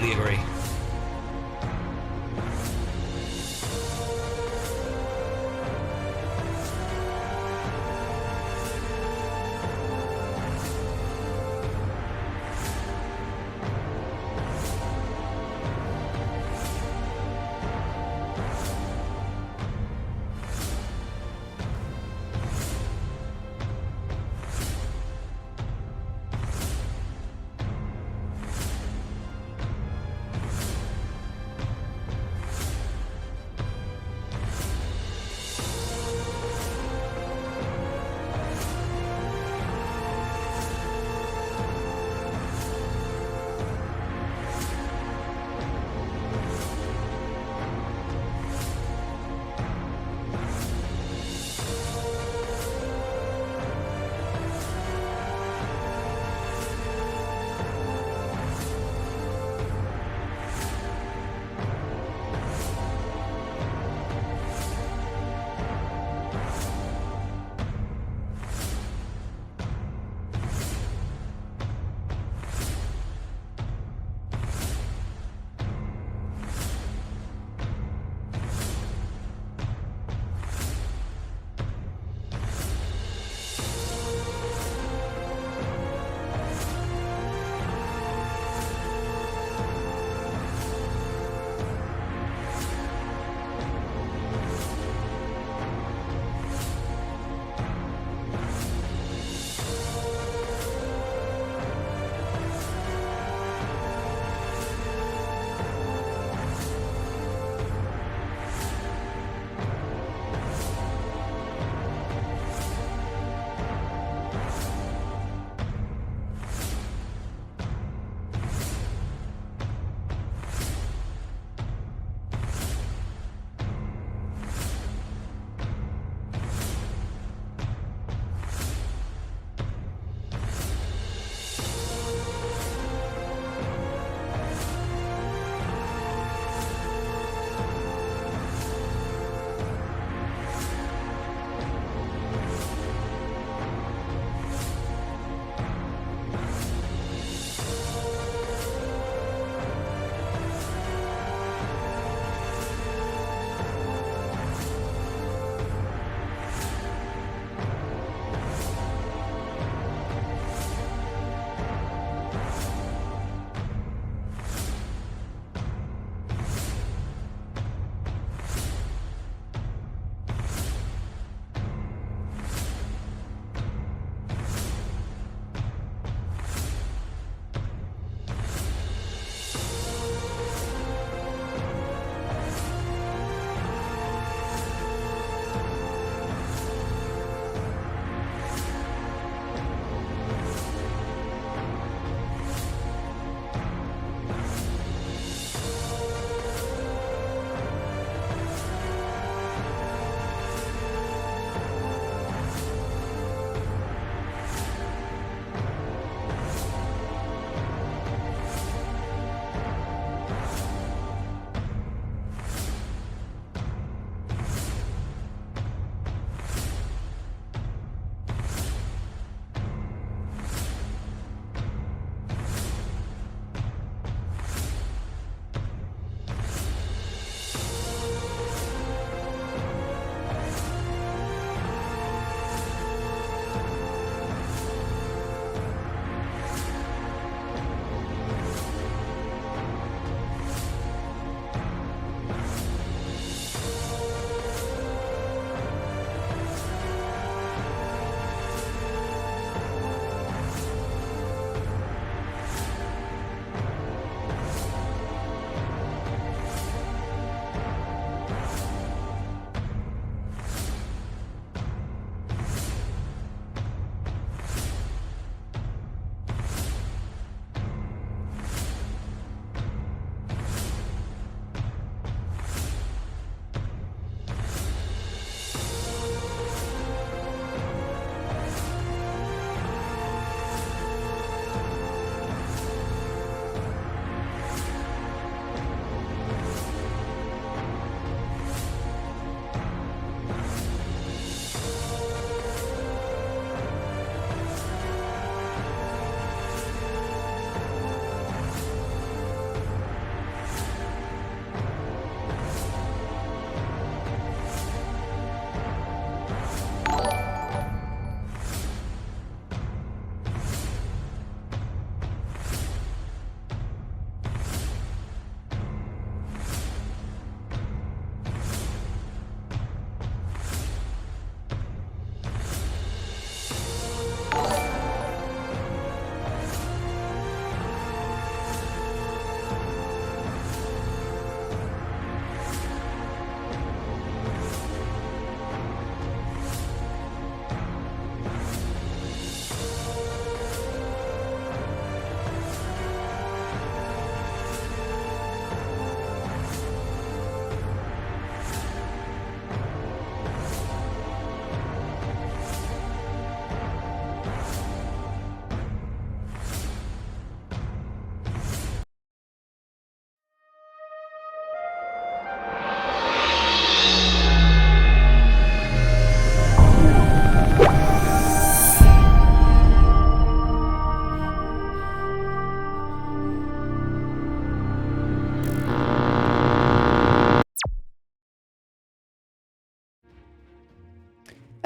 completely agree.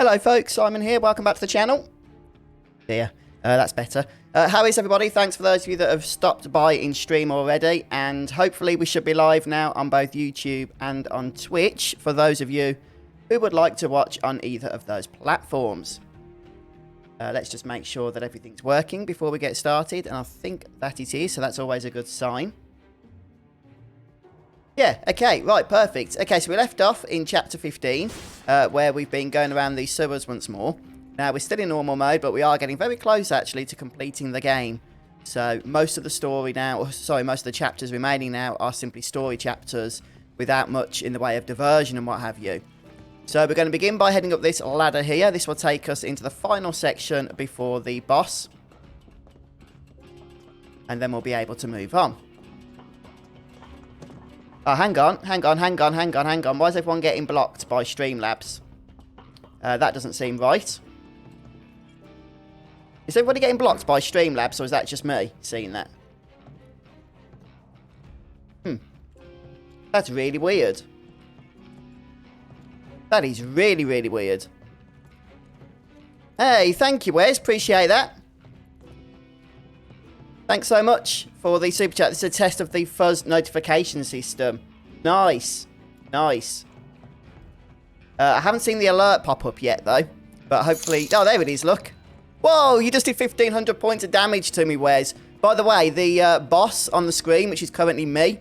Hello folks, Simon here, welcome back to the channel. That's better. How is everybody? Thanks for those of you that have stopped by in stream already, and hopefully we should be live now on both YouTube and on Twitch for those of you who would like to watch on either of those platforms. Let's just make sure that everything's working before we get started, and I think that it is, so that's always a good sign. Yeah, okay, right, perfect. Okay, so we left off in Chapter 15, where we've been going around these sewers once more. Now, we're still in normal mode, but we are getting very close, actually, to completing the game. So, most of the story now, sorry, most of the chapters remaining now are simply story chapters without much in the way of diversion and what have you. So, we're going to begin by heading up this ladder here. This will take us into the final section before the boss. And then we'll be able to move on. Oh, hang on. Why is everyone getting blocked by Streamlabs? That doesn't seem right. Is everybody getting blocked by Streamlabs, or is that just me seeing that? That's really weird. That is really, really weird. Hey, thank you, Wes. Appreciate that. Thanks so much for the super chat. This is a test of the Fuzz notification system. Nice. Nice. I haven't seen the alert pop up yet, though. But hopefully... Oh, there it is, look. Whoa, you just did 1,500 points of damage to me, Wes. By the way, the boss on the screen, which is currently me,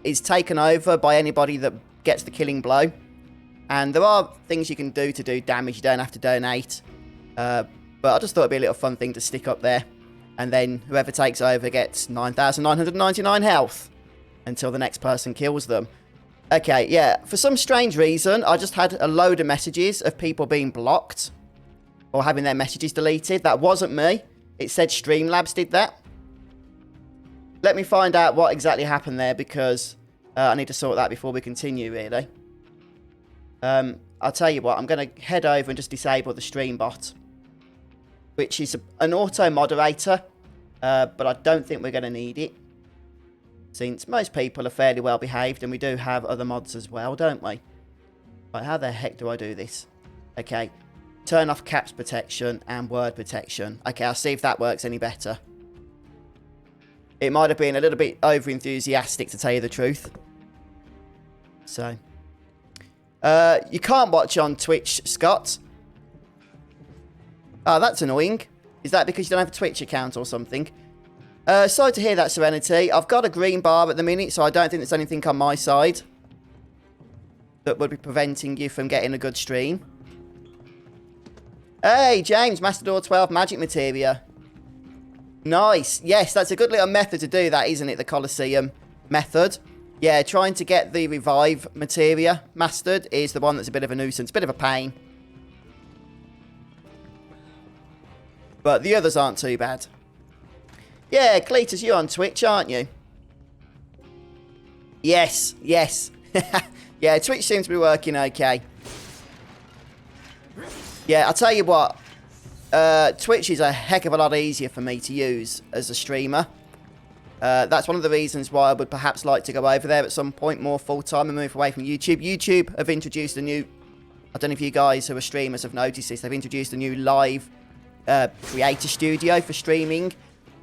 is taken over by anybody that gets the killing blow. And there are things you can do to do damage. You don't have to donate. But I just thought it'd be a little fun thing to stick up there. And then whoever takes over gets 9,999 health until the next person kills them. Okay, yeah. For some strange reason, I just had a load of messages of people being blocked or having their messages deleted. That wasn't me. It said Streamlabs did that. Let me find out what exactly happened there, because I need to sort that before we continue, really. I'll tell you what. I'm going to head over and just disable the stream bot, which is an auto-moderator, but I don't think we're going to need it, since most people are fairly well behaved, and we do have other mods as well, don't we? Right, how the heck do I do this? Okay, turn off caps protection and word protection. Okay, I'll see if that works any better. It might have been a little bit over-enthusiastic, to tell you the truth. So, you can't watch on Twitch, Scott. Oh, that's annoying. Is that because you don't have a Twitch account or something? Sorry to hear that, Serenity. I've got a green bar at the minute, so I don't think there's anything on my side that would be preventing you from getting a good stream. Hey, James, Master Door 12 magic materia. Nice. Yes, that's a good little method to do that, isn't it? The Colosseum method. Yeah, trying to get the revive materia mastered is the one that's a bit of a nuisance, a bit of a pain. But the others aren't too bad. Yeah, Cletus, you're on Twitch, aren't you? Yes, yes. Yeah, Twitch seems to be working okay. Yeah, I'll tell you what. Twitch is a heck of a lot easier for me to use as a streamer. That's one of the reasons why I would perhaps like to go over there at some point more full-time and move away from YouTube. YouTube have introduced a new... I don't know if you guys who are streamers have noticed this. They've introduced a new live... creator studio for streaming,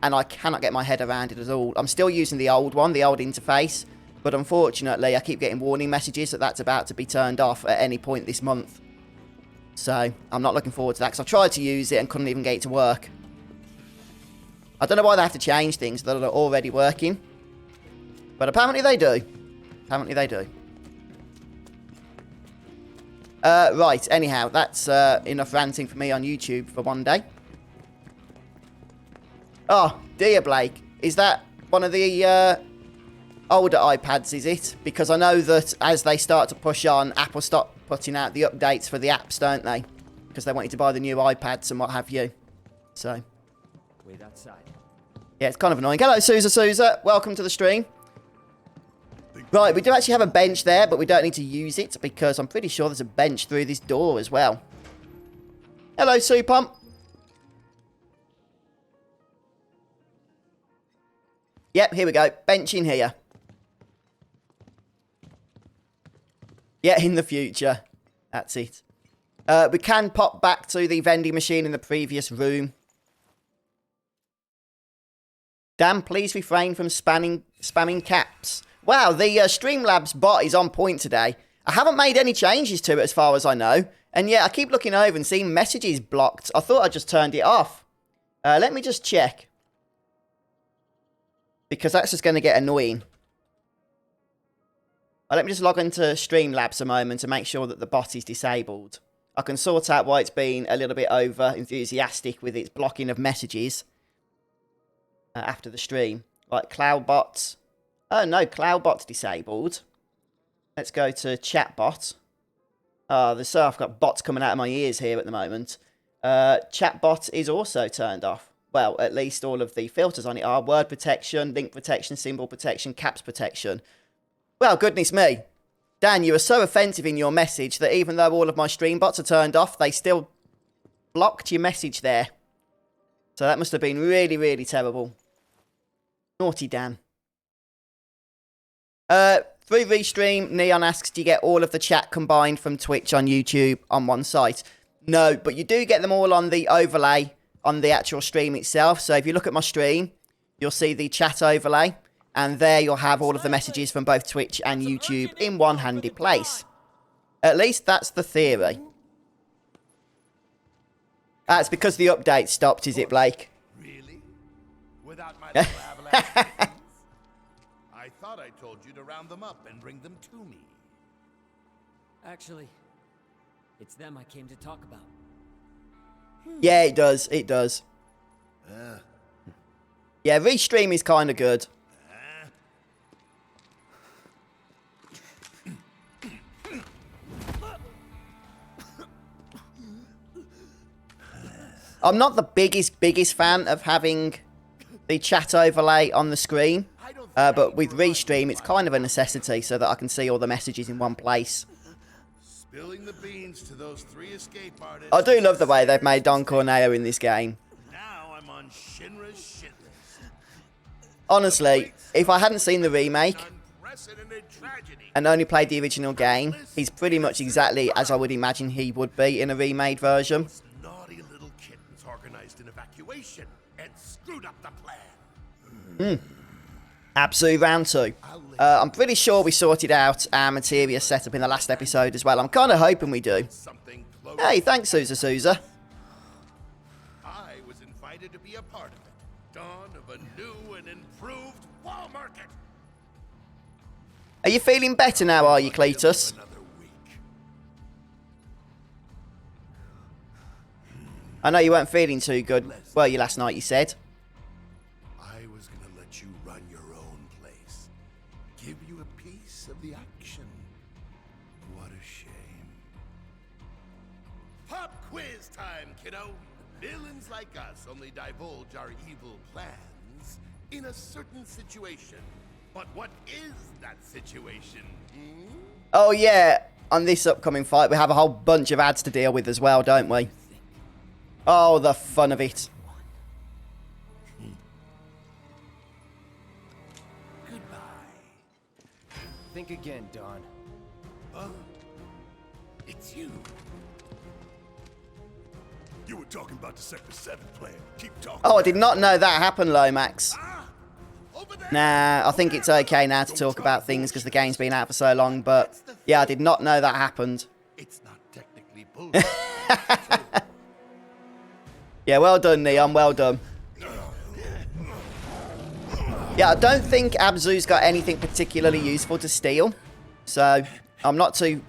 and I cannot get my head around it at all. I'm still using the old one, the old interface, but unfortunately I keep getting warning messages that that's about to be turned off at any point this month. So I'm not looking forward to that, because I tried to use it and couldn't even get it to work. I don't know why they have to change things that are already working, but apparently they do. Apparently they do. Right, anyhow, that's enough ranting for me on YouTube for one day. Oh, dear Blake. Is that one of the older iPads, is it? Because I know that as they start to push on, Apple stop putting out the updates for the apps, don't they? Because they want you to buy the new iPads and what have you. So. Wait outside. Yeah, it's kind of annoying. Hello, Sousa. Welcome to the stream. Right, we do actually have a bench there, but we don't need to use it because I'm pretty sure there's a bench through this door as well. Hello, Sue Pump. Yep, here we go. Bench in here. Yeah, in the future. That's it. We can pop back to the vending machine in the previous room. Dan, please refrain from spamming caps. Wow, the Streamlabs bot is on point today. I haven't made any changes to it as far as I know. And yet I keep looking over and seeing messages blocked. I thought I just turned it off. Let me just check. Because that's just going to get annoying. Let me just log into Streamlabs a moment to make sure that the bot is disabled. I can sort out why it's been a little bit over enthusiastic with its blocking of messages after the stream. Like Cloudbot. Oh no, Cloudbot's disabled. Let's go to Chatbot. Oh, I've got bots coming out of my ears here at the moment. Chatbot is also turned off. Well, at least all of the filters on it are word protection, link protection, symbol protection, caps protection. Well, goodness me. Dan, you were so offensive in your message that even though all of my stream bots are turned off, they still blocked your message there. So that must have been really, really terrible. Naughty Dan. Through Restream, Neon asks, do you get all of the chat combined from Twitch on YouTube on one site? No, but you do get them all on the overlay on the actual stream itself. So if you look at my stream, you'll see the chat overlay. And there you'll have all of the messages from both Twitch and YouTube in one handy place. At least that's the theory. That's because the update stopped, is it, Blake? Really? Without my little avalanche? I thought I told you to round them up and bring them to me. Actually, it's them I came to talk about. Yeah, it does. It does. Yeah, Restream is kind of good. I'm not the biggest fan of having the chat overlay on the screen, but with Restream, it's kind of a necessity so that I can see all the messages in one place. Spilling the beans to those 3 escape artists. I do love the way they've made Don Corneo in this game. Now I'm on Shinra's shit list. Honestly, if I hadn't seen the remake Unprecedented tragedy. and only played the original game, he's pretty much exactly as I would imagine he would be in a remade version. Naughty little kittens organized an evacuation and screwed up the plan. Abzu round 2. I'm pretty sure we sorted out our materia setup in the last episode as well. I'm kind of hoping we do. Something close. Hey, thanks, Sousa. I was invited to be a part of it. Dawn of a new and improved wall market. Are you feeling better now, are you, Cletus? Another week. I know you weren't feeling too good, were you, last night, you said? I was gonna let you run your own place. Give you a piece of the action. What a shame. Pop quiz time, kiddo. Villains like us only divulge our evil plans in a certain situation. But what is that situation? Oh, yeah. On this upcoming fight, we have a whole bunch of ads to deal with as well, don't we? Oh, the fun of it. Goodbye. Think again, Don. It's you. You were talking about the Sector 7 plan. Keep talking. Oh, I did not know that happened, Lomax. Over there. Nah, I think it's okay now to talk about things because the game's been out for so long, but yeah, I did not know that happened. It's not technically bullshit. Yeah, well done, Neon, well done. Yeah, I don't think Abzu's got anything particularly useful to steal, so I'm not too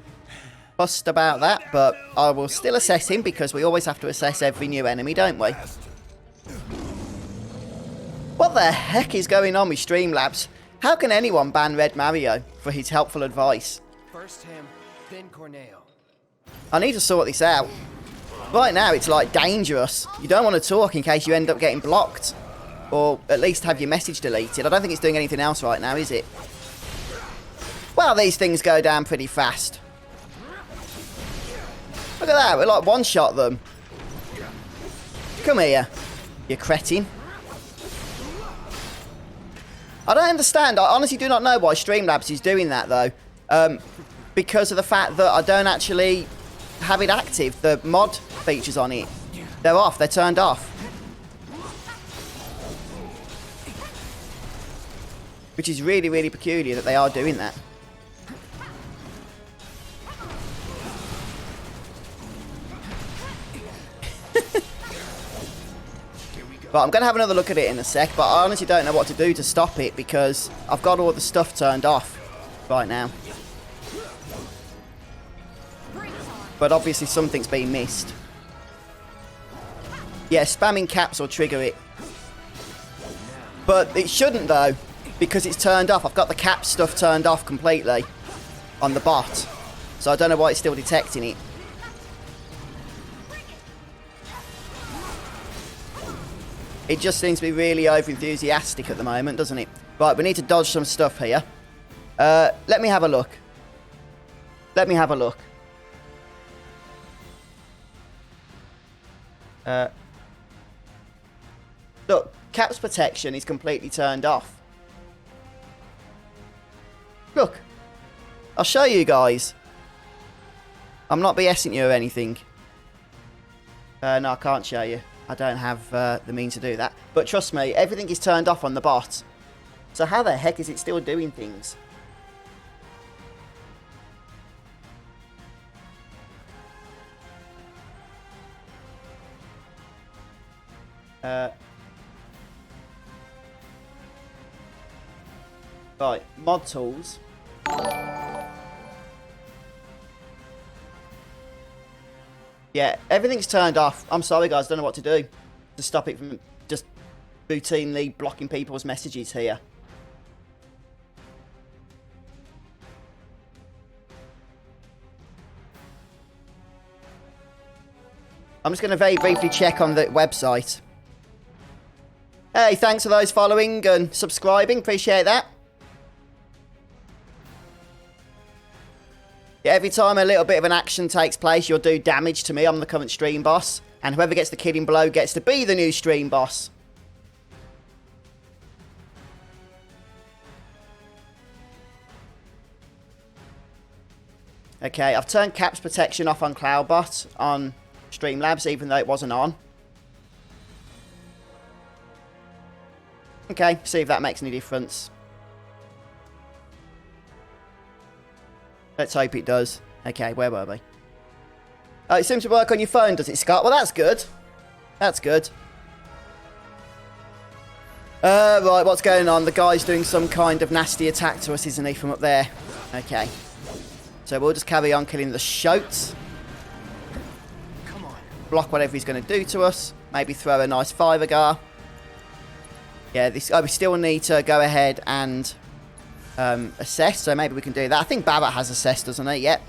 fussed about that, but I will still assess him because we always have to assess every new enemy, don't we? What the heck is going on with Streamlabs? How can anyone ban Red Mario for his helpful advice? First him, then Corneo. I need to sort this out. Right now, it's like dangerous. You don't want to talk in case you end up getting blocked. Or at least have your message deleted. I don't think it's doing anything else right now, is it? Well, these things go down pretty fast. Look at that, we like one-shot them. Come here, you cretin. I don't understand. I honestly do not know why Streamlabs is doing that, though. Because of the fact that I don't actually have it active. The mod features on it, they're off. They're turned off. Which is really, really peculiar that they are doing that. But I'm going to have another look at it in a sec, but I honestly don't know what to do to stop it because I've got all the stuff turned off right now. But obviously something's been missed. Yeah, spamming caps will trigger it. But it shouldn't though, because it's turned off. I've got the cap stuff turned off completely on the bot. So I don't know why it's still detecting it. It just seems to be really over-enthusiastic at the moment, doesn't it? Right, we need to dodge some stuff here. Let me have a look. Let me have a look. Look, caps protection is completely turned off. Look. I'll show you guys. I'm not BSing you or anything. No, I can't show you. I don't have the means to do that. But trust me, everything is turned off on the bot. So how the heck is it still doing things? Right, mod tools. Yeah, everything's turned off. I'm sorry, guys. Don't know what to do to stop it from just routinely blocking people's messages here. I'm just going to very briefly check on the website. Hey, thanks for those following and subscribing. Appreciate that. Yeah, every time a little bit of an action takes place, you'll do damage to me. I'm the current stream boss. And whoever gets the killing blow gets to be the new stream boss. Okay, I've turned caps protection off on Cloudbot on Streamlabs, even though it wasn't on. Okay, see if that makes any difference. Let's hope it does. Okay, where were we? Oh, it seems to work on your phone, does it, Scott? Well, that's good. That's good. Right, what's going on? The guy's doing some kind of nasty attack to us, isn't he, from up there? Okay. So we'll just carry on killing the shoats. Come on. Block whatever he's going to do to us. Maybe throw a nice five-agar. Yeah, this. Oh, we still need to go ahead and assess, so maybe we can do that. I think Babbitt has assessed, doesn't he? Yep.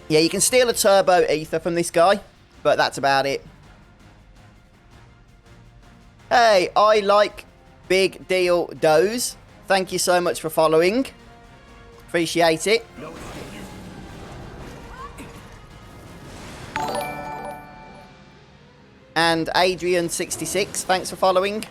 Yeah, you can steal a turbo ether from this guy, but that's about it. Hey, I like Big Deal Doze. Thank you so much for following. Appreciate it. And Adrian66, thanks for following.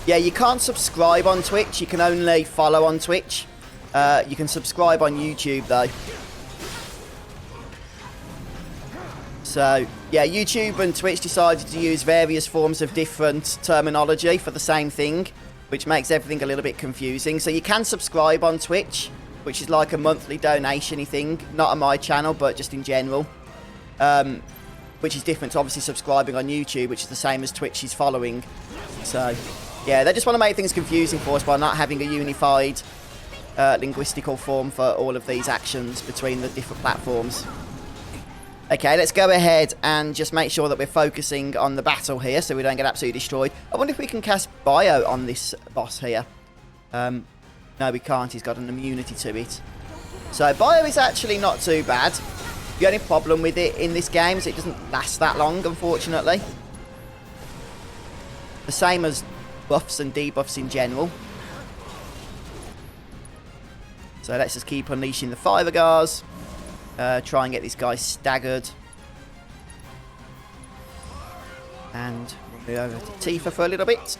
Yeah, you can't subscribe on Twitch. You can only follow on Twitch. You can subscribe on YouTube, though. So, yeah, YouTube and Twitch decided to use various forms of different terminology for the same thing, which makes everything a little bit confusing. So you can subscribe on Twitch, which is like a monthly donation-y thing. Not on my channel, but just in general. Which is different to obviously subscribing on YouTube, which is the same as Twitch's following. So, yeah, they just want to make things confusing for us by not having a unified linguistical form for all of these actions between the different platforms. Okay, let's go ahead and just make sure that we're focusing on the battle here so we don't get absolutely destroyed. I wonder if we can cast Bio on this boss here. No, we can't. He's got an immunity to it. So Bio is actually not too bad. The only problem with it in this game is it doesn't last that long, unfortunately. The same as buffs and debuffs in general. So let's just keep unleashing the five-agars. Try and get this guy staggered. And we'll move over to Tifa for a little bit.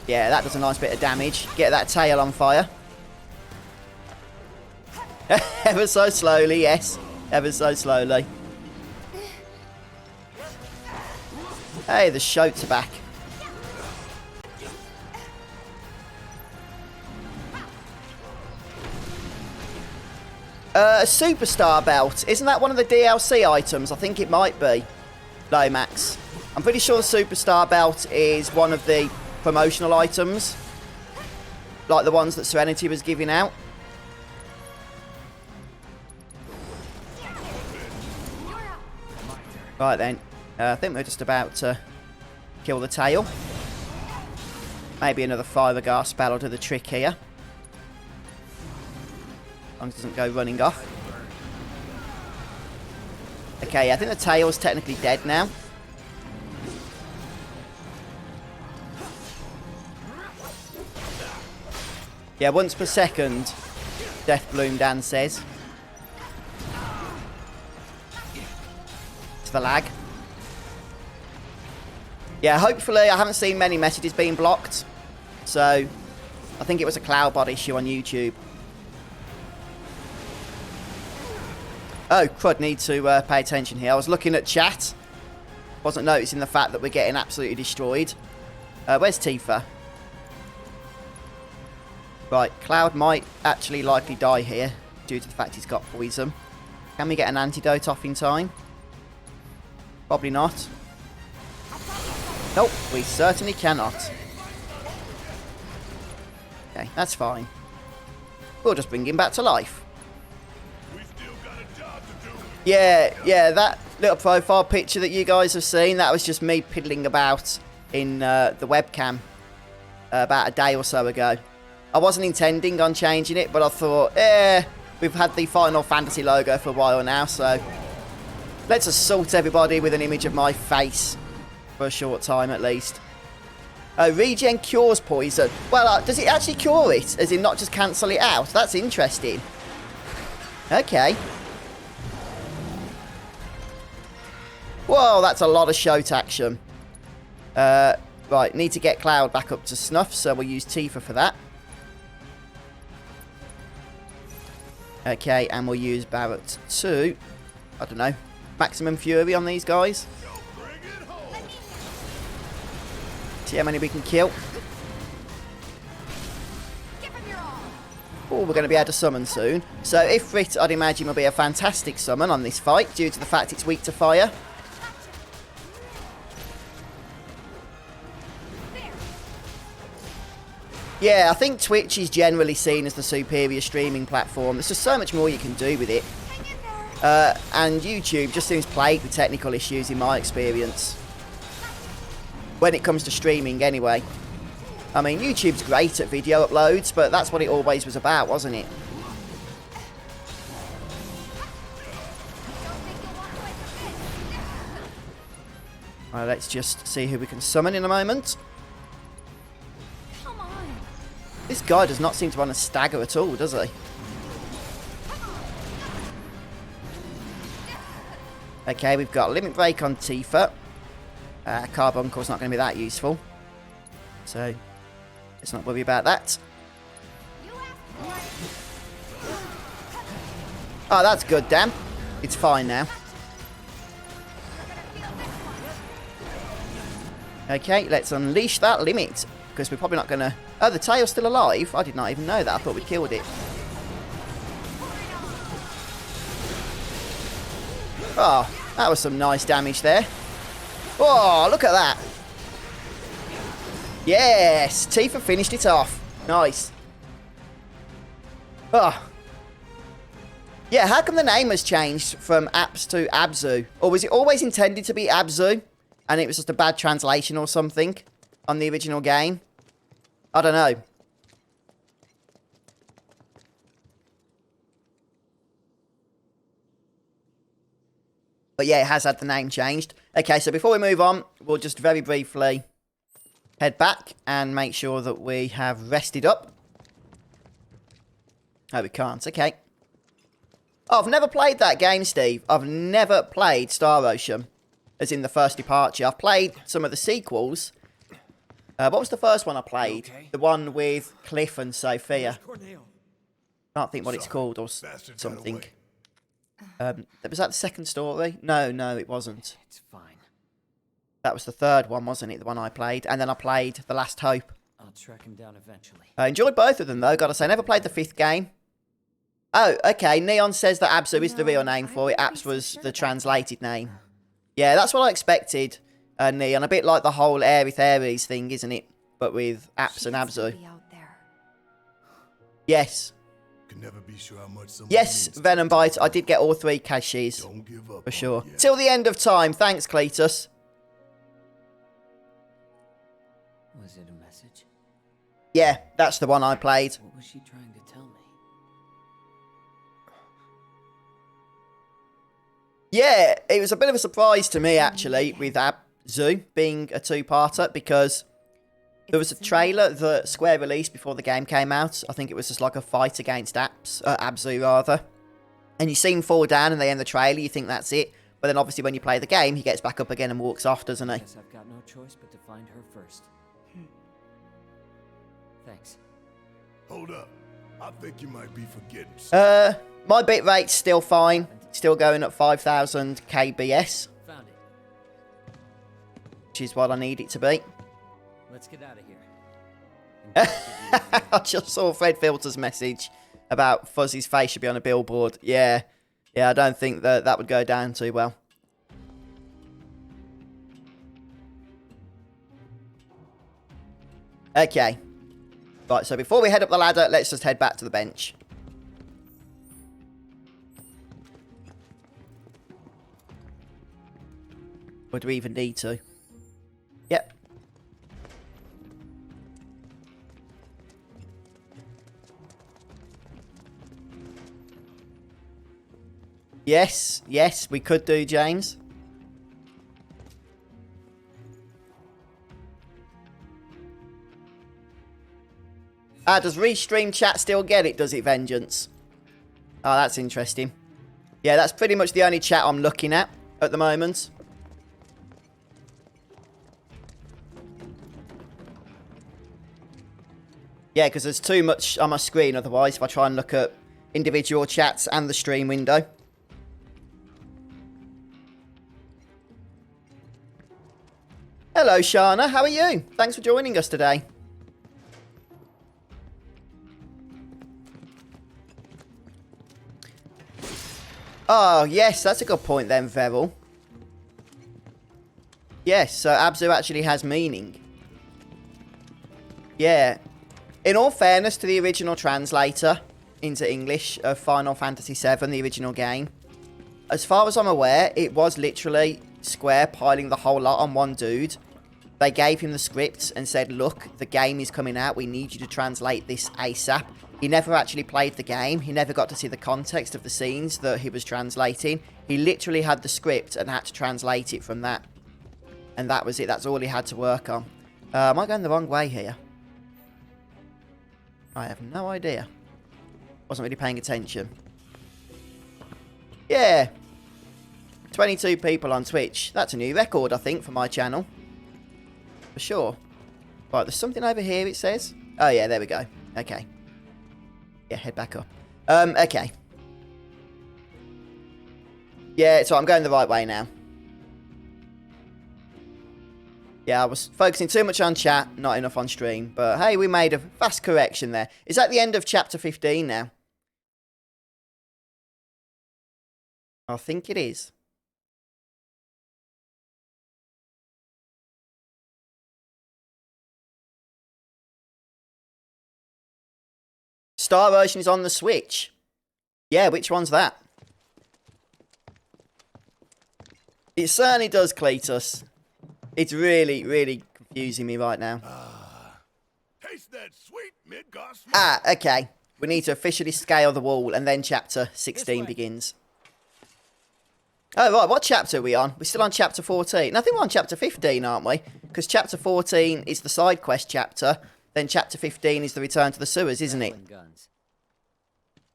Yeah, that does a nice bit of damage. Get that tail on fire. Ever so slowly, yes. Ever so slowly. Hey, the shoats are back. A superstar belt. Isn't that one of the DLC items? I think it might be. Lomax. I'm pretty sure the superstar belt is one of the promotional items. Like the ones that Serenity was giving out. Right then. I think we're just about to kill the tail. Maybe another Firegar spell will do the trick here. As long as it doesn't go running off. Okay, I think the tail's technically dead now. Yeah, once per second, Death Bloom Dan says. It's the lag. Yeah, hopefully, I haven't seen many messages being blocked. So, I think it was a CloudBot issue on YouTube. Oh, crud, need to pay attention here. I was looking at chat. Wasn't noticing the fact that we're getting absolutely destroyed. Where's Tifa? Right, Cloud might actually likely die here due to the fact he's got poison. Can we get an antidote off in time? Probably not. Nope, we certainly cannot. Okay, that's fine. We'll just bring him back to life. Yeah, that little profile picture that you guys have seen, that was just me piddling about in the webcam about a day or so ago. I wasn't intending on changing it, but I thought, we've had the Final Fantasy logo for a while now, so let's assault everybody with an image of my face for a short time at least. Regen cures poison. Well, does it actually cure it, as in not just cancel it out? That's interesting. Okay. Whoa, that's a lot of shout action. Right, need to get Cloud back up to snuff, so we'll use Tifa for that. Okay, and we'll use Barrett to, I don't know, maximum fury on these guys. See how many we can kill. Oh, we're going to be able to summon soon. So Ifrit, I'd imagine, will be a fantastic summon on this fight due to the fact it's weak to fire. Yeah, I think Twitch is generally seen as the superior streaming platform. There's just so much more you can do with it. And YouTube just seems plagued with technical issues in my experience. When it comes to streaming, anyway. I mean, YouTube's great at video uploads, but that's what it always was about, wasn't it? Alright, let's just see who we can summon in a moment. This guy does not seem to want to stagger at all, does he? Okay, we've got Limit Break on Tifa. Carbuncul's not going to be that useful. So, let's not worry about that. Oh, that's good, damn. It's fine now. Okay, let's unleash that limit. Because we're probably not going to... Oh, the tail's still alive? I did not even know that. I thought we'd killed it. Oh, that was some nice damage there. Oh, look at that. Yes, Tifa finished it off. Nice. Oh. Yeah, how come the name has changed from Apps to Abzu? Or was it always intended to be Abzu? And it was just a bad translation or something on the original game? I don't know. But yeah, it has had the name changed. Okay, so before we move on, we'll just very briefly head back and make sure that we have rested up. Oh, we can't. Okay. Oh, I've never played that game, Steve. I've never played Star Ocean, as in the first departure. I've played some of the sequels. What was the first one I played? Okay? The one with Cliff and Sophia. Corneo. Can't think what it's Sorry, called or bastard got something. away. Was that the second story? No, it wasn't. It's fine. That was the third one, wasn't it? The one I played. And then I played The Last Hope. I'll track him down eventually. I enjoyed both of them, though. Gotta say, never played the fifth game. Oh, okay. Neon says that Abzu is the real name for it. Abz was the translated name. Yeah, that's what I expected, Neon. A bit like the whole Aerith Ares thing, isn't it? But with Abz and Abzu. Yes. Can never be sure how much someone Yes, means to Venom you. Bite. I did get all 3 caches. Don't give up For on sure. it yet. Till the end of time. Thanks, Cletus. Was it a message? Yeah, that's the one I played. What was she trying to tell me? Yeah, it was a bit of a surprise to me, actually, with Abzu being a two-parter, because there was a trailer that Square released before the game came out. I think it was just like a fight against Abzu, rather. And you see him fall down and they end the trailer, you think that's it. But then obviously when you play the game, he gets back up again and walks off, doesn't he? Guess I've got no choice but to find her first. Thanks. Hold up. I think you might be forgetting. My bitrate's still fine. Still going at 5,000 kbs, Found it. which is what I need it to be. Let's get out of here. I just saw Fred Filter's message about Fuzz's face should be on a billboard. Yeah, I don't think that would go down too well. Okay. Right, so before we head up the ladder, let's just head back to the bench. Or do we even need to? Yep. Yes, we could do, James. Does Restream Chat still get it, does it, Vengeance? Oh, that's interesting. Yeah, that's pretty much the only chat I'm looking at the moment. Yeah, because there's too much on my screen otherwise if I try and look at individual chats and the stream window. Hello, Shana. How are you? Thanks for joining us today. Oh, yes, that's a good point then, Veril. Yes, so Abzu actually has meaning. Yeah. In all fairness to the original translator into English of Final Fantasy VII, the original game, as far as I'm aware, it was literally Square piling the whole lot on one dude. They gave him the script and said, look, the game is coming out, we need you to translate this ASAP. He never actually played the game, he never got to see the context of the scenes that he was translating. He literally had the script and had to translate it from that. And that was it, that's all he had to work on. Am I going the wrong way here? I have no idea. Wasn't really paying attention. Yeah. 22 people on Twitch. That's a new record, I think, for my channel. For sure. Right, there's something over here, it says. Oh, yeah, there we go. Okay. Yeah, head back up. Okay. Yeah, so I'm going the right way now. Yeah, I was focusing too much on chat, not enough on stream. But hey, we made a fast correction there. Is that the end of chapter 15 now? I think it is. Star Ocean is on the Switch. Yeah, which one's that? It certainly does, Cletus. It's really, really confusing me right now. Taste that sweet Midgar smoke. Ah, okay. We need to officially scale the wall, and then chapter 16 begins. Oh, right, what chapter are we on? We're still on chapter 14. I think we're on chapter 15, aren't we? Because chapter 14 is the side quest chapter, then chapter 15 is the return to the sewers, isn't it? Guns.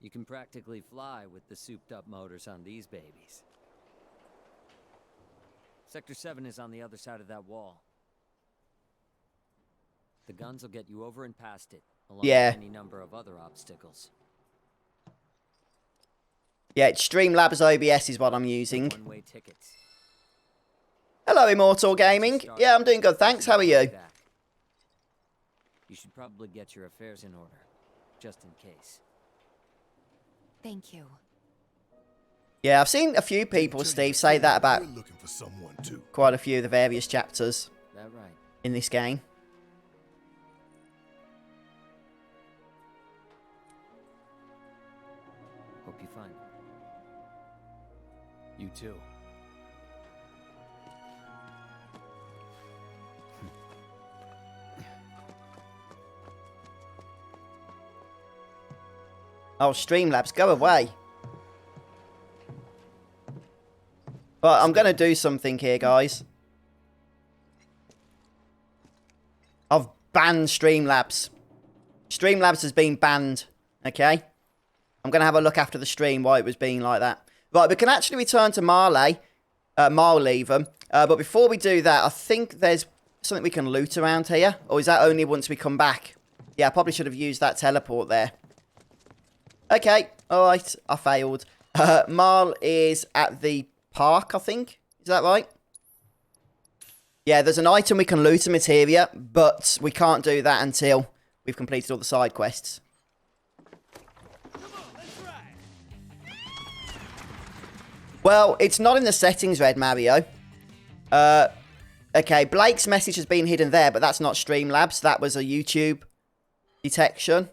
You can practically fly with the souped-up motors on these babies. Sector 7 is on the other side of that wall. The guns will get you over and past it, along with any number of other obstacles. Yeah, it's Streamlabs OBS is what I'm using. One-way tickets. Hello, Immortal Gaming. Yeah, I'm doing good, thanks. How are you? You should probably get your affairs in order, just in case. Thank you. Yeah, I've seen a few people, Steve, say that about We're looking for someone too. quite a few of the various chapters That right? in this game. Hope you find it. You too. Oh, Streamlabs, go away. But I'm going to do something here, guys. I've banned Streamlabs. Streamlabs has been banned, okay? I'm going to have a look after the stream why it was being like that. Right, we can actually return to Marley even. But before we do that, I think there's something we can loot around here. Or is that only once we come back? Yeah, I probably should have used that teleport there. Okay, alright, I failed. Marl is at the park, I think. Is that right? Yeah, there's an item we can loot a materia, but we can't do that until we've completed all the side quests. Well, it's not in the settings, Red Mario. Okay, Blake's message has been hidden there, but that's not Streamlabs. That was a YouTube detection.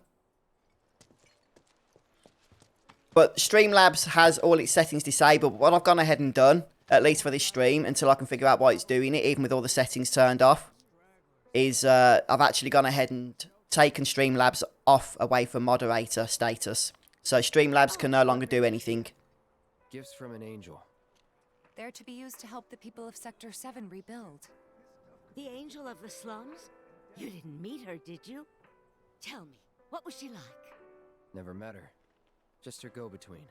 But Streamlabs has all its settings disabled. But what I've gone ahead and done, at least for this stream, until I can figure out why it's doing it, even with all the settings turned off, is I've actually gone ahead and taken Streamlabs off away from moderator status. So Streamlabs can no longer do anything. Gifts from an angel. They're to be used to help the people of Sector 7 rebuild. The angel of the slums? You didn't meet her, did you? Tell me, what was she like? Never met her. Just her go-between.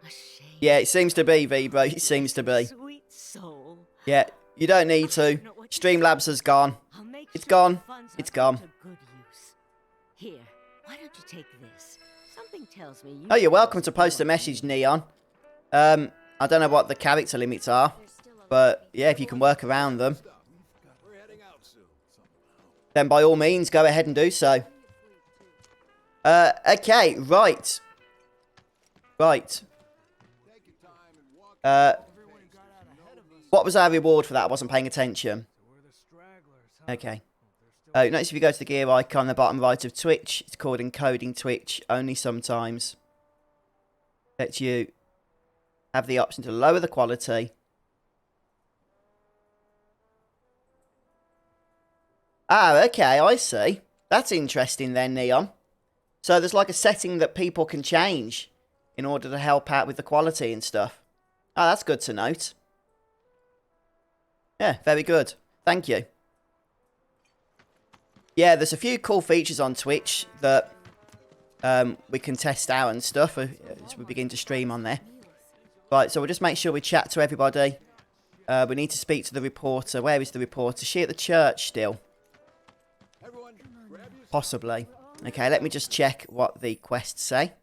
A shame. Yeah, it seems to be, Vibro. It seems to be. Sweet soul. Yeah, you don't need to. Streamlabs has gone. I'll make It's sure gone. the funds It's are gone. put to good use. Here, why don't you take this? Something tells me you. Oh, you're welcome to post a message, Neon. I don't know what the character limits are, but yeah, if you can work around them, then by all means, go ahead and do so. Okay, right. Right. What was our reward for that? I wasn't paying attention. Okay. Notice if you go to the gear icon on the bottom right of Twitch, it's called Encoding Twitch, only sometimes. Lets you have the option to lower the quality. Ah, okay, I see. That's interesting then, Neon. So there's like a setting that people can change in order to help out with the quality and stuff. Ah, that's good to note. Yeah, very good. Thank you. Yeah, there's a few cool features on Twitch that we can test out and stuff as we begin to stream on there. Right, so we'll just make sure we chat to everybody. We need to speak to the reporter. Where is the reporter? Is she at the church still? Possibly. Okay, let me just check what the quests say.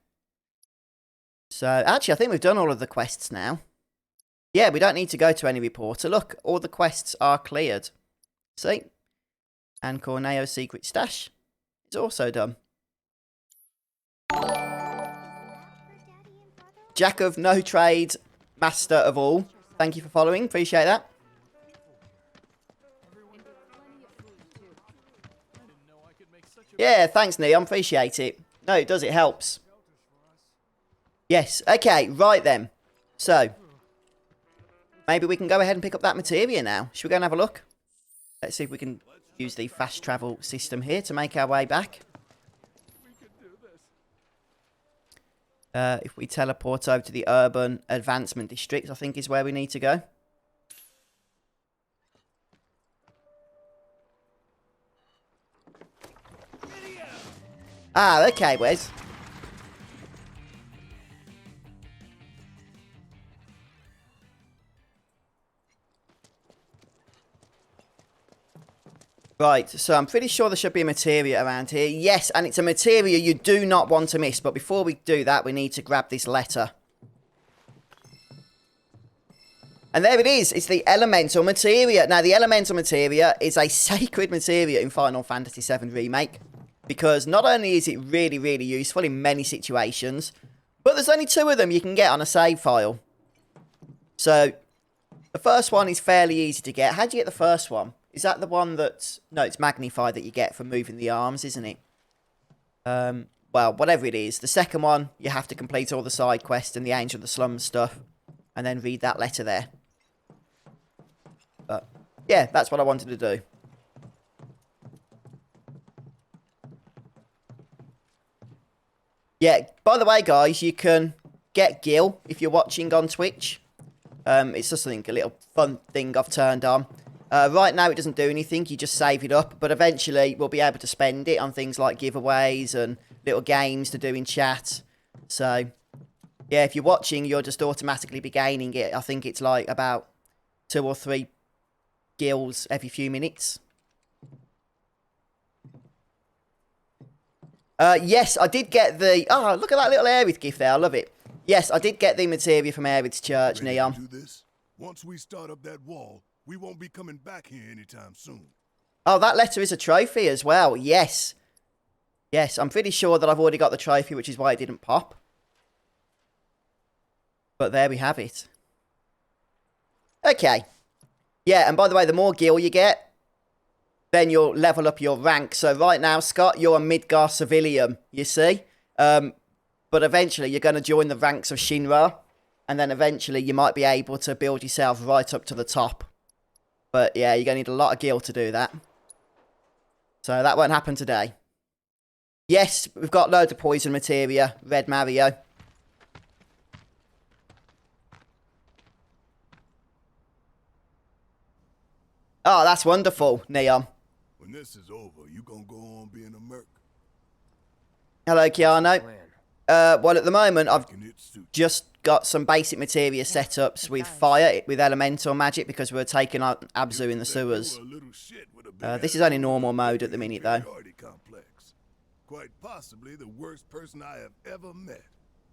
So, actually, I think we've done all of the quests now. Yeah, we don't need to go to any reporter. Look, all the quests are cleared. See? And Corneo's secret stash is also done. Jack of no trade, master of all. Thank you for following. Appreciate that. Yeah, thanks, Neon. Appreciate it. No, it does. It helps. Yes. Okay, right then. So, maybe we can go ahead and pick up that materia now. Should we go and have a look? Let's see if we can use the fast travel system here to make our way back. If we teleport over to the Urban Advancement District, I think is where we need to go. Ah, okay, Wes. Right, so I'm pretty sure there should be a materia around here. Yes, and it's a materia you do not want to miss. But before we do that, we need to grab this letter. And there it is. It's the elemental materia. Now, the elemental materia is a sacred materia in Final Fantasy VII Remake. Because not only is it really, really useful in many situations, but there's only 2 of them you can get on a save file. So, the first one is fairly easy to get. How do you get the first one? Is that the one that's... No, it's magnified that you get for moving the arms, isn't it? Well, whatever it is. The second one, you have to complete all the side quests and the Angel of the Slums stuff. And then read that letter there. But, yeah, that's what I wanted to do. Yeah, by the way, guys, you can get Gil if you're watching on Twitch. It's just a little fun thing I've turned on. Right now, it doesn't do anything. You just save it up. But eventually, we'll be able to spend it on things like giveaways and little games to do in chat. So, yeah, if you're watching, you'll just automatically be gaining it. I think it's like about 2 or 3 gills every few minutes. Yes, I did get the... Oh, look at that little Aerith gift there. I love it. Yes, I did get the materia from Aerith's church, Neon. Do this? Once we start up that wall, we won't be coming back here anytime soon. Oh, that letter is a trophy as well. Yes. Yes, I'm pretty sure that I've already got the trophy, which is why it didn't pop. But there we have it. Okay. Yeah, and by the way, the more gil you get, then you'll level up your rank. So right now, Scott, you're a Midgar civilian, you see? But eventually, you're going to join the ranks of Shinra. And then eventually, you might be able to build yourself right up to the top. But yeah, you're going to need a lot of gil to do that. So that won't happen today. Yes, we've got loads of poison materia. Red Mario. Oh, that's wonderful, Neon. When this is over, you gonna go on being a merc? Hello, Keanu. Well, at the moment, I've Can it suit just got some basic materia setups with fire, with elemental magic, because we're taking out Abzu in the sewers. you a little shit with a big This is only normal mode at the minute, though. inferiority complex. Quite possibly the worst person I have ever met.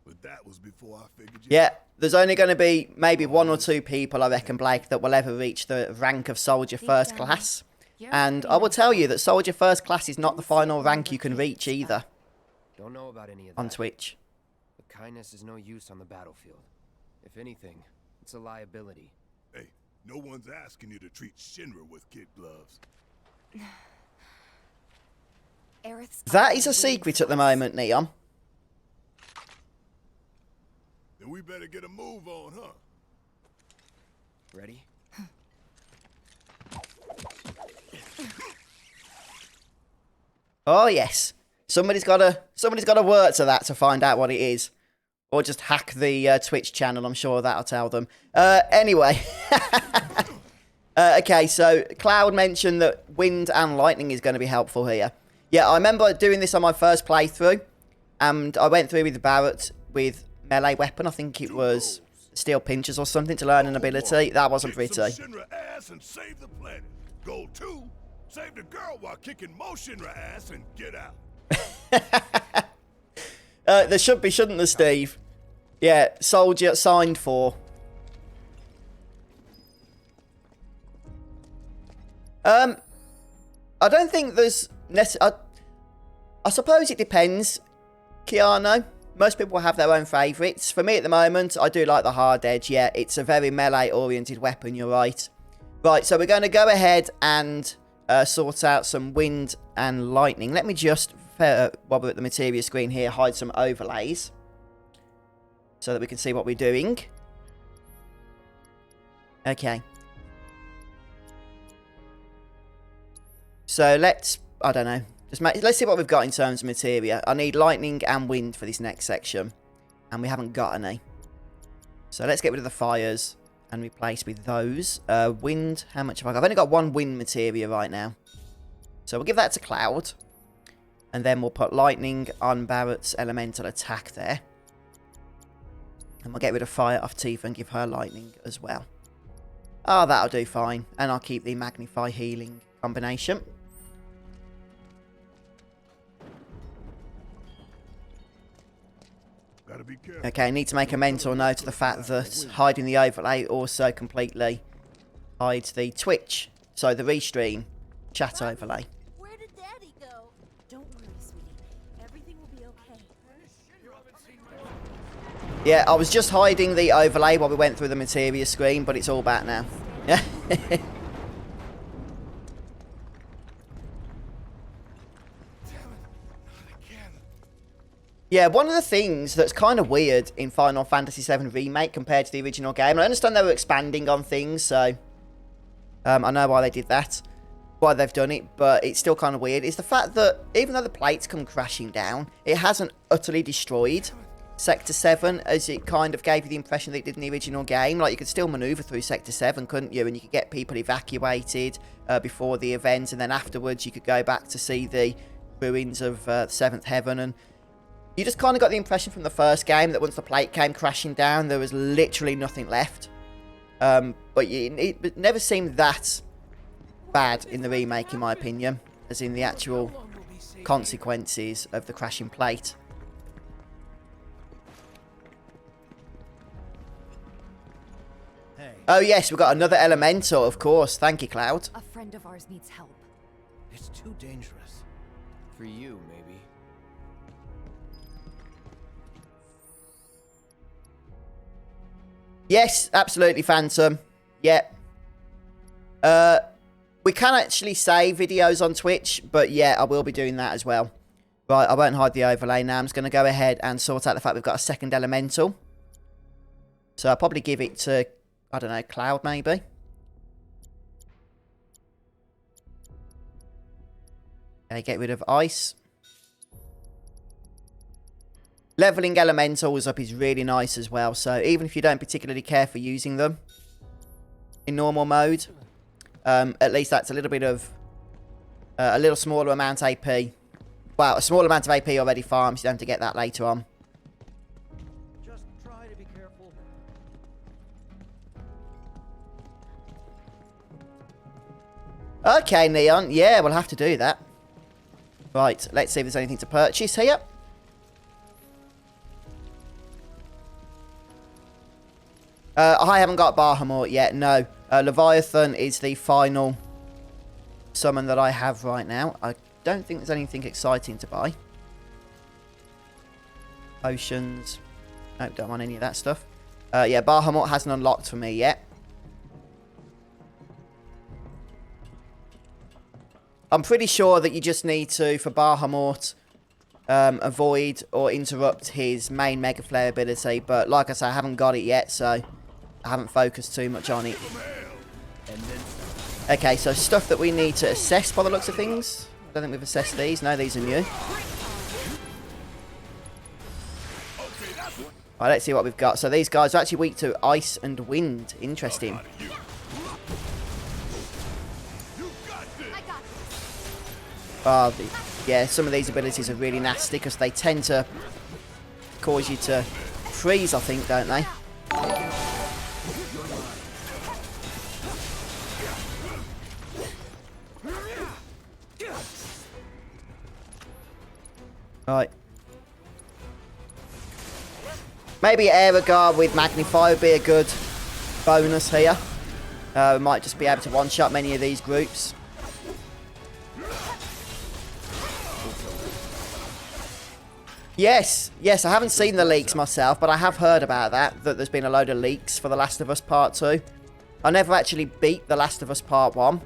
But that was before I figured you Yeah, there's only going to be maybe 1 or 2 people, I reckon, Blake, that will ever reach the rank of Soldier First Class. And I will tell you that Soldier First Class is not the final rank you can reach either Don't know about any of that. on Twitch. But kindness is no use on the battlefield. If anything, it's a liability. Hey, no one's asking you to treat Shinra with kid gloves. Aerith's That is a secret at the moment, Neon. Then we better get a move on, huh? Ready? Oh yes, somebody's got to work to that to find out what it is, or just hack the Twitch channel. I'm sure that'll tell them. Anyway, okay. So Cloud mentioned that wind and lightning is going to be helpful here. Yeah, I remember doing this on my first playthrough, and I went through with Barrett with melee weapon. I think it was steel pinchers or something to learn an ability. That wasn't Kick some pretty. Shinra ass and save the planet. Goal 2, save the girl while kicking more Shinra ass and get out. There should be, shouldn't there, Steve? Yeah, soldier signed for. I don't think there's I suppose it depends, Keanu. Most people have their own favourites. For me at the moment, I do like the hard edge. Yeah, it's a very melee-oriented weapon, you're right. Right, so we're going to go ahead and sort out some wind and lightning. Let me just, while we're at the materia screen here, hide some overlays so that we can see what we're doing. Okay. So let's, I don't know, let's see what we've got in terms of materia. I need lightning and wind for this next section, and we haven't got any. So let's get rid of the fires and replace with those. Wind, how much have I got? I've only got 1 wind materia right now. So we'll give that to Cloud. And then we'll put lightning on Barrett's elemental attack there. And we'll get rid of fire off Tifa and give her lightning as well. Oh, that'll do fine. And I'll keep the magnify healing combination. Gotta be careful. Okay, I need to make a mental note of the fact that hiding the overlay also completely hides the Twitch, so the restream chat overlay. Where did Daddy go? Don't worry, sweetie. Everything will be okay. Yeah, I was just hiding the overlay while we went through the materia screen, but it's all back now. Yeah. Yeah, one of the things that's kind of weird in Final Fantasy VII Remake compared to the original game, I understand they were expanding on things, so I know why they did that, why they've done it, but it's still kind of weird, is the fact that even though the plates come crashing down, it hasn't utterly destroyed Sector 7, as it kind of gave you the impression that it did in the original game. Like, you could still maneuver through Sector 7, couldn't you? And you could get people evacuated before the event, and then afterwards you could go back to see the ruins of the Seventh Heaven, and you just kind of got the impression from the first game that once the plate came crashing down, there was literally nothing left. But it never seemed that bad in the remake, in my opinion, as in the actual consequences of the crashing plate. Hey, Oh yes, we've got another elemental, of course. Thank you, Cloud. A friend of ours needs help. it's too dangerous. For you, maybe. Yes, absolutely, Phantom. Yep. We can actually save videos on Twitch, but yeah, I will be doing that as well. Right, I won't hide the overlay now. I'm just going to go ahead and sort out the fact we've got a second elemental. So I'll probably give it to, I don't know, Cloud maybe. Okay, get rid of ice. Leveling elementals up is really nice as well, so even if you don't particularly care for using them in normal mode, at least that's a little bit of a little smaller amount AP. Well, a small amount of AP already farms, you don't have to get that later on. Just try to be careful. Okay, Neon, yeah, we'll have to do that. Right, let's see if there's anything to purchase here. I haven't got Bahamut yet, no. Leviathan is the final summon that I have right now. I don't think there's anything exciting to buy. Potions. Nope, don't want any of that stuff. Yeah, Bahamut hasn't unlocked for me yet. I'm pretty sure that you just need to, for Bahamut, avoid or interrupt his main Mega Flare ability. But like I say, I haven't got it yet, so I haven't focused too much on it. Okay, so stuff that we need to assess by the looks of things. I don't think we've assessed these. No, these are new. Alright, let's see what we've got. So these guys are actually weak to ice and wind. Interesting. Yeah, some of these abilities are really nasty because they tend to cause you to freeze, I think, don't they? Right. Maybe Air Guard with Magnify would be a good bonus here. We might just be able to one-shot many of these groups. Yes, I haven't seen the leaks myself, but I have heard about that there's been a load of leaks for The Last of Us Part 2. I never actually beat The Last of Us Part 1,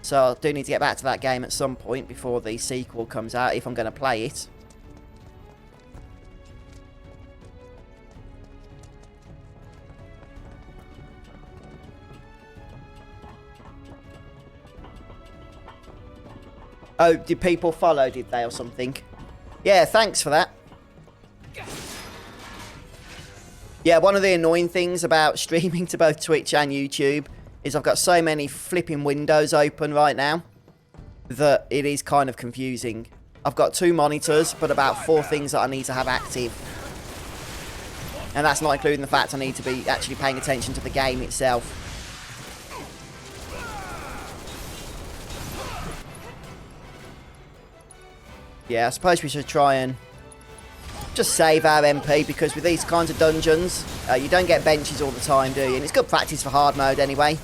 so I do need to get back to that game at some point before the sequel comes out, if I'm going to play it. Oh, did people follow, did they, or something? Yeah, thanks for that. Yeah, one of the annoying things about streaming to both Twitch and YouTube is I've got so many flipping windows open right now that it is kind of confusing. I've got 2 monitors, but about 4 things that I need to have active. And that's not including the fact I need to be actually paying attention to the game itself. Yeah, I suppose we should try and just save our MP, because with these kinds of dungeons, you don't get benches all the time, do you? And it's good practice for hard mode anyway,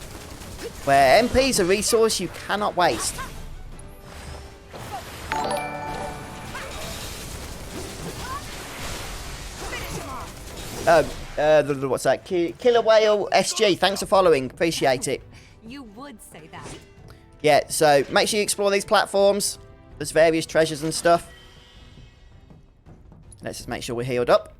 where MP is a resource you cannot waste. What's that? Killer Whale SG, thanks for following. Appreciate it. You would say that. Yeah, so make sure you explore these platforms. There's various treasures and stuff. Let's just make sure we're healed up.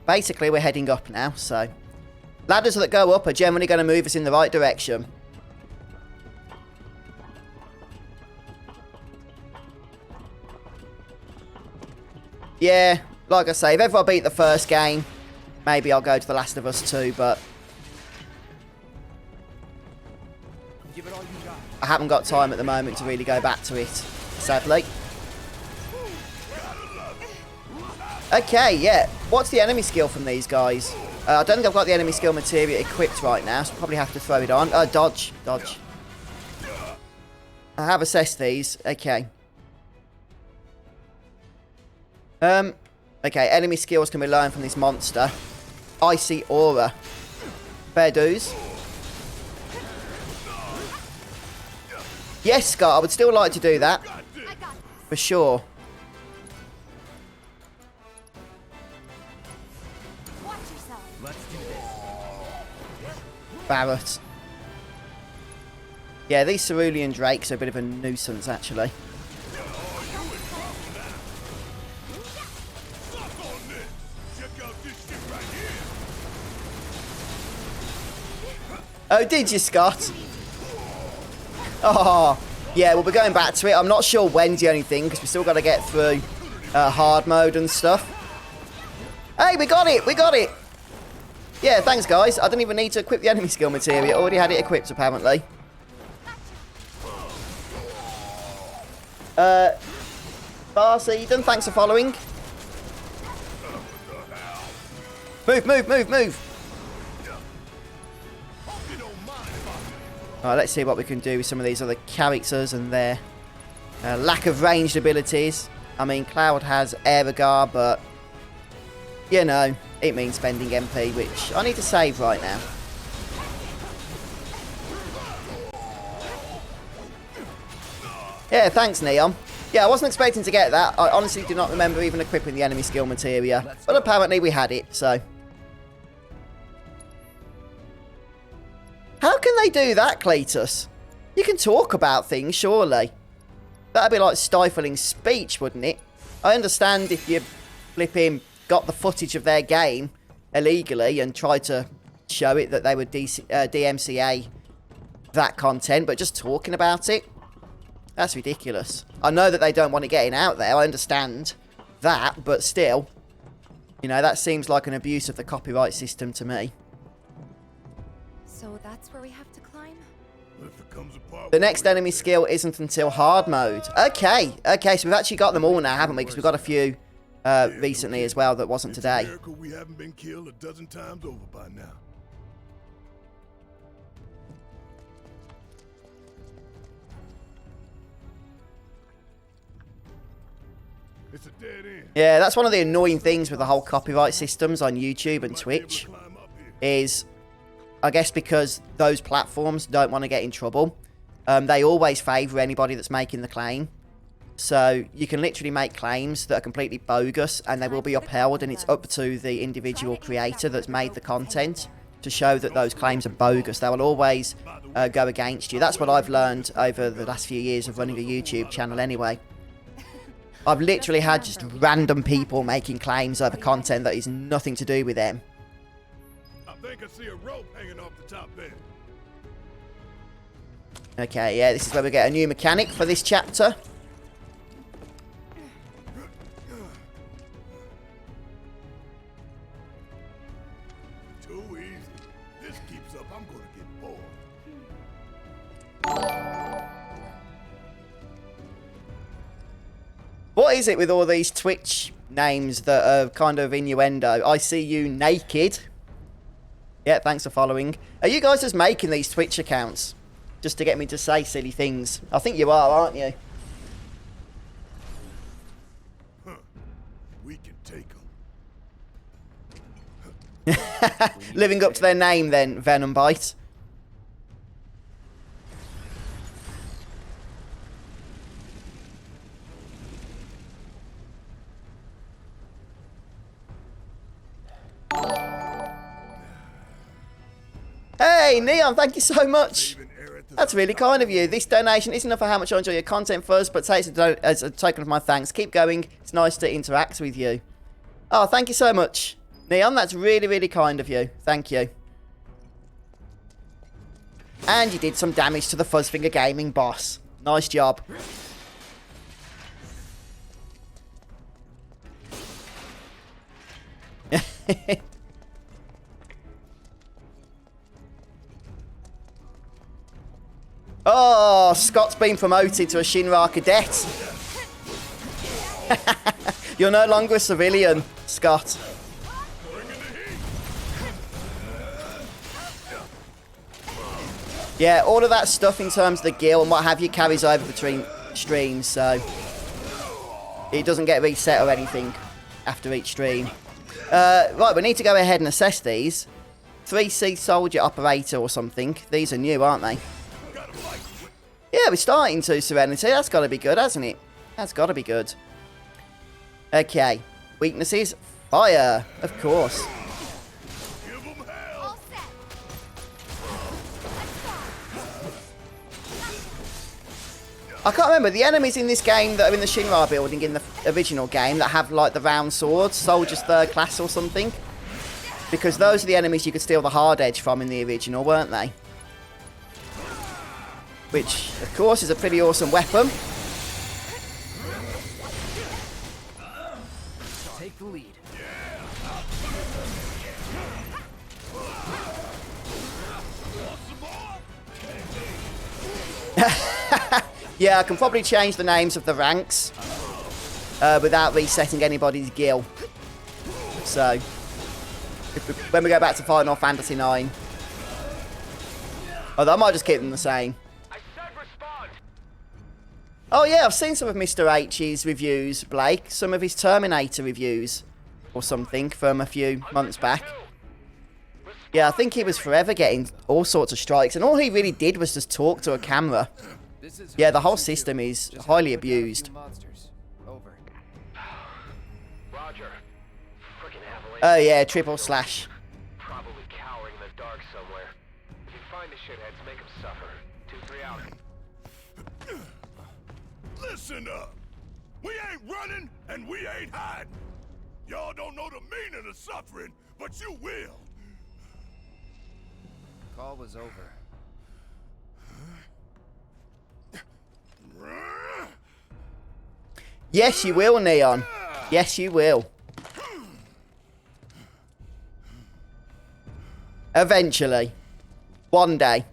Basically, we're heading up now, so... Ladders that go up are generally going to move us in the right direction. Yeah, like I say, if ever I beat the first game, maybe I'll go to The Last of Us 2, but... Give it all you got. I haven't got time at the moment to really go back to it, sadly. Okay, yeah. What's the enemy skill from these guys? I don't think I've got the enemy skill material equipped right now, so probably have to throw it on. Dodge. Dodge. I have assessed these. Okay. Okay, enemy skills can be learned from this monster. Icy Aura. Fair dues. Yes, Scott, I would still like to do that. For sure. Barrett. Yeah, these cerulean drakes are a bit of a nuisance, actually. Oh, did you, Scott? Oh, yeah, well, we're going back to it. I'm not sure when's the only thing, because we still got to get through hard mode and stuff. Hey, we got it! We got it! Yeah, thanks, guys. I didn't even need to equip the enemy skill material. I already had it equipped, apparently. Barcy Eden, thanks for following. Move, move, move, move! Alright, let's see what we can do with some of these other characters and their lack of ranged abilities. I mean, Cloud has Aerogar, but, you know, it means spending MP, which I need to save right now. Yeah, thanks, Neon. Yeah, I wasn't expecting to get that. I honestly do not remember even equipping the enemy skill materia. But apparently we had it, so... How can they do that, Cletus? You can talk about things, surely. That'd be like stifling speech, wouldn't it? I understand if you flipping got the footage of their game illegally and tried to show it that they would DMCA that content, but just talking about it? That's ridiculous. I know that they don't want it getting out there, I understand that, but still, you know, that seems like an abuse of the copyright system to me. So that's where we have to climb? The next enemy skill isn't until hard mode. Okay, okay, so we've actually got them all now, haven't we? Because we've got a few recently as well that wasn't today. We haven't been killed a dozen times over by now. It's a dead end. Yeah, that's one of the annoying things with the whole copyright systems on YouTube and Twitch is, I guess because those platforms don't want to get in trouble, they always favour anybody that's making the claim. So you can literally make claims that are completely bogus and they will be upheld, and it's up to the individual creator that's made the content to show that those claims are bogus. They will always go against you. That's what I've learned over the last few years of running a YouTube channel anyway. I've literally had just random people making claims over content that is nothing to do with them. I think I see a rope hanging off the top there. Okay, yeah, this is where we get a new mechanic for this chapter. Too easy. This keeps up, I'm gonna get bored. What is it with all these Twitch names that are kind of innuendo. I see you naked. Yeah, thanks for following. Are you guys just making these Twitch accounts just to get me to say silly things? I think you are, aren't you? We can take them. Living up to their name then, Venom Bite. Hey, Neon, thank you so much. That's really kind of you. This donation isn't enough for how much I enjoy your content, Fuzz, but takes as a token of my thanks. Keep going. It's nice to interact with you. Oh, thank you so much, Neon. That's really, really kind of you. Thank you. And you did some damage to the Fuzzfinger Gaming boss. Nice job. Oh, Scott's been promoted to a Shinra cadet. You're no longer a civilian, Scott. Yeah, all of that stuff in terms of the gil and what have you carries over between streams, so it doesn't get reset or anything after each stream. Right, we need to go ahead and assess these. 3C Soldier Operator or something. These are new, aren't they? Yeah, we're starting to, Serenity. That's got to be good, hasn't it? That's got to be good. Okay. Weaknesses. Fire. Of course. I can't remember. The enemies in this game that are in the Shinra building in the original game that have, like, the round swords. Soldiers 3rd class or something. Because those are the enemies you could steal the hard edge from in the original, weren't they? Which, of course, is a pretty awesome weapon. Take the lead. Yeah, I can probably change the names of the ranks without resetting anybody's gil. So, when we go back to Final Fantasy IX. Although I might just keep them the same. Oh yeah, I've seen some of Mr. H's reviews, Blake. Some of his Terminator reviews. Or something from a few months back. Yeah, I think he was forever getting all sorts of strikes. And all he really did was just talk to a camera. Yeah, the whole system is highly abused. Oh yeah, triple slash. Probably cowering in the dark somewhere. If you find the shitheads, make them suffer. 2-3 out. Listen up. We ain't running and we ain't hiding. Y'all don't know the meaning of suffering, but you will. Call was over. Yes, you will, Neon. Yes, you will. Eventually. One day.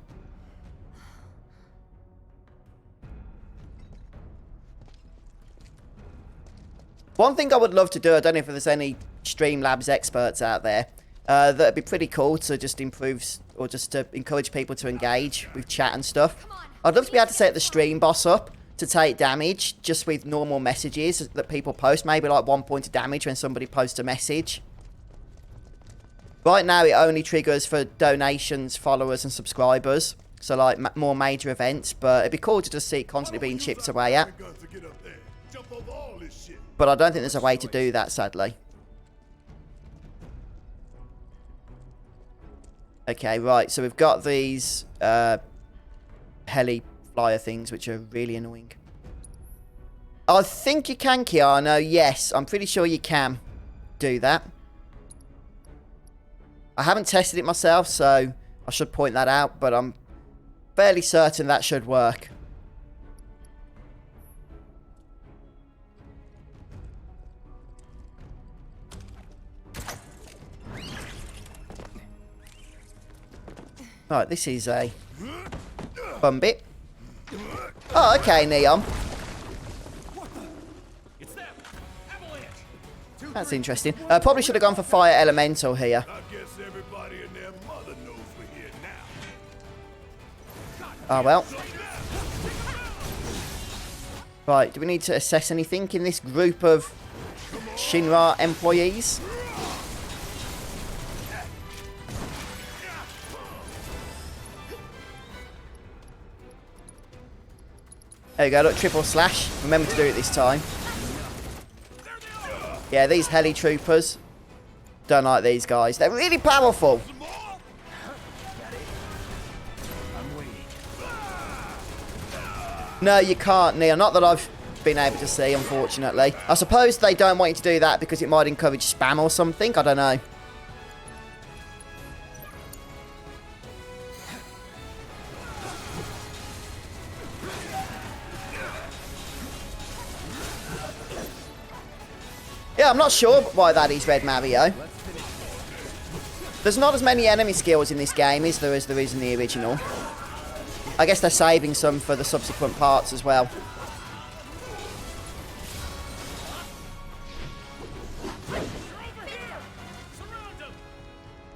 One thing I would love to do, I don't know if there's any Streamlabs experts out there, that'd be pretty cool to just improve, or just to encourage people to engage with chat and stuff. I'd love to be able to set the stream boss up to take damage just with normal messages that people post. Maybe like 1 point of damage when somebody posts a message. Right now it only triggers for donations, followers and subscribers. So like more major events. But it'd be cool to just see it constantly being chipped away at. But I don't think there's a way to do that, sadly. Okay, right. So we've got these heli flyer things, which are really annoying. I think you can, Keanu. Yes, I'm pretty sure you can do that. I haven't tested it myself, so I should point that out. But I'm fairly certain that should work. Right, this is a fun bit. Oh, okay, Neon. It's them! Avalanche! That's interesting. Probably should have gone for Fire Elemental here. I guess everybody and their mother knows we're here now. Oh, well. Right, do we need to assess anything in this group of Shinra employees? There you go, look, triple slash. Remember to do it this time. Yeah, these heli troopers. Don't like these guys. They're really powerful. No, you can't, Neil. Not that I've been able to see, unfortunately. I suppose they don't want you to do that because it might encourage spam or something. I don't know. Yeah, I'm not sure why that is Red Mario. There's not as many enemy skills in this game as there is in the original. I guess they're saving some for the subsequent parts as well.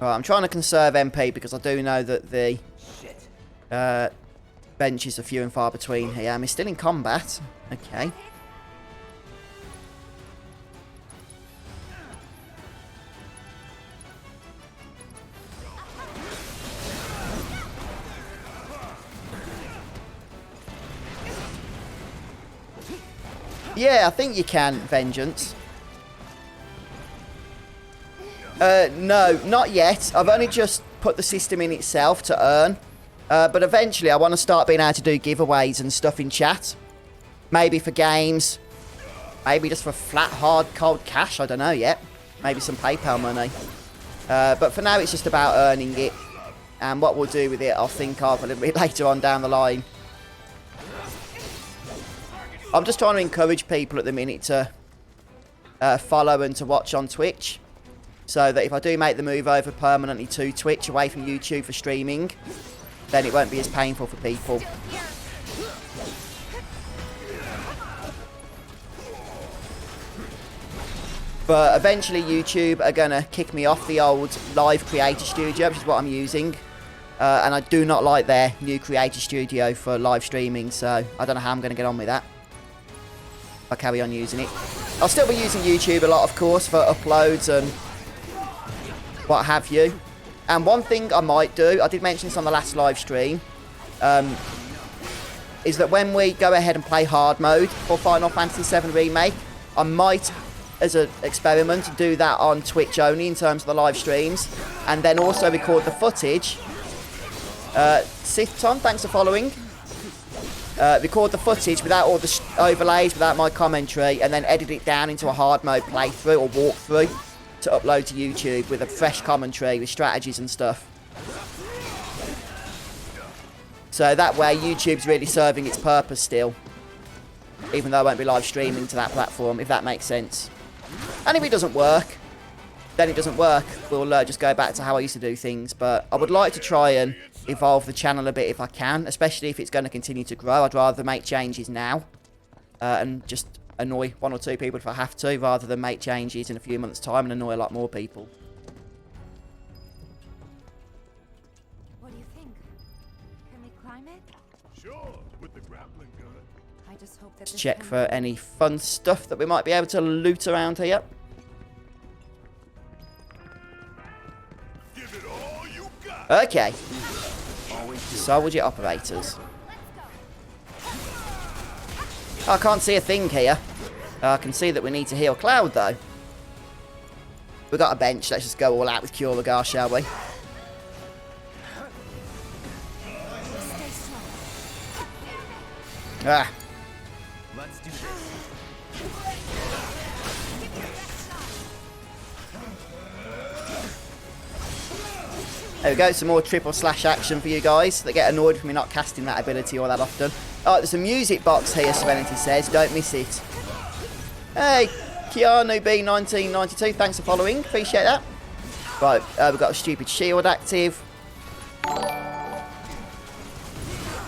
Right, I'm trying to conserve MP because I do know that the benches are few and far between here. I'm still in combat. Okay. Yeah, I think you can, Vengeance. No, not yet. I've only just put the system in itself to earn. But eventually I want to start being able to do giveaways and stuff in chat. Maybe for games. Maybe just for flat, hard, cold cash. I don't know yet. Maybe some PayPal money. But for now it's just about earning it. And what we'll do with it I'll think of a little bit later on down the line. I'm just trying to encourage people at the minute to follow and to watch on Twitch. So that if I do make the move over permanently to Twitch, away from YouTube for streaming, then it won't be as painful for people. But eventually YouTube are going to kick me off the old live creator studio, which is what I'm using. And I do not like their new creator studio for live streaming, so I don't know how I'm going to get on with that. I'll carry on using it. I'll still be using YouTube a lot, of course, for uploads and what have you. And one thing I might do, I did mention this on the last live stream, is that when we go ahead and play hard mode for Final Fantasy 7 Remake, I might, as an experiment, do that on Twitch only in terms of the live streams, and then also record the footage. Sithton, thanks for following. Record the footage without all the overlays, without my commentary, and then edit it down into a hard mode playthrough or walkthrough to upload to YouTube with a fresh commentary with strategies and stuff. So that way YouTube's really serving its purpose still, even though I won't be live streaming to that platform, if that makes sense. And if it doesn't work, then it doesn't work. We'll just go back to how I used to do things. But I would like to try and evolve the channel a bit if I can, especially if it's going to continue to grow. I'd rather make changes now and just annoy one or two people if I have to, rather than make changes in a few months' time and annoy a lot more people. What do you think? Can we climb it? Sure, with the grappling gun. I just hope that Let's this check can- for any fun stuff that we might be able to loot around here. Give it all you got. Okay. Soldier operators. I can't see a thing here. I can see that we need to heal Cloud, though. We've got a bench. Let's just go all out with Cure Lagar, shall we? Stay strong. Ah. Let's do this. There we go, some more triple slash action for you guys that get annoyed with me not casting that ability all that often. Oh, there's a music box here, Serenity says. Don't miss it. Hey, Keanu B1992, thanks for following. Appreciate that. Right, we've got a stupid shield active.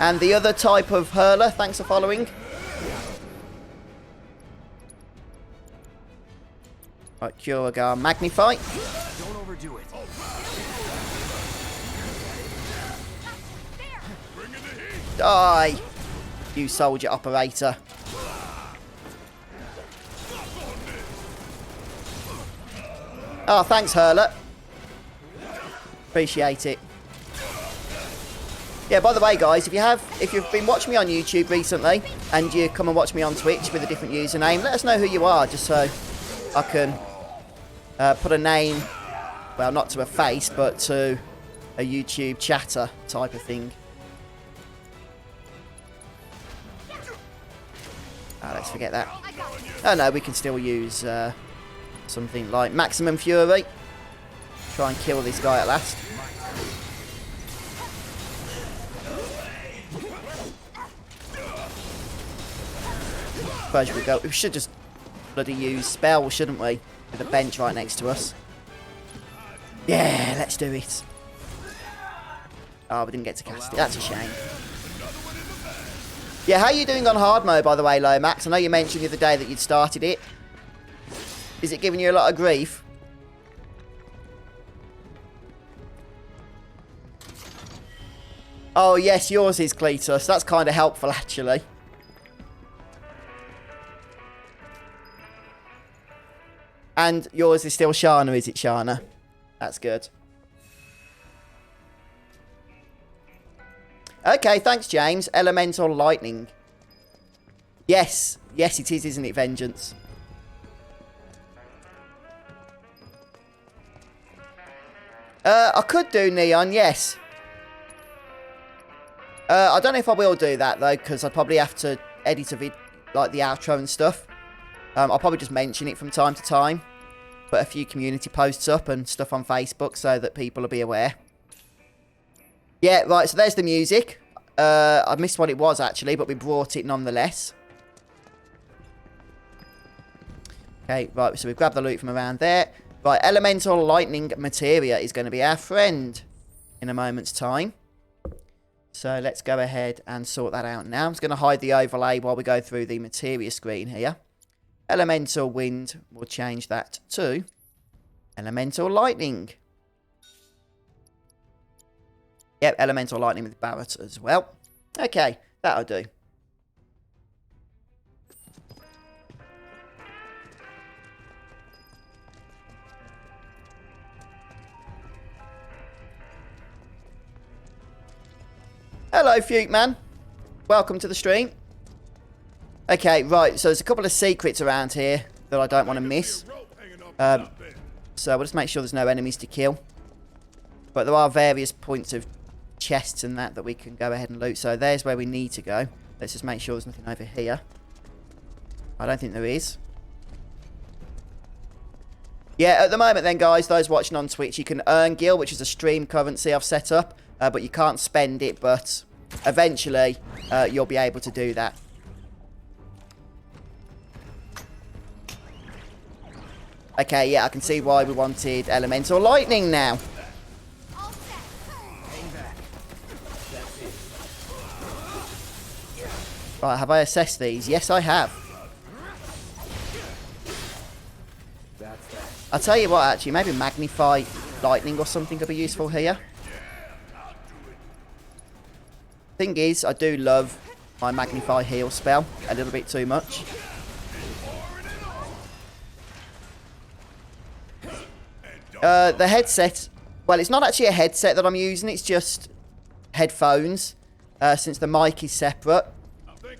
And the other type of hurler, thanks for following. Right, Curagar Magnify. Don't overdo it. Die! You soldier operator. Oh, thanks, Hurler. Appreciate it. Yeah, by the way, guys, if you've been watching me on YouTube recently and you come and watch me on Twitch with a different username, let us know who you are, just so I can put a name, well, not to a face, but to a YouTube chatter type of thing. Let's forget that. Oh no, we can still use something like Maximum Fury. Try and kill this guy at last. Suppose we should just bloody use spell, shouldn't we? With a bench right next to us. Yeah, let's do it. Oh, we didn't get to cast it. That's a shame. Yeah, how are you doing on hard mode, by the way, Lomax? I know you mentioned the other day that you'd started it. Is it giving you a lot of grief? Oh, yes, yours is, Cletus. That's kind of helpful, actually. And yours is still Shana, is it, Shana? That's good. Okay, thanks, James. Elemental Lightning. Yes. Yes, it is, isn't it, Vengeance? I could do Neon, yes. I don't know if I will do that, though, because I'd probably have to edit a vid, like the outro and stuff. I'll probably just mention it from time to time. Put a few community posts up and stuff on Facebook so that people will be aware. Yeah, right, so there's the music. I missed what it was, actually, but we brought it nonetheless. Okay, right, so we've grabbed the loot from around there. Right, Elemental Lightning Materia is going to be our friend in a moment's time. So let's go ahead and sort that out now. I'm just going to hide the overlay while we go through the Materia screen here. Elemental Wind, we'll change that to Elemental Lightning. Yep, Elemental Lightning with Barret as well. Okay, that'll do. Hello, Fuke Man. Welcome to the stream. Okay, right, so there's a couple of secrets around here that I don't want to miss. So we'll just make sure there's no enemies to kill. But there are various points of chests and that we can go ahead and loot. So there's where we need to go. Let's just make sure there's nothing over here. I don't think there is. Yeah, at the moment then, guys, those watching on Twitch, you can earn gil, which is a stream currency I've set up. But you can't spend it, but eventually you'll be able to do that. Okay, yeah, I can see why we wanted Elemental Lightning now. Right, have I assessed these? Yes, I have. I'll tell you what, actually, maybe Magnify Lightning or something could be useful here. Thing is, I do love my Magnify heal spell a little bit too much. The headset, well, it's not actually a headset that I'm using, it's just headphones, since the mic is separate.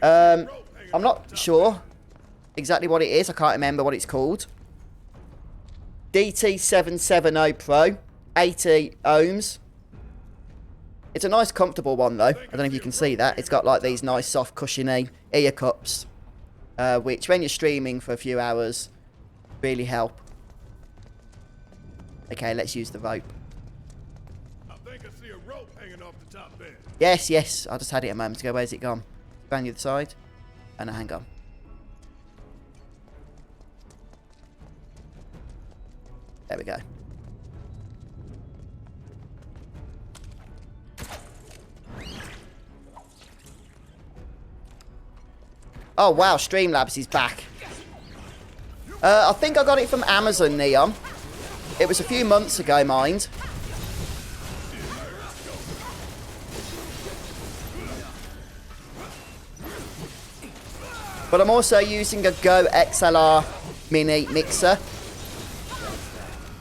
I'm not sure exactly what it is, I can't remember what it's called. DT770 Pro, 80 ohms. It's a nice, comfortable one, though. I don't know if you can see that. It's got, like, these nice, soft, cushiony ear cups, which, when you're streaming for a few hours, really help. Okay, let's use the rope. I think I see a rope hanging off the top bed. Yes, yes. I just had it a moment ago. Where's it gone? Go on the other side. Oh, no, hang on. There we go. Oh, wow. Streamlabs is back. I think I got it from Amazon, Neon. It was a few months ago, mind. But I'm also using a Go XLR mini mixer,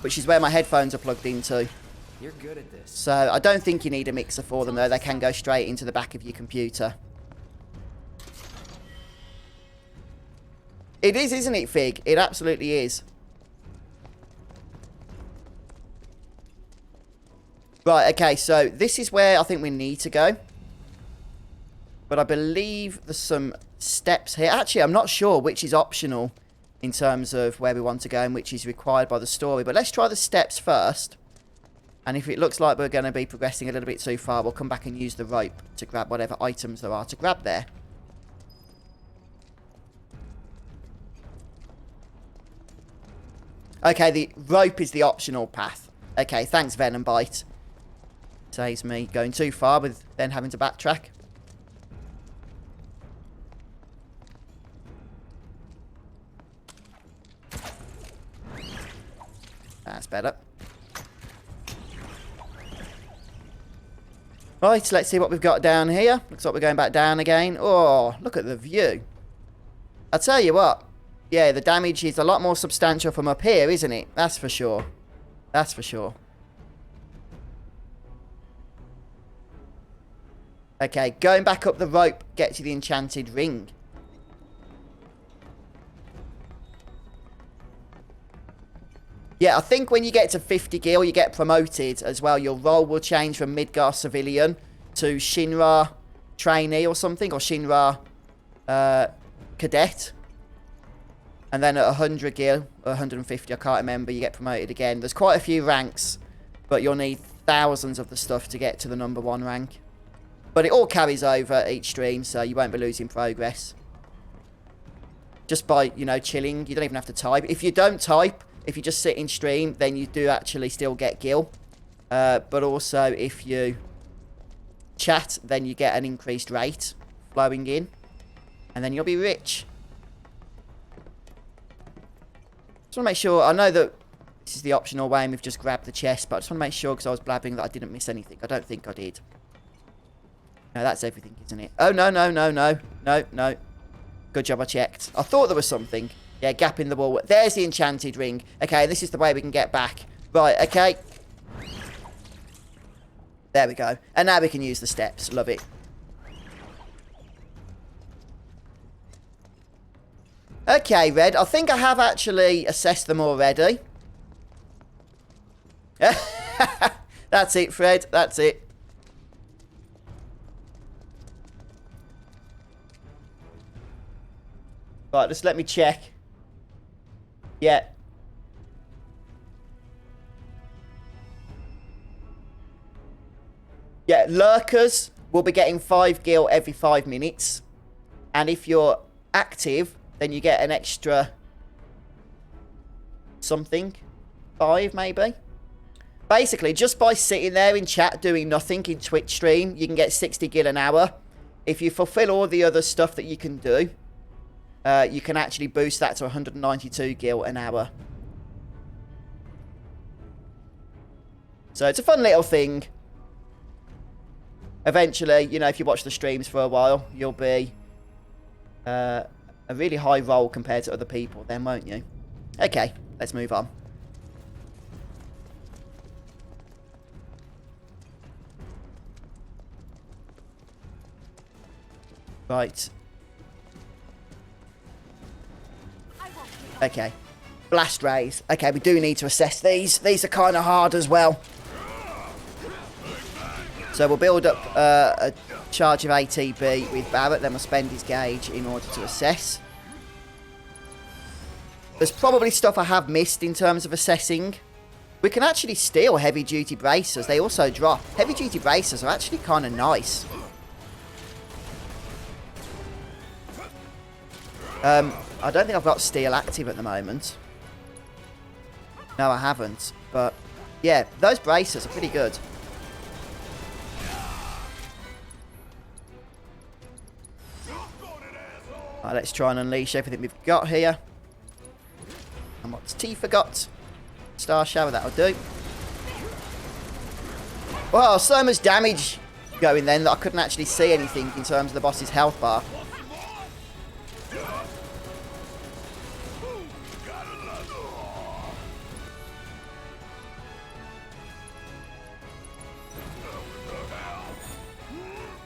which is where my headphones are plugged into. You're good at this. So I don't think you need a mixer for them, though. They can go straight into the back of your computer. It is, isn't it, Fig? It absolutely is. Right, okay, so this is where I think we need to go. But I believe there's some steps here. Actually, I'm not sure which is optional in terms of where we want to go and which is required by the story. But let's try the steps first. And if it looks like we're going to be progressing a little bit too far, we'll come back and use the rope to grab whatever items there are to grab there. Okay, the rope is the optional path. Okay, thanks, Venom Bite. Saves me going too far with then having to backtrack. That's better. Right, let's see what we've got down here. Looks like we're going back down again. Oh, look at the view. I'll tell you what. Yeah, the damage is a lot more substantial from up here, isn't it? That's for sure. That's for sure. Okay, going back up the rope gets you the Enchanted Ring. Yeah, I think when you get to 50 gil, you get promoted as well. Your role will change from Midgar Civilian to Shinra Trainee or something, or Shinra Cadet. And then at 100 gil, or 150, I can't remember, you get promoted again. There's quite a few ranks, but you'll need thousands of the stuff to get to the #1 rank. But it all carries over each stream, so you won't be losing progress. Just by, you know, chilling. You don't even have to type. If you don't type, if you just sit in stream, then you do actually still get gil. But also, if you chat, then you get an increased rate flowing in. And then you'll be rich. Just want to make sure, I know that this is the optional way and we've just grabbed the chest, but I just want to make sure, because I was blabbing, that I didn't miss anything. I don't think I did. No, that's everything, isn't it? Oh, no, no, no, no. No, no. Good job I checked. I thought there was something. Yeah, gap in the wall. There's the Enchanted Ring. Okay, this is the way we can get back. Right, okay. There we go. And now we can use the steps. Love it. Okay, Red. I think I have actually assessed them already. That's it, Fred. That's it. Right, just let me check. Yeah. Yeah, lurkers will be getting 5 gil every 5 minutes. And if you're active, then you get an extra something. 5, maybe. Basically, just by sitting there in chat doing nothing in Twitch stream, you can get 60 gil an hour. If you fulfill all the other stuff that you can do, you can actually boost that to 192 gil an hour. So it's a fun little thing. Eventually, you know, if you watch the streams for a while, you'll be a really high roll compared to other people then, won't you? Okay, let's move on. Right. Okay. Blast rays. Okay, we do need to assess these. These are kind of hard as well. So we'll build up a charge of ATB with Barrett, then we'll spend his gauge in order to assess. There's probably stuff I have missed in terms of assessing. We can actually steal heavy-duty bracers. They also drop. Heavy-duty bracers are actually kind of nice. I don't think I've got steel active at the moment. No, I haven't. But, yeah, those bracers are pretty good. Right, let's try and unleash everything we've got here. And what's Tifa got? Star Shower, that'll do. Well, so much damage going then that I couldn't actually see anything in terms of the boss's health bar.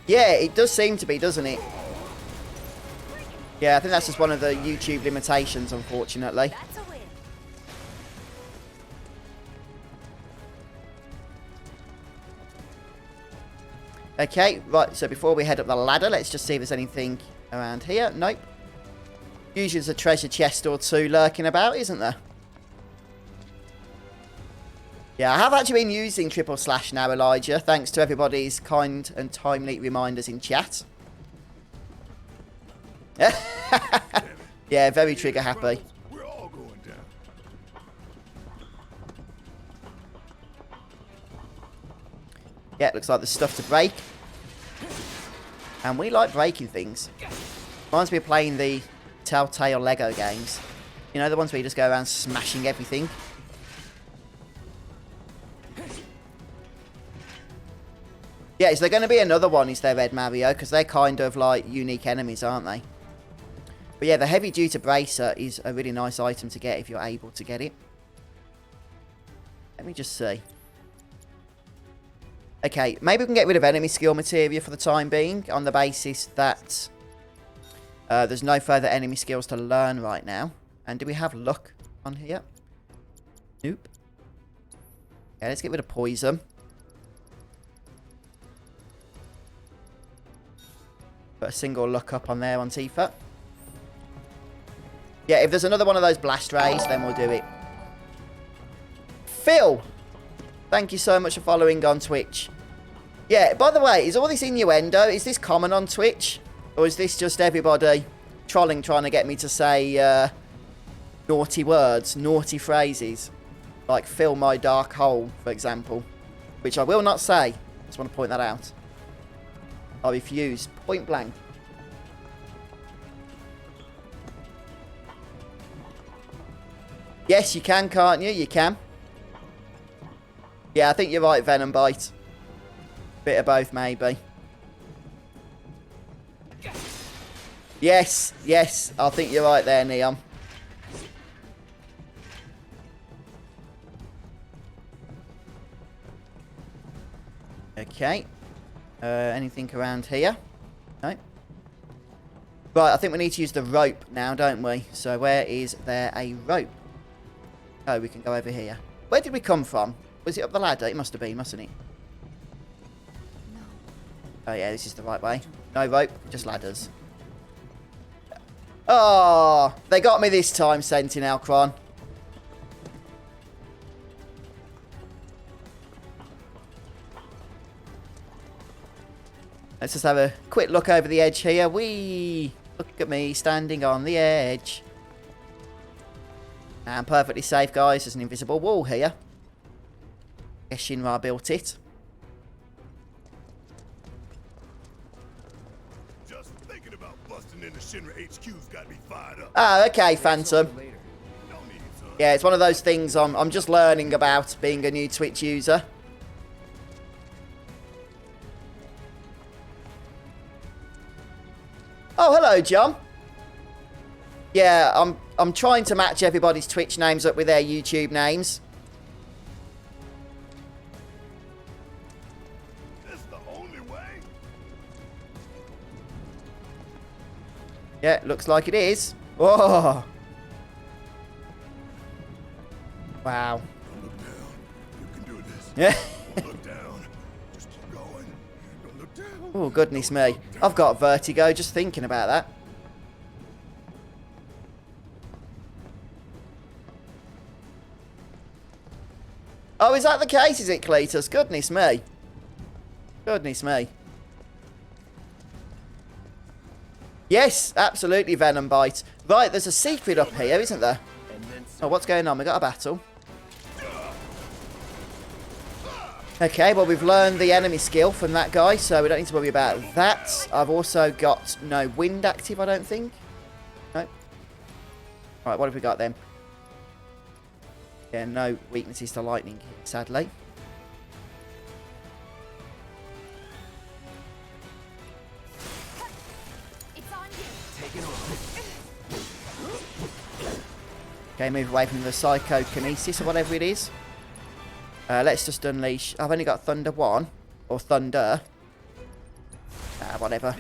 Yeah, it does seem to be, doesn't it? Yeah, I think that's just one of the YouTube limitations, unfortunately. That's a win. Okay, right, so before we head up the ladder, let's just see if there's anything around here. Nope. Usually there's a treasure chest or two lurking about, isn't there? Yeah, I have actually been using / now, Elijah, thanks to everybody's kind and timely reminders in chat. Yeah, very trigger happy. We're all going down. Yeah, looks like there's stuff to break. And we like breaking things. Reminds me of playing the Telltale Lego games. You know, the ones where you just go around smashing everything. Yeah, is there going to be another one, is there, Red Mario? Because they're kind of like unique enemies, aren't they? But yeah, the heavy duty bracer is a really nice item to get if you're able to get it. Let me just see. Okay, maybe we can get rid of enemy skill materia for the time being on the basis that there's no further enemy skills to learn right now. And do we have luck on here? Nope. Yeah, let's get rid of poison. Put a single luck up on there on Tifa. Yeah, if there's another one of those blast rays, then we'll do it. Phil! Thank you so much for following on Twitch. Yeah, by the way, is all this innuendo, is this common on Twitch? Or is this just everybody trolling, trying to get me to say naughty words, naughty phrases? Like, fill my dark hole, for example. Which I will not say. Just want to point that out. I refuse. Point blank. Yes, you can, can't you? You can. Yeah, I think you're right, Venom Bite. Bit of both, maybe. Yes, yes. I think you're right there, Neon. Okay. Anything around here? No. Right, I think we need to use the rope now, don't we? So where is there a rope? Oh, we can go over here. Where did we come from? Was it up the ladder? It must have been, mustn't it? No. Oh yeah, this is the right way. No rope, just ladders. Oh, they got me this time, Sentinel Cron. Let's just have a quick look over the edge here. Whee! Look at me standing on the edge. And perfectly safe, guys. There's an invisible wall here. Guess Shinra built it. Just thinking about busting into Shinra HQ's got me fired up. Ah, okay, Phantom. Later. No need, son. Yeah, it's one of those things I'm just learning about being a new Twitch user. Oh, hello, John. Yeah, I'm trying to match everybody's Twitch names up with their YouTube names. This the only way. Yeah, looks like it is. Whoa. Wow. Don't look down. You can do this. Yeah. Don't look down. Just keep going. Don't look down. Oh, goodness me. I've got vertigo just thinking about that. Oh, is that the case, is it, Cletus? Goodness me. Goodness me. Yes, absolutely, Venom Bite. Right, there's a secret up here, isn't there? Oh, what's going on? We got a battle. Okay, well, we've learned the enemy skill from that guy, so we don't need to worry about that. I've also got no wind active, I don't think. No. Right, what have we got then? Yeah, no weaknesses to lightning, sadly. It's on you. Take it over. Okay, move away from the psychokinesis or whatever it is. Let's just unleash. I've only got Thunder 1. Or Thunder. Whatever.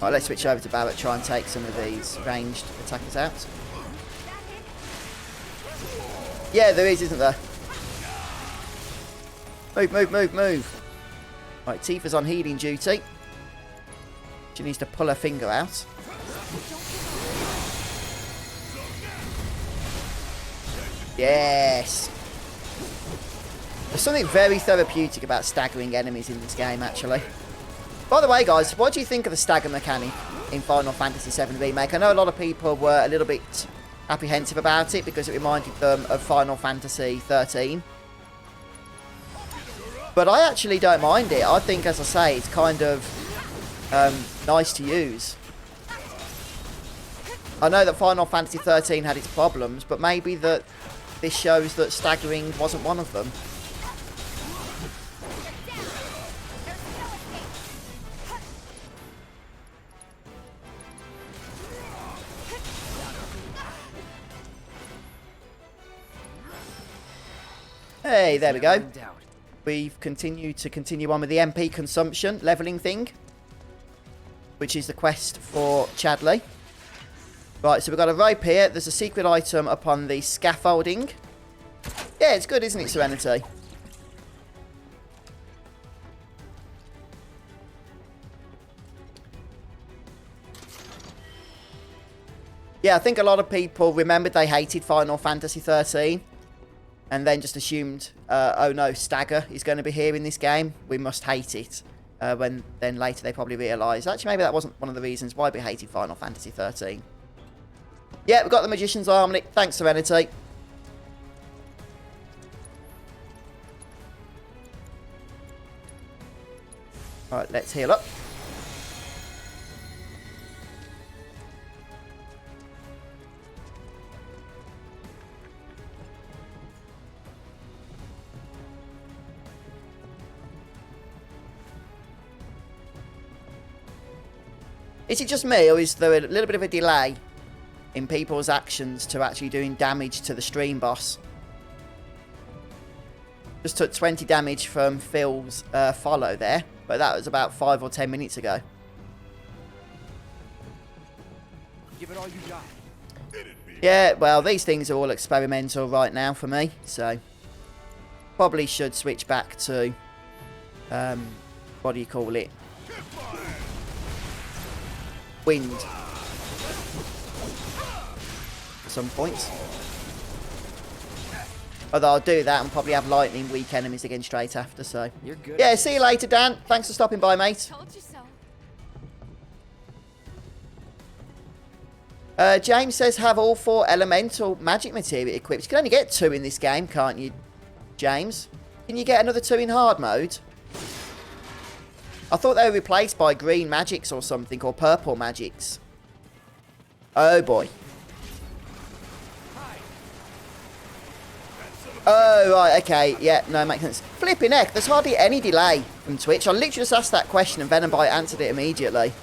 Right, let's switch over to Barrett, try and take some of these ranged attackers out. Yeah, there is, isn't there? Move, move, move, move. Right, Tifa's on healing duty. She needs to pull her finger out. Yes. There's something very therapeutic about staggering enemies in this game, actually. By the way, guys, what do you think of the stagger mechanic in Final Fantasy VII Remake? I know a lot of people were a little bit apprehensive about it because it reminded them of Final Fantasy XIII. But I actually don't mind it. I think, as I say, it's kind of nice to use. I know that Final Fantasy XIII had its problems, but maybe that this shows that staggering wasn't one of them. Hey, there we go. We've continued to continue on with the MP consumption leveling thing, which is the quest for Chadley. Right, so we've got a rope here. There's a secret item up on the scaffolding. Yeah, it's good, isn't it, Serenity? Yeah, I think a lot of people remembered they hated Final Fantasy XIII. And then just assumed, oh no, Stagger is going to be here in this game. We must hate it. When then later they probably realised, actually maybe that wasn't one of the reasons why we hated Final Fantasy XIII. Yeah, we've got the Magician's Armlet. Thanks, Serenity. Right, let's heal up. Is it just me, or is there a little bit of a delay in people's actions to actually doing damage to the stream boss? Just took 20 damage from Phil's follow there, but that was about 5 or 10 minutes ago. Give it all you got. Yeah, well, these things are all experimental right now for me, so probably should switch back to, what do you call it? Wind. At some point. Although I'll do that and probably have lightning weak enemies again straight after, so. You're good. Yeah, see you later, Dan. Thanks for stopping by, mate. Told you so. James says have all 4 elemental magic material equipped. You can only get 2 in this game, can't you, James? Can you get another 2 in hard mode? I thought they were replaced by green magics or something, or purple magics. Oh boy. Oh, right, okay. Yeah, no, makes sense. Flipping heck, there's hardly any delay from Twitch. I literally just asked that question and Venombite answered it immediately.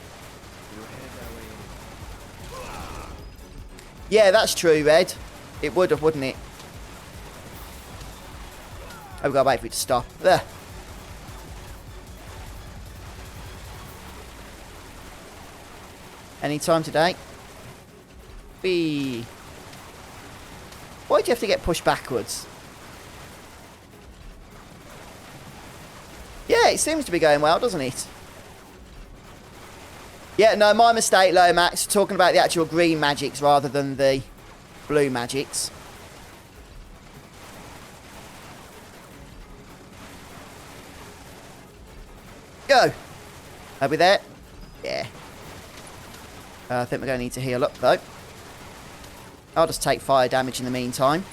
Yeah, that's true, Red. It would have, wouldn't it? Oh, we've got to wait for it to stop. There. Any time today? Whee. Why do you have to get pushed backwards? Yeah, it seems to be going well, doesn't it? Yeah, no, my mistake, Lomax. Talking about the actual green magics rather than the blue magics. Go. Are we there? Yeah. I think we're going to need to heal up, though. I'll just take fire damage in the meantime.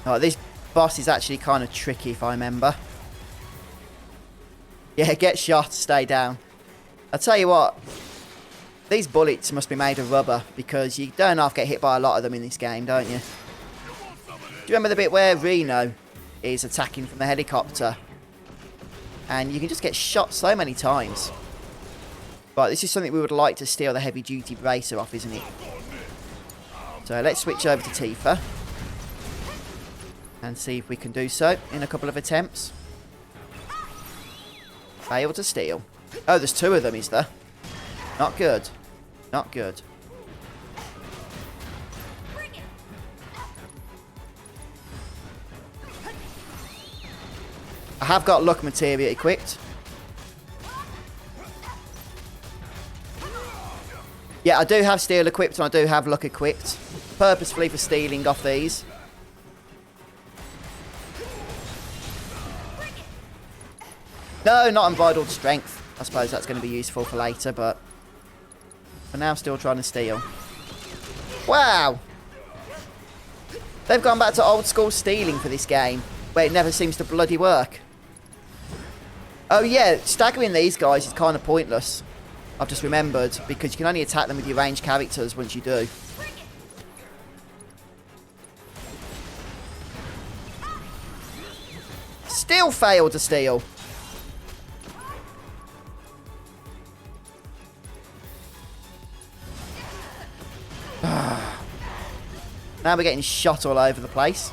Oh, this boss is actually kind of tricky, if I remember. Yeah, get shot, stay down. I'll tell you what. These bullets must be made of rubber, because you don't half get hit by a lot of them in this game, don't you? Do you remember the bit where Reno is attacking from the helicopter? And you can just get shot so many times. Right, this is something we would like to steal the heavy-duty bracer off, isn't it? So let's switch over to Tifa. And see if we can do so in a couple of attempts. Fail to steal. Oh, there's 2 of them, is there? Not good. Not good. I have got luck materia equipped. Yeah, I do have steel equipped and I do have luck equipped. Purposefully for stealing off these. No, not unbridled strength. I suppose that's going to be useful for later, but for now, still trying to steal. Wow! They've gone back to old school stealing for this game, where it never seems to bloody work. Oh yeah, staggering these guys is kind of pointless. I've just remembered, because you can only attack them with your ranged characters once you do. Still failed to steal. Now we're getting shot all over the place.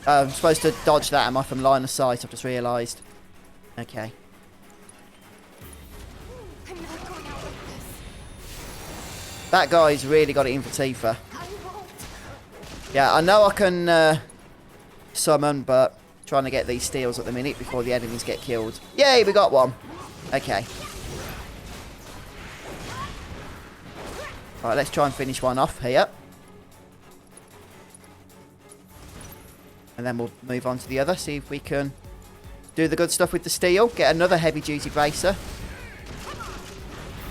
Oh, I'm supposed to dodge that, am I, from line of sight? I've just realised. Okay. That guy's really got it in for Tifa. Yeah, I know I can summon, but trying to get these steals at the minute before the enemies get killed. Yay, we got one. Okay. Alright, let's try and finish one off here. And then we'll move on to the other, see if we can do the good stuff with the steel. Get another heavy-duty bracer.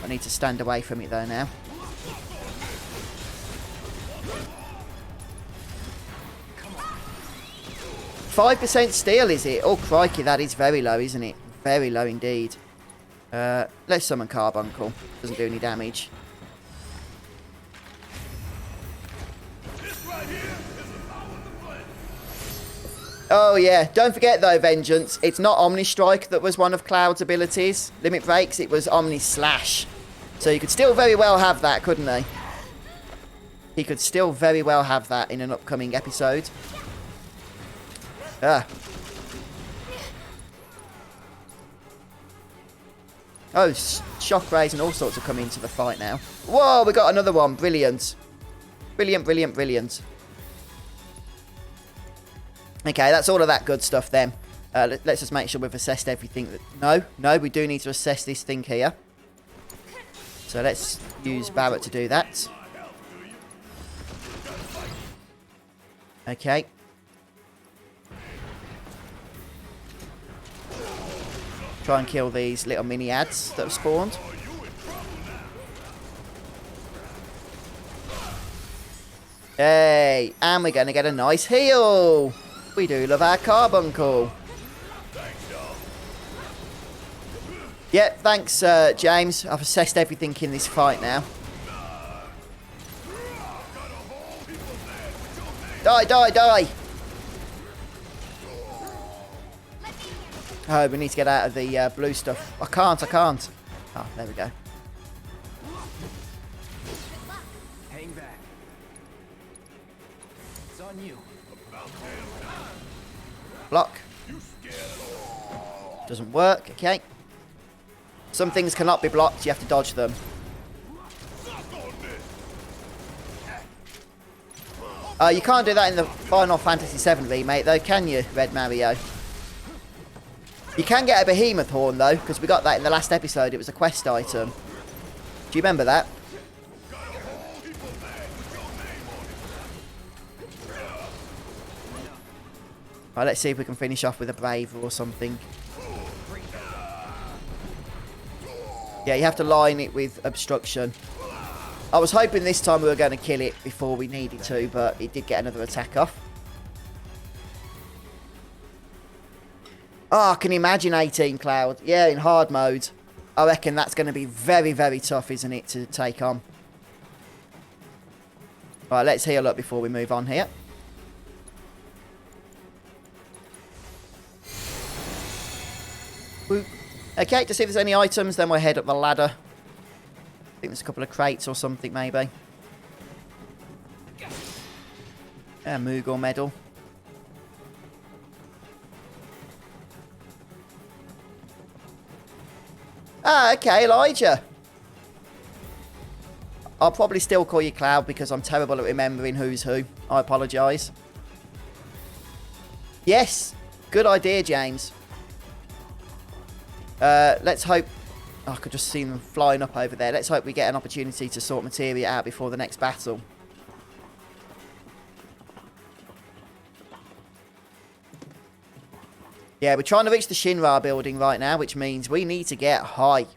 I need to stand away from it though now. %5 steel, is it? Oh, crikey, that is very low, isn't it? Very low indeed. Let's summon Carbuncle. Doesn't do any damage. Oh yeah, don't forget though, Vengeance, it's not Omni Strike that was one of Cloud's abilities. Limit Breaks, it was Omni Slash. So you could still very well have that, couldn't they? He could still very well have that in an upcoming episode. Ah. Oh, shockwaves and all sorts are coming into the fight now. Whoa, we got another one. Brilliant. Brilliant, brilliant, brilliant. Okay, that's all of that good stuff then. Let's just make sure we've assessed everything. No, we do need to assess this thing here. So let's use Barrett to do that. Okay. Try and kill these little mini ads that have spawned. Hey, and we're going to get a nice heal. We do love our Carbuncle. Yeah, thanks, James. I've assessed everything in this fight now. Die, die, die! Oh, we need to get out of the blue stuff. I can't. Oh, there we go. Hang back. It's on you. Block. Doesn't work, okay. Some things cannot be blocked, you have to dodge them. You can't do that in the Final Fantasy VII Remake though, can you, Red Mario? You can get a Behemoth Horn though, because we got that in the last episode. It was a quest item. Do you remember that? Right, let's see if we can finish off with a Braver or something. Yeah, you have to line it with obstruction. I was hoping this time we were going to kill it before we needed to, but it did get another attack off. Oh, I can imagine 18 Cloud. Yeah, in hard mode. I reckon that's going to be very, very tough, isn't it, to take on. Right, let's heal up before we move on here. Whoop. Okay, to see if there's any items, then we'll head up the ladder. I think there's a couple of crates or something, maybe. Yeah, Moogle medal. Ah, okay, Elijah. I'll probably still call you Cloud because I'm terrible at remembering who's who. I apologise. Yes, good idea, James. Let's hope... Oh, I could just see them flying up over there. Let's hope we get an opportunity to sort materia out before the next battle. Yeah, we're trying to reach the Shinra building right now, which means we need to get high.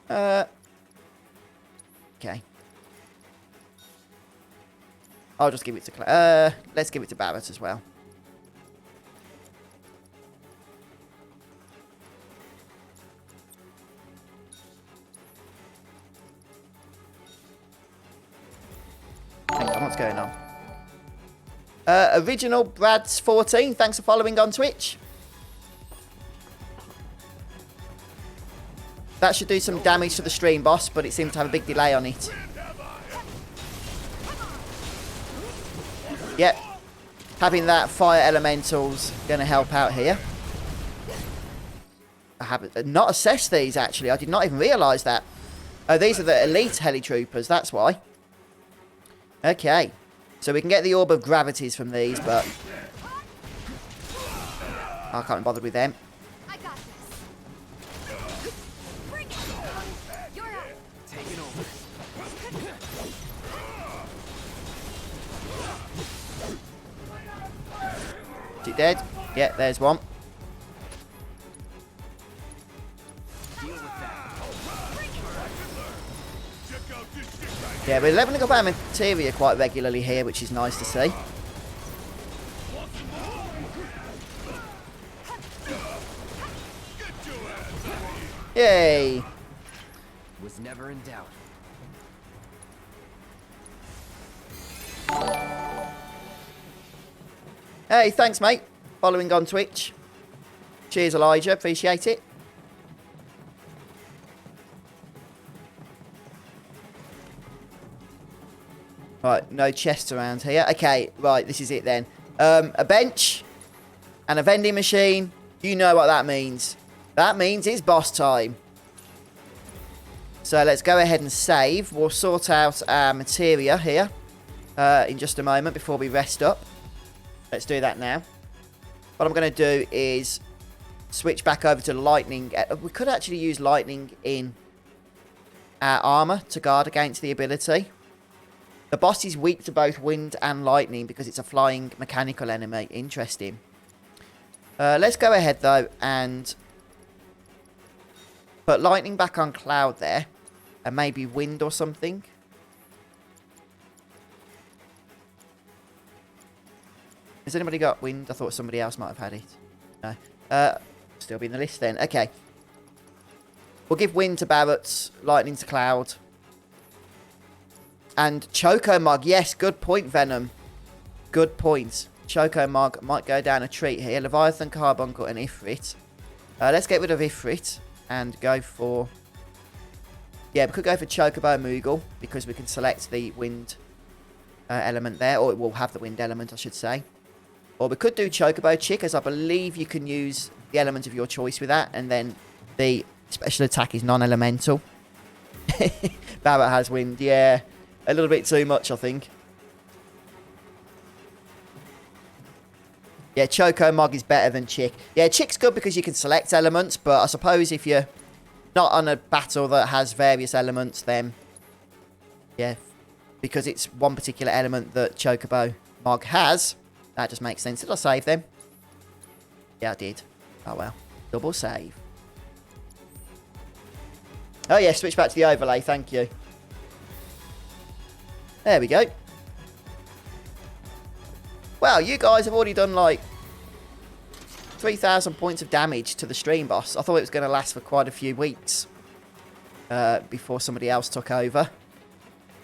Okay. I'll just give it to... let's give it to Barrett as well. Hang on, what's going on? Original Brad's 14, thanks for following on Twitch. That should do some damage to the stream boss, but it seemed to have a big delay on it. Yep. Having that fire elemental's going to help out here. I have not assessed these, actually. I did not even realise that. Oh, these are the elite heli-troopers, that's why. Okay. So we can get the Orb of Gravities from these, but... I can't be bothered with them. I got this. Bring it. You're up. Taking over. Is it dead? Yeah, there's one. Deal with that. Yeah, we're leveling up our materia quite regularly here, which is nice to see. Yay! Was never in doubt. Hey, thanks, mate. Following on Twitch. Cheers, Elijah. Appreciate it. Right, no chests around here. Okay, right, this is it then. A bench and a vending machine. You know what that means. That means it's boss time. So let's go ahead and save. We'll sort out our materia here in just a moment before we rest up. Let's do that now. What I'm going to do is switch back over to lightning. We could actually use lightning in our armor to guard against the ability. The boss is weak to both wind and lightning because it's a flying mechanical enemy. Interesting. Let's go ahead, though, and put lightning back on Cloud there. And maybe wind or something. Has anybody got wind? I thought somebody else might have had it. No. Still be in the list then. Okay. We'll give wind to Barrett, lightning to Cloud. And Choco Mog. Yes, good point, Venom. Good point. Choco Mog might go down a treat here. Leviathan, Carbuncle, and Ifrit. Let's get rid of Ifrit and go for... Yeah, we could go for Chocobo Moogle because we can select the wind element there. Or it will have the wind element, I should say. Or we could do Chocobo Chick, as I believe you can use the element of your choice with that. And then the special attack is non-elemental. Barrett has wind, yeah. A little bit too much, I think. Yeah, Choco Mog is better than Chick. Yeah, Chick's good because you can select elements, but I suppose if you're not on a battle that has various elements, then... Yeah, because it's one particular element that Chocobo Mog has, that just makes sense. Did I save them? Yeah, I did. Oh, well. Double save. Oh yeah, switch back to the overlay, thank you. There we go. Wow, you guys have already done like 3,000 points of damage to the stream boss. I thought it was going to last for quite a few weeks before somebody else took over.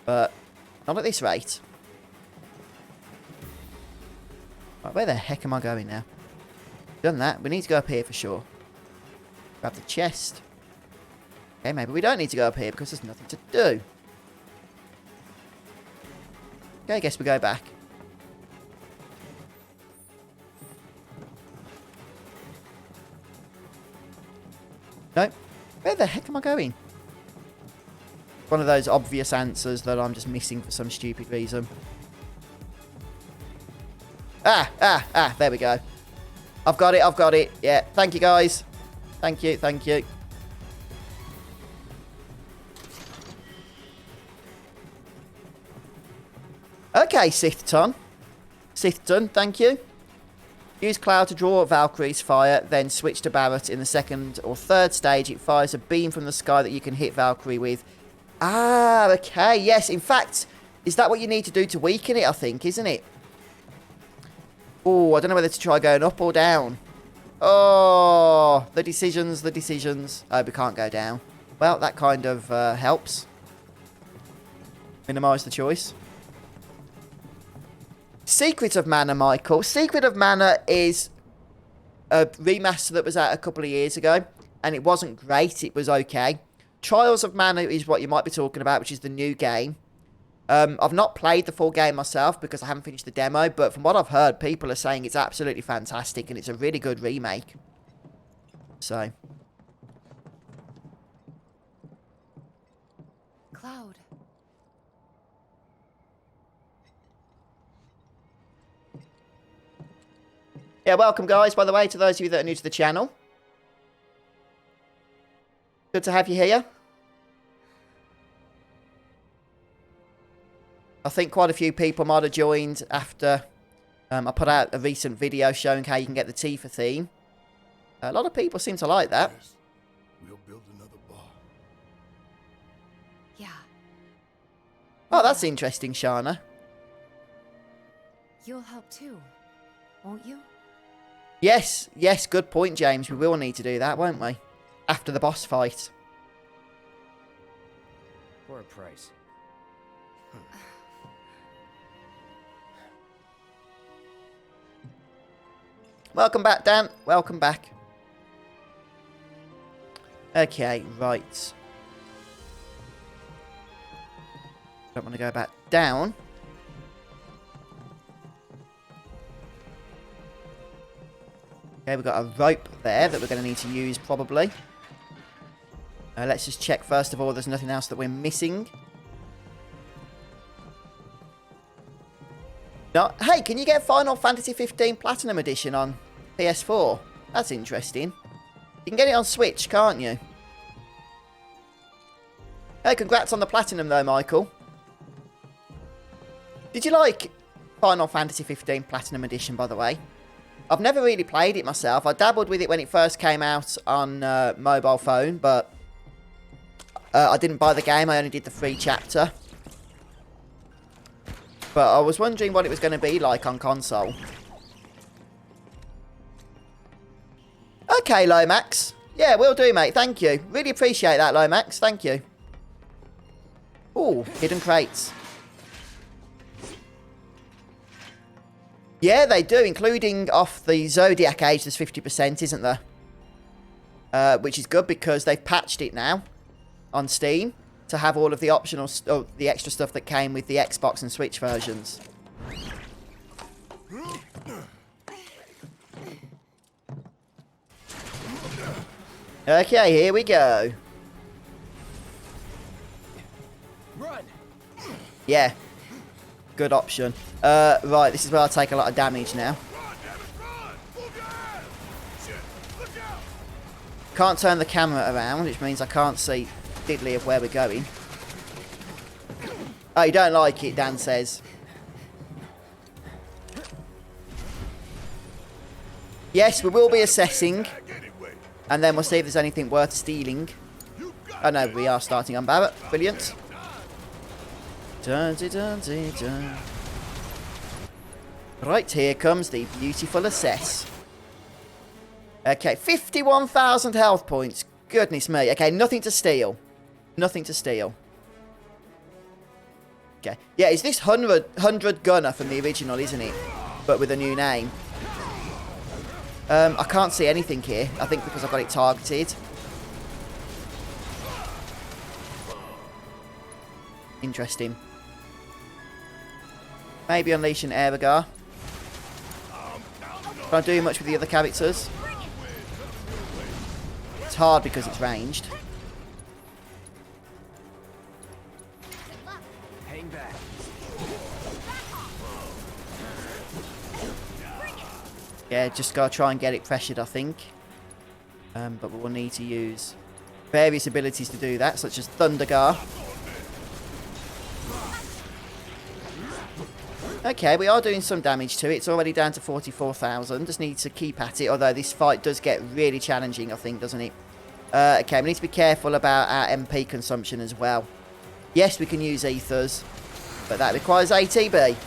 But not at this rate. Right, where the heck am I going now? Done that. We need to go up here for sure. Grab the chest. Okay, maybe we don't need to go up here because there's nothing to do. Okay, I guess we go back. No. Where the heck am I going? One of those obvious answers that I'm just missing for some stupid reason. There we go. I've got it. Yeah, thank you guys. Thank you. Okay, Sithton, thank you. Use Cloud to draw Valkyrie's fire, then switch to Barrett. In the second or third stage, it fires a beam from the sky that you can hit Valkyrie with. Ah, okay, yes. In fact, is that what you need to do to weaken it, I think, isn't it? Oh, I don't know whether to try going up or down. Oh, the decisions. Oh, we can't go down. Well, that kind of helps. Minimise the choice. Secret of Mana, Michael. Secret of Mana is a remaster that was out a couple of years ago, and it wasn't great. It was okay. Trials of Mana is what you might be talking about, which is the new game. I've not played the full game myself because I haven't finished the demo, but from what I've heard, people are saying it's absolutely fantastic and it's a really good remake. So. Cloud. Yeah, welcome guys, by the way, to those of you that are new to the channel. Good to have you here. I think quite a few people might have joined after I put out a recent video showing how you can get the Tifa theme. A lot of people seem to like that. Yes, we'll build another bar. Yeah. Oh, that's interesting, Shana. You'll help too, won't you? Yes, good point, James. We will need to do that, won't we? After the boss fight. For a price. Welcome back, Dan. Welcome back. Okay, right. Don't want to go back down. Okay, we've got a rope there that we're going to need to use, probably. Let's just check, first of all, there's nothing else that we're missing. No. Hey, can you get Final Fantasy 15 Platinum Edition on PS4? That's interesting. You can get it on Switch, can't you? Hey, congrats on the Platinum, though, Michael. Did you like Final Fantasy 15 Platinum Edition, by the way? I've never really played it myself. I dabbled with it when it first came out on mobile phone, but I didn't buy the game. I only did the free chapter. But I was wondering what it was going to be like on console. Okay, Lomax. Yeah, will do, mate. Thank you. Really appreciate that, Lomax. Thank you. Ooh, hidden crates. Yeah, they do, including off the Zodiac Age, there's 50%, isn't there? Which is good because they've patched it now on Steam to have all of the optional, the extra stuff that came with the Xbox and Switch versions. Okay, here we go. Run. Yeah. Good option. Right, this is where I take a lot of damage now. Can't turn the camera around, which means I can't see diddly of where we're going. Oh, you don't like it, Dan says. Yes, we will be assessing And then we'll see if there's anything worth stealing. Oh no, we are starting on Barrett. Brilliant. Dun, dun, dun, dun, dun. Right, here comes the beautiful assess. Okay, 51,000 health points. Goodness me. Okay, nothing to steal. Nothing to steal. Okay. Yeah, it's this 100 gunner from the original, isn't it? But with a new name. I can't see anything here. I think because I've got it targeted. Interesting. Maybe unleash an Aerogar. Can't do much with the other characters. It's hard because it's ranged. Hang back. Yeah, just gotta try and get it pressured, I think. But we will need to use various abilities to do that, such as Thundergar. Okay, we are doing some damage to it. It's already down to 44,000. Just need to keep at it, although this fight does get really challenging, I think, doesn't it? Okay, we need to be careful about our MP consumption as well. Yes, we can use ethers, but that requires ATB.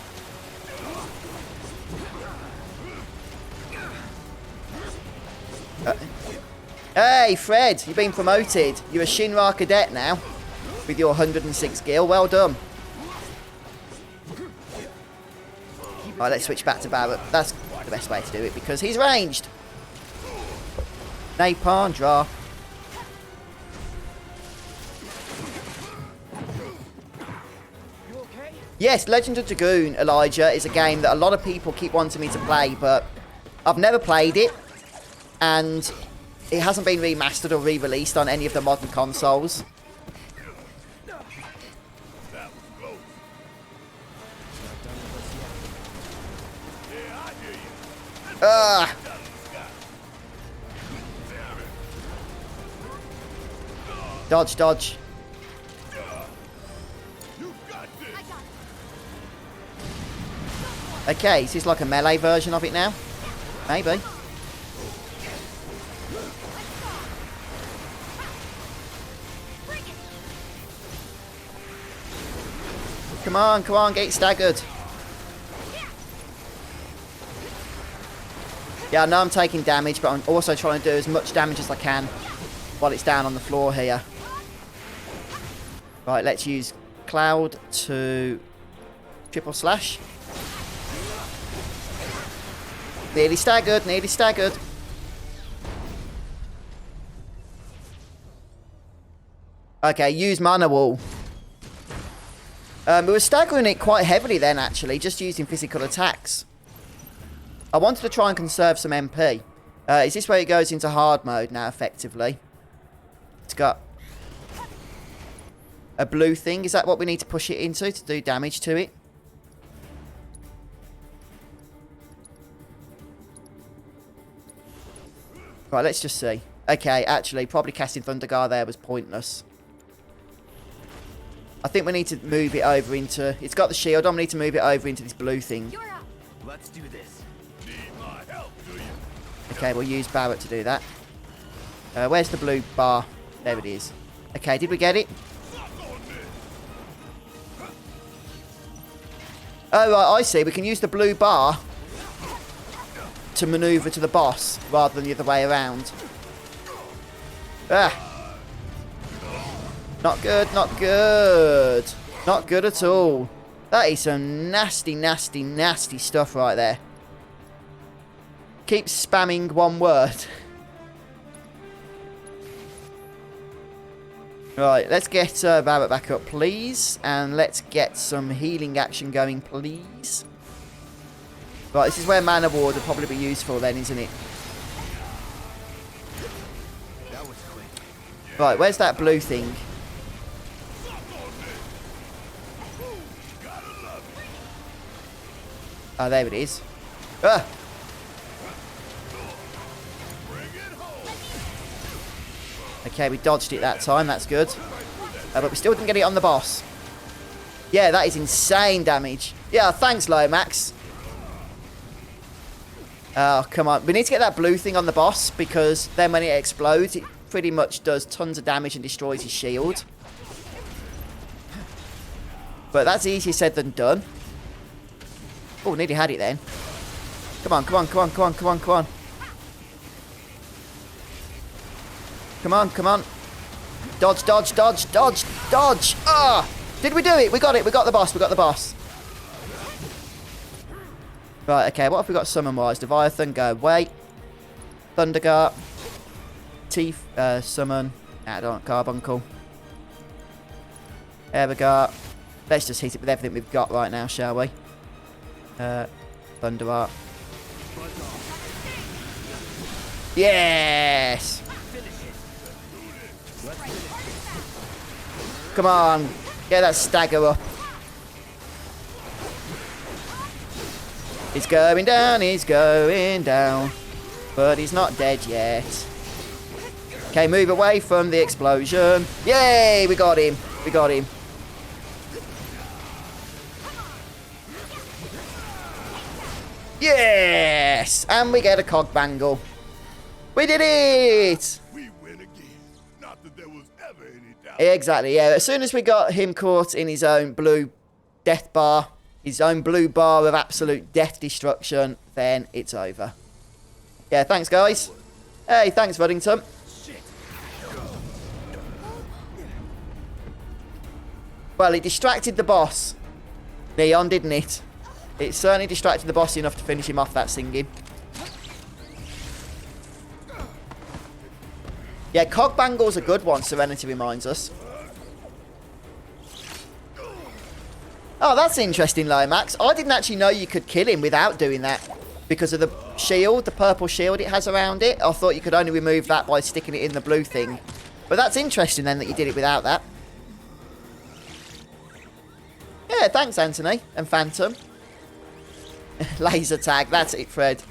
Hey, Fred, you've been promoted. You're a Shinra cadet now, with your 106 gil. Well done. Alright, let's switch back to Barrett. That's the best way to do it, because he's ranged. Napalm draw. Yes, Legend of Dragoon, Elijah, is a game that a lot of people keep wanting me to play, but I've never played it, and it hasn't been remastered or re-released on any of the modern consoles. Dodge, dodge. Okay, is this like a melee version of it now? Maybe. Come on, get staggered. Yeah, I know I'm taking damage, but I'm also trying to do as much damage as I can while it's down on the floor here. Right, let's use Cloud to triple slash. Nearly staggered, nearly staggered. Okay, use Mana Wall. We were staggering it quite heavily then, actually, just using physical attacks. I wanted to try and conserve some MP. Is this where it goes into hard mode now, effectively? It's got a blue thing. Is that what we need to push it into to do damage to it? Right, let's just see. Okay, actually, probably casting Thundergar there was pointless. I think we need to move it over into... It's got the shield on. We need to move it over into this blue thing. Let's do this. Okay, we'll use Barrett to do that. Where's the blue bar? There it is. Okay, did we get it? Oh, right, I see. We can use the blue bar to maneuver to the boss rather than the other way around. Ah. Not good, not good. Not good at all. That is some nasty, nasty, nasty stuff right there. Keep spamming one word. Right, let's get Barrett back up, please. And let's get some healing action going, please. Right, this is where Mana Ward would probably be useful then, isn't it? That was quick. Right, where's that blue thing? Oh, there it is. Ah! Okay, we dodged it that time. That's good. But we still didn't get it on the boss. Yeah, that is insane damage. Yeah, thanks, Lomax. Oh, come on. We need to get that blue thing on the boss, because then when it explodes, it pretty much does tons of damage and destroys his shield. But that's easier said than done. Oh, nearly had it then. Come on, come on, come on, come on, come on, come on. Come on, come on. Dodge, dodge, dodge, dodge, dodge. Ah! Did we do it? We got it. We got the boss. We got the boss. Right, okay. What have we got summon-wise? Leviathan, go away. Thundergart. Teeth, summon. I don't want Carbuncle. Evergart. Let's just hit it with everything we've got right now, shall we? Thunderart. Yes! Come on. Get that stagger up. He's going down, he's going down. But he's not dead yet. Okay, move away from the explosion. Yay, we got him. We got him. Yes! And we get a cog bangle. We did it! We win again. Not that there was ever any doubt. Exactly, yeah. As soon as we got him caught in his own blue death bar, his own blue bar of absolute death destruction, then it's over. Yeah, thanks, guys. Hey, thanks, Ruddington. Well, it distracted the boss. Neon, didn't it? It certainly distracted the boss enough to finish him off that singing. Yeah, Cog Bangle's a good one, Serenity reminds us. Oh, that's interesting, Lomax. I didn't actually know you could kill him without doing that. Because of the shield, the purple shield it has around it. I thought you could only remove that by sticking it in the blue thing. But that's interesting then that you did it without that. Yeah, thanks, Anthony and Phantom. Laser tag, that's it, Fred.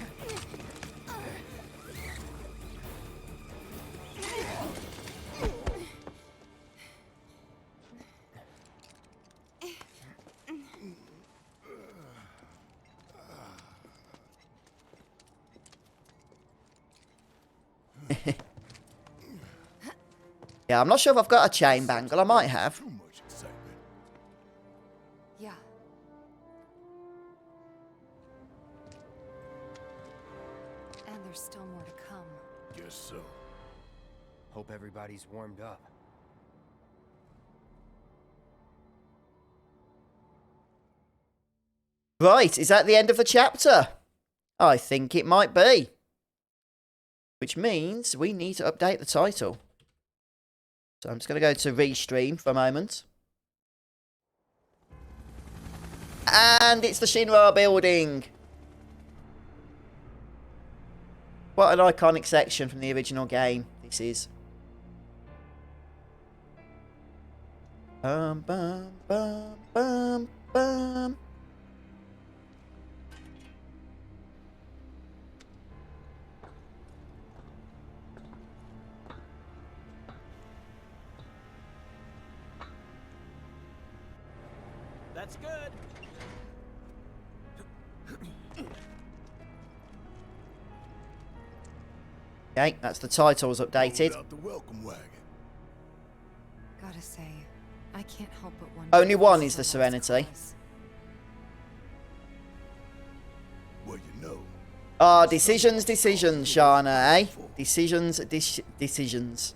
Yeah, I'm not sure if I've got a chain bangle. I might have. Too much excitement. Yeah. And there's still more to come. Guess so. Hope everybody's warmed up. Right, is that the end of the chapter? I think it might be. Which means we need to update the title. So I'm just going to go to restream for a moment. And it's the Shinra building. What an iconic section from the original game this is. Bum, bum, bum, bum, bum. That's good. Okay, that's the titles updated. Load out the welcome wagon. Gotta say, I can't help but wonder. Only if one this is the last Serenity. cause. Well, you know. Ah, decisions, Shana, eh? Decisions, decisions.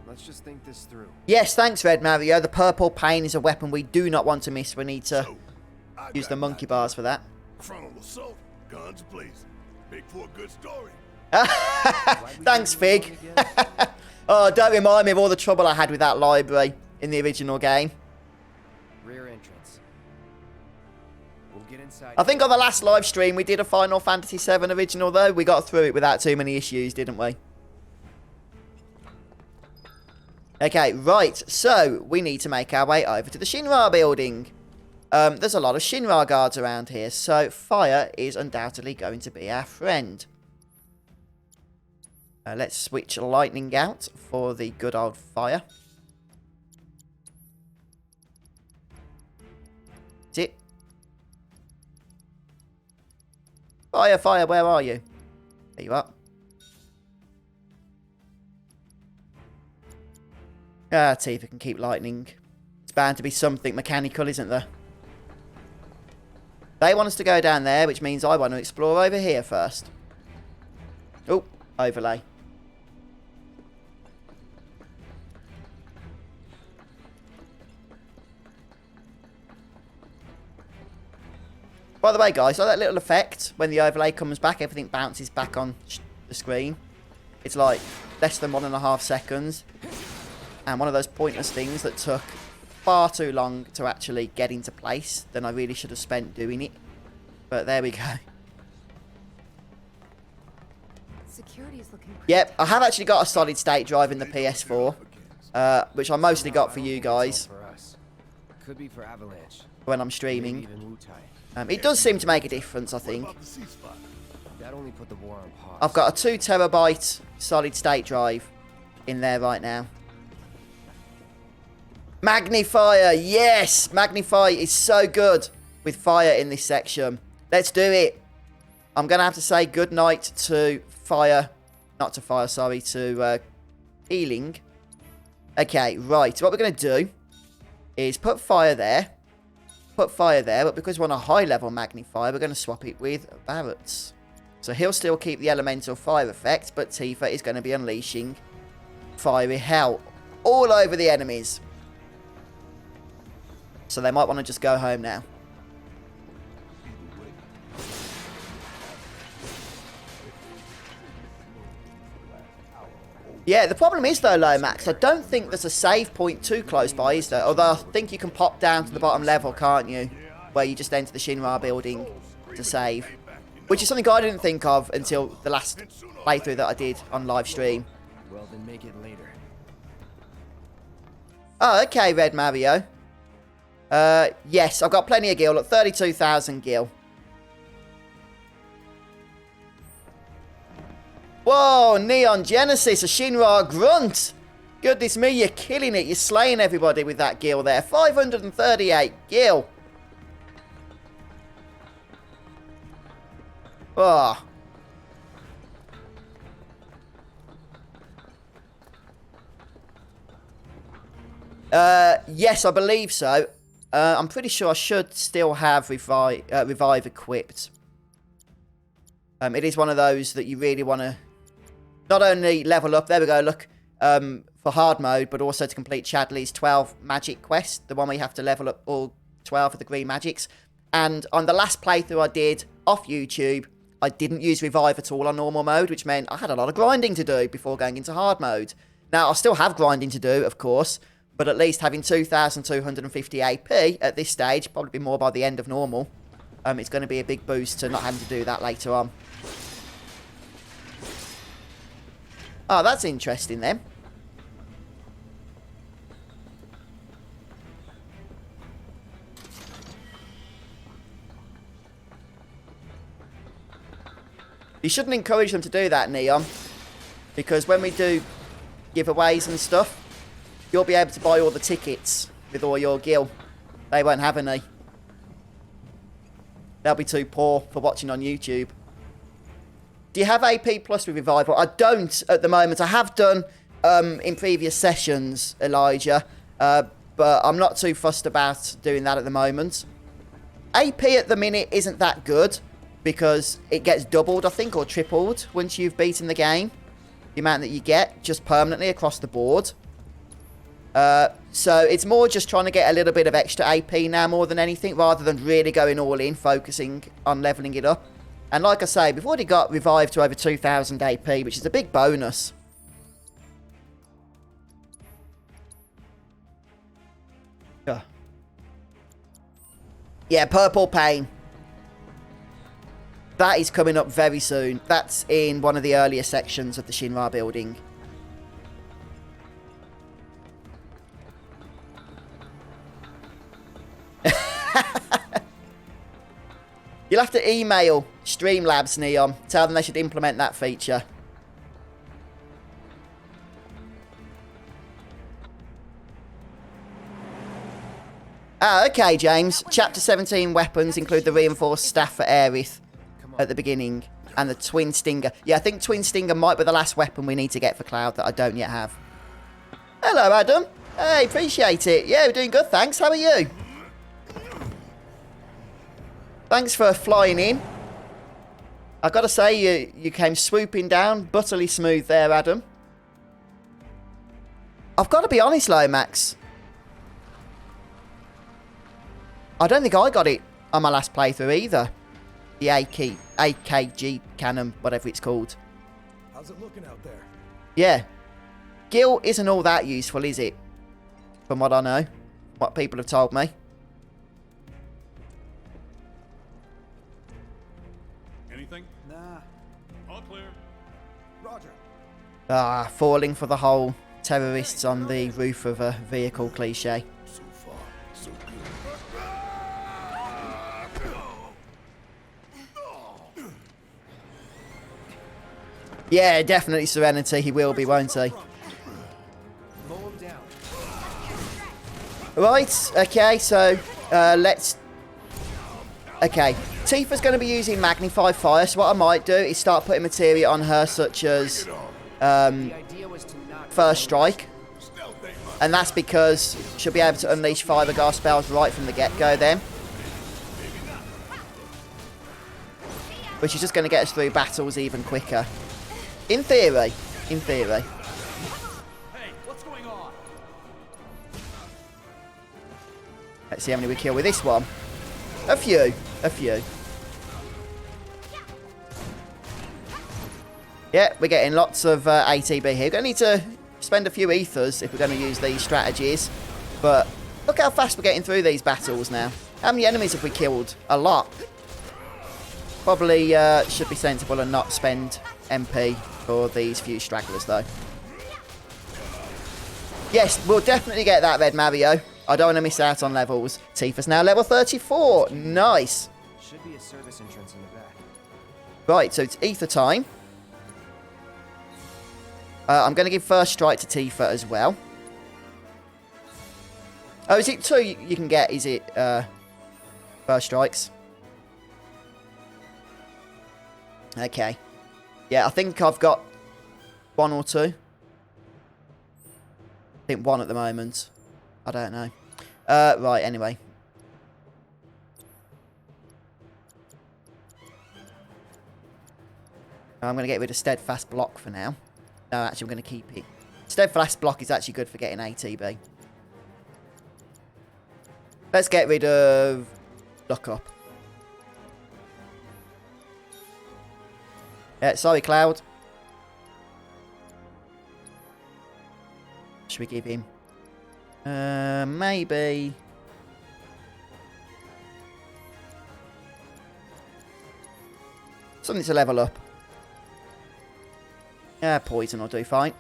Let's just think this through. Yes, thanks, Red Mario. The purple pain is a weapon we do not want to miss. We need to So, I use got the an monkey idea. bars for that. Frontal assault, guns blazing. Make for a good story. Thanks, Fig. Oh, don't remind me of all the trouble I had with that library in the original game. Rear entrance. We'll get inside. I think on the last live stream we did a Final Fantasy VII original, though. We got through it without too many issues, didn't we? Okay, right. So, we need to make our way over to the Shinra building. There's a lot of Shinra guards around here, so fire is undoubtedly going to be our friend. Let's switch lightning out for the good old fire. That's it. Fire, fire, where are you? There you are. Ah, Tifa can keep lightning. It's bound to be something mechanical, isn't there? They want us to go down there, which means I want to explore over here first. Oh, overlay. By the way, guys, so that little effect, when the overlay comes back, everything bounces back on the screen. It's like less than 1.5 seconds. And one of those pointless things that took far too long to actually get into place than I really should have spent doing it. But there we go. Security is looking pretty. Yep, I have actually got a solid state drive in the PS4, which I mostly got for you guys Could be for Avalanche. when I'm streaming. Maybe even Wu-Tai. It does seem to make a difference, I think. That only put the war on pause. I've got a 2 terabyte solid state drive in there right now. Magnifier, yes! Magnify is so good with fire in this section. Let's do it. I'm going to have to say goodnight to fire. Not to fire, sorry, to healing. Okay, right. So what we're going to do is put fire there. Put fire there, but because we're on a high level magnifier, we're going to swap it with Barrett's. So he'll still keep the elemental fire effect, but Tifa is going to be unleashing fiery hell all over the enemies. So they might want to just go home now. Yeah, the problem is though, Lomax, I don't think there's a save point too close by, is there? Although I think you can pop down to the bottom level, can't you? Where you just enter the Shinra building to save. Which is something I didn't think of until the last playthrough that I did on live stream. Well, then make it later. Oh, okay, Red Mario. Yes, I've got plenty of gil. Look, 32,000 gil. Whoa, Neon Genesis, a Shinra grunt. Goodness me, you're killing it. You're slaying everybody with that gil there. 538 gil. Oh. Yes, I believe so. I'm pretty sure I should still have Revive equipped. It is one of those that you really want to not only level up, there we go, look, for hard mode, but also to complete Chadley's 12 magic quest, the one where you have to level up all 12 of the green magics. And on the last playthrough I did off YouTube, I didn't use Revive at all on normal mode, which meant I had a lot of grinding to do before going into hard mode. Now, I still have grinding to do, of course, but at least having 2,250 AP at this stage, probably more by the end of normal, it's going to be a big boost to not having to do that later on. Oh, that's interesting then. You shouldn't encourage them to do that, Neon. Because when we do giveaways and stuff, you'll be able to buy all the tickets with all your gil. They won't have any. They'll be too poor for watching on YouTube. Do you have AP Plus with Revival? I don't at the moment. I have done in previous sessions, Elijah. But I'm not too fussed about doing that at the moment. AP at the minute isn't that good because it gets doubled, I think, or tripled once you've beaten the game. The amount that you get just permanently across the board. So it's more just trying to get a little bit of extra AP now more than anything, rather than really going all in, focusing on leveling it up. And like I say, we've already got Revived to over 2,000 AP, which is a big bonus. Yeah, Purple Pain. That is coming up very soon. That's in one of the earlier sections of the Shinra building. You'll have to email Streamlabs, Neon. Tell them they should implement that feature. Ah, okay, James. Chapter 17 weapons include the reinforced staff for Aerith. at the beginning. And the Twin Stinger. Yeah, I think Twin Stinger might be the last weapon we need to get for Cloud that I don't yet have. Hello, Adam. Hey, appreciate it. Yeah, we're doing good, thanks. How are you? Thanks for flying in. I've got to say, you came swooping down. Butterly smooth there, Adam. I've got to be honest, Lomax. I don't think I got it on my last playthrough either. The AKG cannon, whatever it's called. How's it looking out there? Yeah. Gil isn't all that useful, is it? From what I know. What people have told me. Anything? Nah. All clear. Roger. Ah, falling for the whole terrorists on the roof of a vehicle cliche. So far, so good. Yeah, definitely Serenity. He will be, won't he? Mow him down. Right, okay, so let's... Okay, Tifa's going to be using Magnify Fire, so what I might do is start putting materia on her, such as The idea was to not First Strike. And that's because she'll be able to unleash Fibergar spells right from the get-go then. Which is just going to get us through battles even quicker. In theory. In theory. Hey, what's going on? Let's see how many we kill with this one. A few. A few. Yeah, we're getting lots of ATB here. We're going to need to spend a few ethers if we're going to use these strategies. But look how fast we're getting through these battles now. How many enemies have we killed? A lot. Probably should be sensible and not spend MP for these few stragglers, though. Yes, we'll definitely get that red Mario. I don't want to miss out on levels. Tifa's now level 34. Nice. Should be a service entrance in the back. Right, so it's ether time. I'm going to give First Strike to Tifa as well. Oh, is it 2 you can get? Is it First Strikes? Okay. Yeah, I think I've got 1 or 2. I think 1 at the moment. I don't know. Right, anyway. I'm going to get rid of Steadfast Block for now. No, actually, I'm going to keep it. Steadfast Block is actually good for getting ATB. Let's get rid of Lock Up. Yeah, sorry, Cloud. Should we give him? Maybe. Something to level up. Yeah, poison will do fine.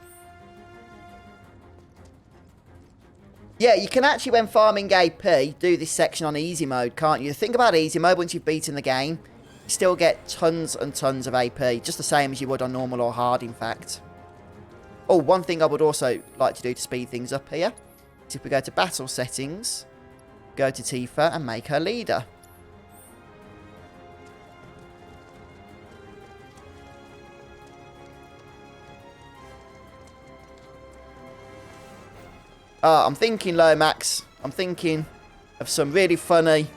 Yeah, you can actually, when farming AP, do this section on easy mode, can't you? The thing about easy mode, once you've beaten the game, you still get tons and tons of AP. Just the same as you would on normal or hard, in fact. Oh, one thing I would also like to do to speed things up here is if we go to battle settings, go to Tifa and make her leader. I'm thinking, Lomax. I'm thinking of some really funny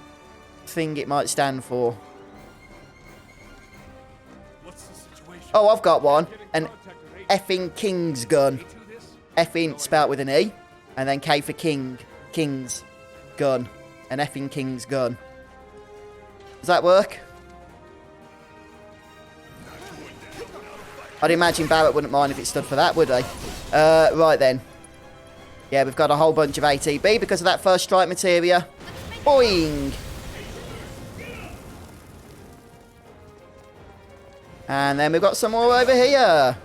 thing it might stand for. What's the situation? Oh, I've got one. An effing King's gun. Effing spelt with an E. And then K for King. King's gun. An effing King's gun. Does that work? I'd imagine Barrett wouldn't mind if it stood for that, would he? Right then. Yeah, we've got a whole bunch of ATB because of that First Strike materia. Boing! And then we've got some more over here.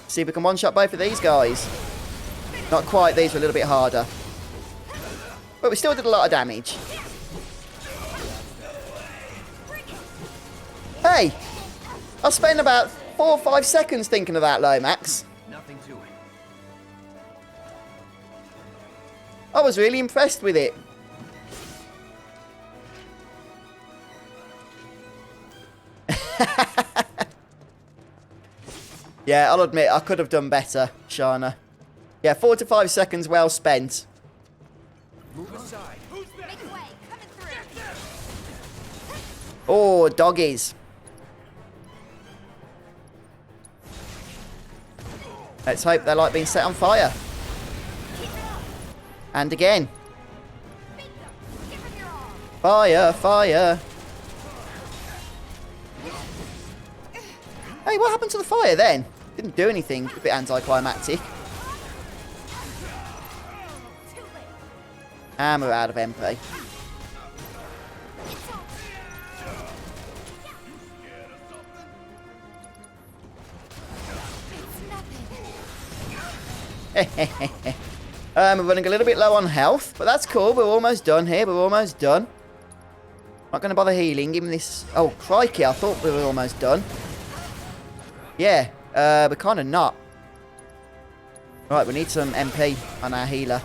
See if we can one-shot both of these guys. Not quite, these were a little bit harder. But we still did a lot of damage. Hey! I spent about 4 or 5 seconds thinking of that, Lomax. Nothing to it. I was really impressed with it. Yeah, I'll admit, I could have done better, Shana. Yeah, 4 to 5 seconds well spent. Move aside. Make way. Coming through. Oh, doggies. Let's hope they're like being set on fire. And again. Give him your all. Fire, fire. Hey, what happened to the fire then? Didn't do anything. A bit anticlimactic. Too late. And we're out of MP. It's nothing. We're running a little bit low on health, but that's cool. We're almost done here. We're almost done. Not going to bother healing. Give me this. Oh, crikey. I thought we were almost done. Yeah, we're kind of not. Right, we need some MP on our healer,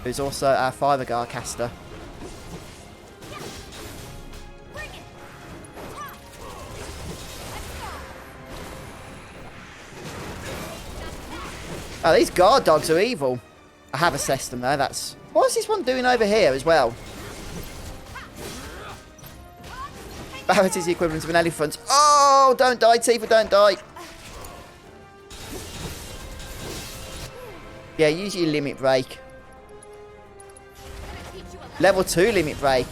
who's also our Fibergar caster. Bring it. Oh, these guard dogs are evil. I have assessed them though. That's... What's this one doing over here as well? Barrett is the equivalent of an elephant. Oh, don't die, Tifa, don't die. Yeah, use your limit break. Level 2 limit break.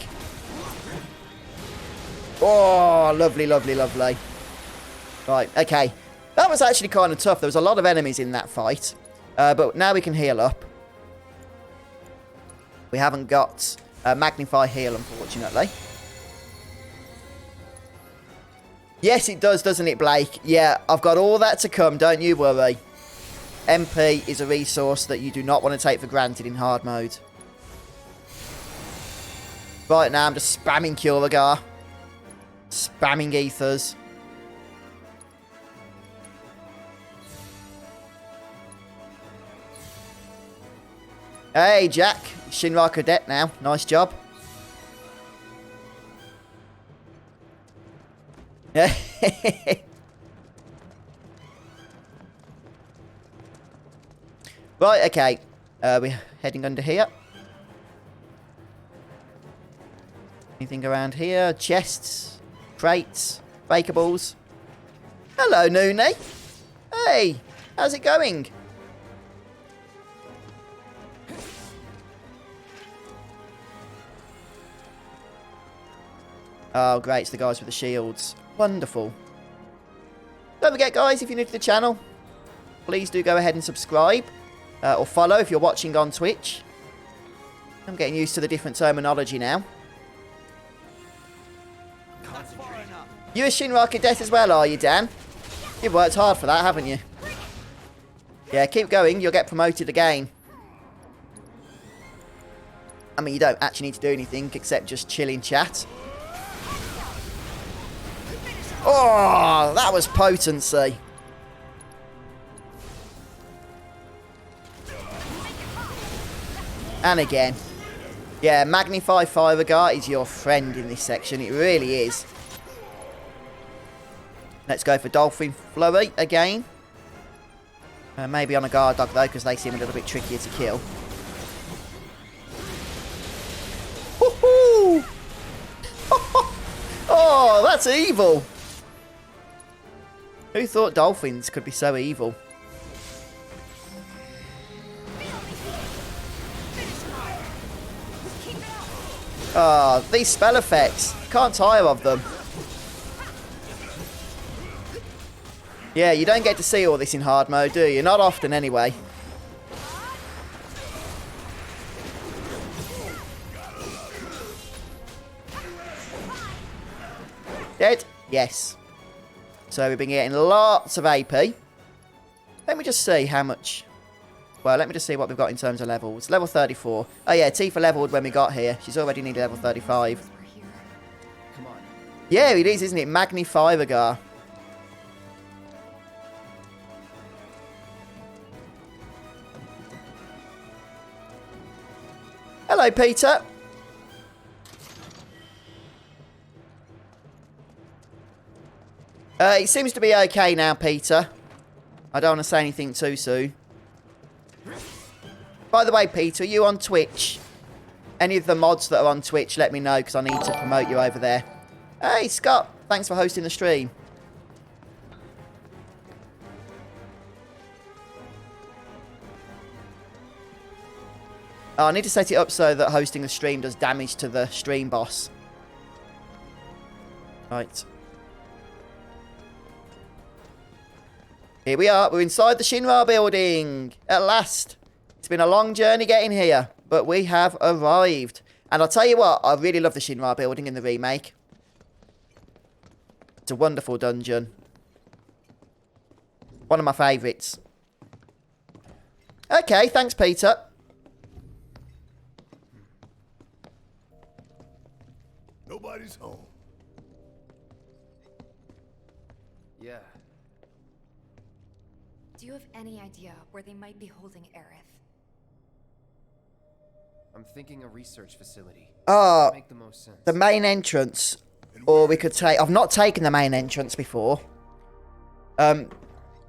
Oh, lovely, lovely, lovely. Right, okay. That was actually kind of tough. There was a lot of enemies in that fight. But now we can heal up. We haven't got Magnify Heal, unfortunately. Yes, it does, doesn't it, Blake? Yeah, I've got all that to come, don't you worry. MP is a resource that you do not want to take for granted in hard mode. Right now, I'm just spamming Curagar. Spamming Ethers. Hey, Jack. Shinra Cadet now. Nice job. Right, okay. We're heading under here. Anything around here? Chests, crates, breakables. Hello, Noonie. Hey, how's it going? Oh, great. It's the guys with the shields. Wonderful. Don't forget, guys, if you're new to the channel, please do go ahead and subscribe. Or follow if you're watching on Twitch. I'm getting used to the different terminology now. You're a Shinra Cadet as well, are you, Dan? You've worked hard for that, haven't you? Yeah, keep going. You'll get promoted again. I mean, you don't actually need to do anything except just chill in chat. Oh, that was potency. And again. Yeah, Magnify Fibergar is your friend in this section. It really is. Let's go for Dolphin Flurry again. Maybe on a guard dog, though, because they seem a little bit trickier to kill. Woohoo! Oh, that's evil. Who thought dolphins could be so evil? Oh, these spell effects. Can't tire of them. Yeah, you don't get to see all this in hard mode, do you? Not often, anyway. Dead? Yes. So we've been getting lots of AP. Let me just see how much... Well, let me just see what we've got in terms of levels. Level 34. Oh, yeah, Tifa leveled when we got here. She's already nearly level 35. Come on. Yeah, it is, isn't it? Magnifivergar. Hello, Peter. It seems to be okay now, Peter. I don't want to say anything too soon. By the way, Peter, are you on Twitch? Any of the mods that are on Twitch, let me know, because I need to promote you over there. Hey, Scott. Thanks for hosting the stream. Oh, I need to set it up so that hosting the stream does damage to the stream boss. Right. Here we are. We're inside the Shinra building. At last. It's been a long journey getting here, but we have arrived. And I'll tell you what, I really love the Shinra building in the remake. It's a wonderful dungeon. One of my favourites. Okay, thanks, Peter. Nobody's home. Yeah. Do you have any idea where they might be holding Aerith? I'm thinking a research facility. Oh, Make the most sense. the main entrance. Or we could take... I've not taken the main entrance before. The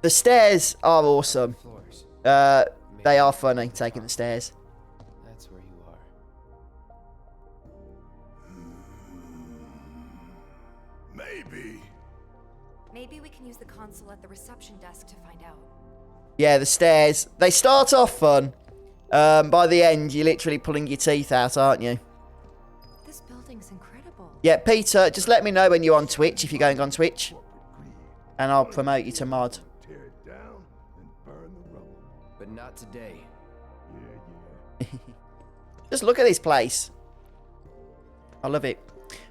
stairs are awesome. Floors. They are funny, taking the stairs. That's where you are. Maybe. Maybe we can use the console at the reception desk to find out. Yeah, the stairs. They start off fun. By the end, you're literally pulling your teeth out, aren't you? This building's incredible. Yeah, Peter, just let me know when you're on Twitch, if you're going on Twitch. And I'll promote you to mod. Tear it down and burn the rubble. But not today. Yeah. Just look at this place. I love it.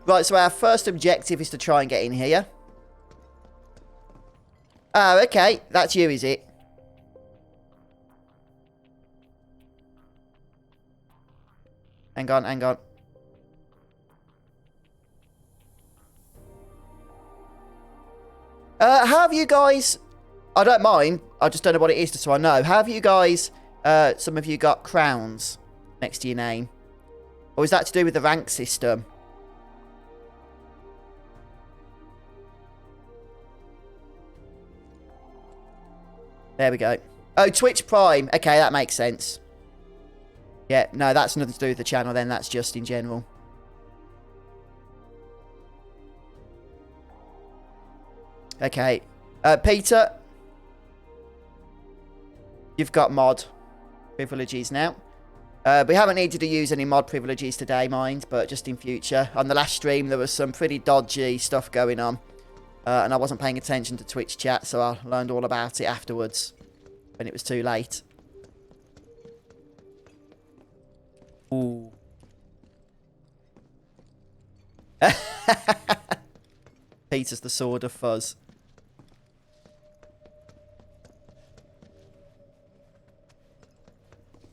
Right, so our first objective is to try and get in here. Oh, okay. That's you, is it? Hang on, hang on. How have you guys... I don't mind. I just don't know what it is, just so I know. How have you guys... some of you got crowns next to your name? Or is that to do with the rank system? There we go. Oh, Twitch Prime. Okay, that makes sense. Yeah, no, that's nothing to do with the channel then. That's just in general. Okay. Peter. You've got mod privileges now. We haven't needed to use any mod privileges today, mind, but just in future. On the last stream, there was some pretty dodgy stuff going on. And I wasn't paying attention to Twitch chat, so I learned all about it afterwards. When it was too late. Ooh. Peter's the sword of Fuzz.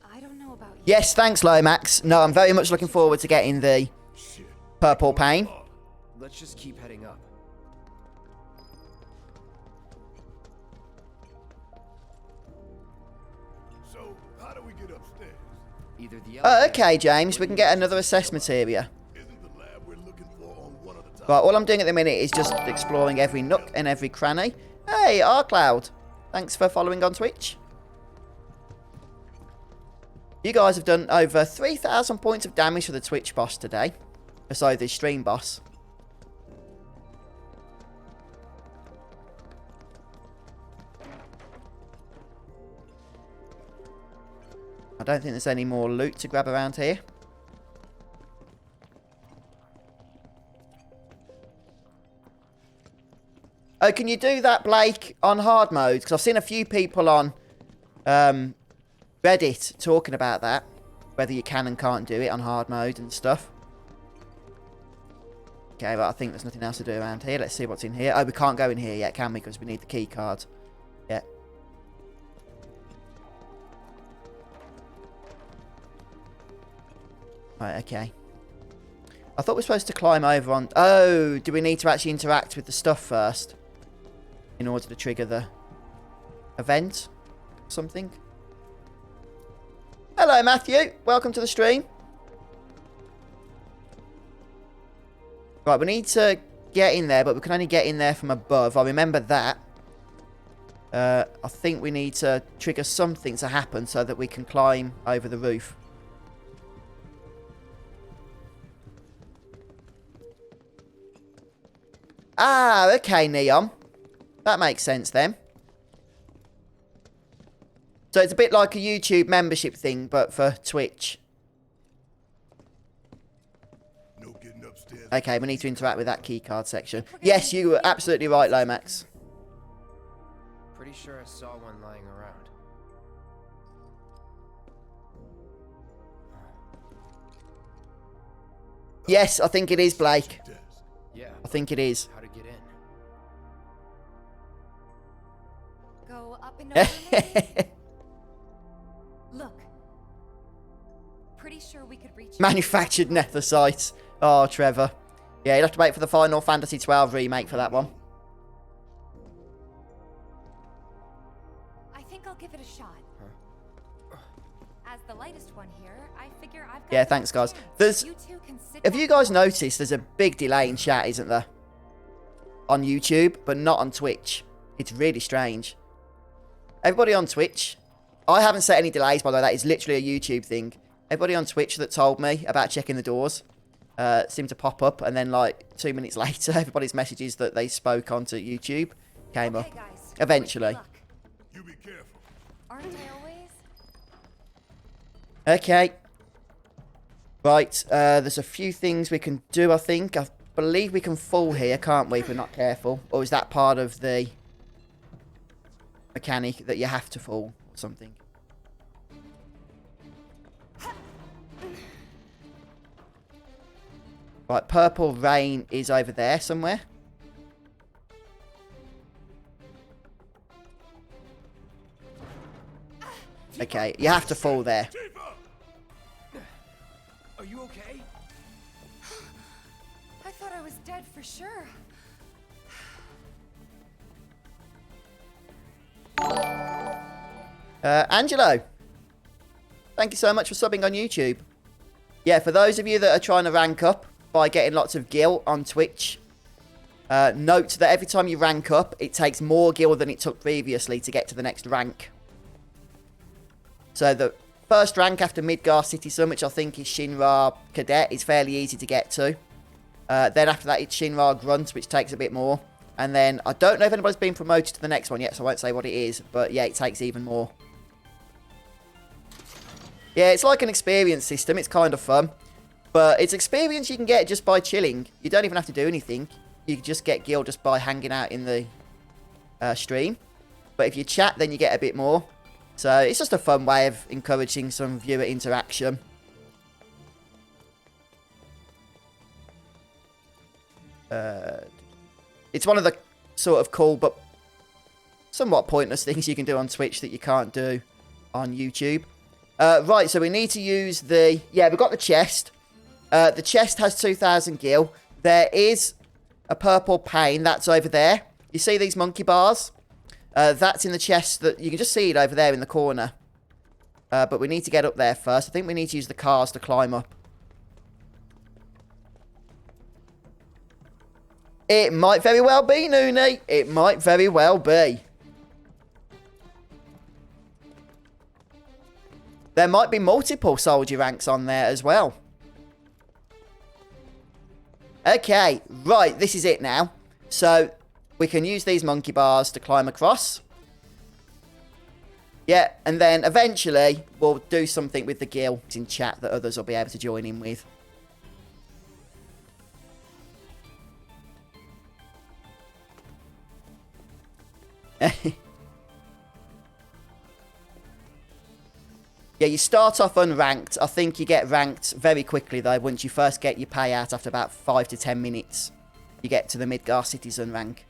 I don't know about you. Yes, thanks, Lomax. No, I'm very much looking forward to getting the purple pain. Let's just keep heading up. So, how do we get upstairs? Either the Oh, okay, James. We can get another assessment area. Isn't the lab we're looking for on one of the top? Right, all I'm doing at the minute is just exploring every nook and every cranny. Hey, R-Cloud. Thanks for following on Twitch. You guys have done over 3,000 points of damage for the Twitch boss today. Sorry, the stream boss. I don't think there's any more loot to grab around here. Oh, can you do that, Blake, on hard mode? Because I've seen a few people on Reddit talking about that. Whether you can and can't do it on hard mode and stuff. Okay, but I think there's nothing else to do around here. Let's see what's in here. Oh, we can't go in here yet, can we? Because we need the key card. Yeah. Right, okay. I thought we were supposed to climb over on... Oh, do we need to actually interact with the stuff first? In order to trigger the event? Something? Hello, Matthew. Welcome to the stream. Right, we need to get in there, but we can only get in there from above. I remember that. I think we need to trigger something to happen so that we can climb over the roof. Ah, okay, Neon. That makes sense then. So it's a bit like a YouTube membership thing, but for Twitch. No getting upstairs. Okay, we need to interact with that keycard section. Yes, you were absolutely right, Lomax. Pretty sure I saw one lying around. Yes, I think it is, Blake. Desk. Yeah. I think it is. How to get in? Go up and over, maybe? Look. Pretty sure we could reach... Manufactured Nethersite. Oh, Trevor. Yeah, you'll have to wait for the Final Fantasy 12 remake for that one. I think I'll give it a shot. As the lightest one here, I figure I've got... Yeah, thanks, guys. There's... You two can sit Have you guys noticed there's a big delay in chat, isn't there? On YouTube, but not on Twitch. It's really strange. Everybody on Twitch... I haven't set any delays, by the way. That is literally a YouTube thing. Everybody on Twitch that told me about checking the doors seemed to pop up. And then, like, 2 minutes later, everybody's messages that they spoke onto YouTube came up. guys, Eventually. luck. You be careful. Aren't I always? Okay. Right, there's a few things we can do, I think. I believe we can fall here, can't we, if we're not careful? Or is that part of the mechanic that you have to fall or something? Right, Purple Rain is over there somewhere. Okay, you have to fall there. Are you okay? I thought I was dead for sure. Angelo, thank you so much for subbing on YouTube. Yeah, for those of you that are trying to rank up by getting lots of gil on Twitch, note that every time you rank up, it takes more gil than it took previously to get to the next rank. So the first rank after Midgar Citizen, which I think is Shinra Cadet, is fairly easy to get to. Then after that, it's Shinra Grunt, which takes a bit more. And then, I don't know if anybody's been promoted to the next one yet, so I won't say what it is. But yeah, it takes even more. Yeah, it's like an experience system. It's kind of fun. But it's experience you can get just by chilling. You don't even have to do anything. You can just get gil just by hanging out in the stream. But if you chat, then you get a bit more. So it's just a fun way of encouraging some viewer interaction. It's one of the sort of cool but somewhat pointless things you can do on Twitch that you can't do on YouTube. Right, so we need to use the... Yeah, we've got the chest. The chest has 2,000 gil. There is a purple pane. That's over there. You see these monkey bars? That's in the chest. That you can just see it over there in the corner. But we need to get up there first. I think we need to use the cars to climb up. It might very well be, Noonie. It might very well be. There might be multiple soldier ranks on there as well. Okay, right, this is it now. So, we can use these monkey bars to climb across. Yeah, and then eventually we'll do something with the gil in chat that others will be able to join in with. Yeah, you start off unranked. I think you get ranked very quickly, though, once you first get your payout after about 5 to 10 minutes. You get to the Midgar Citizen rank.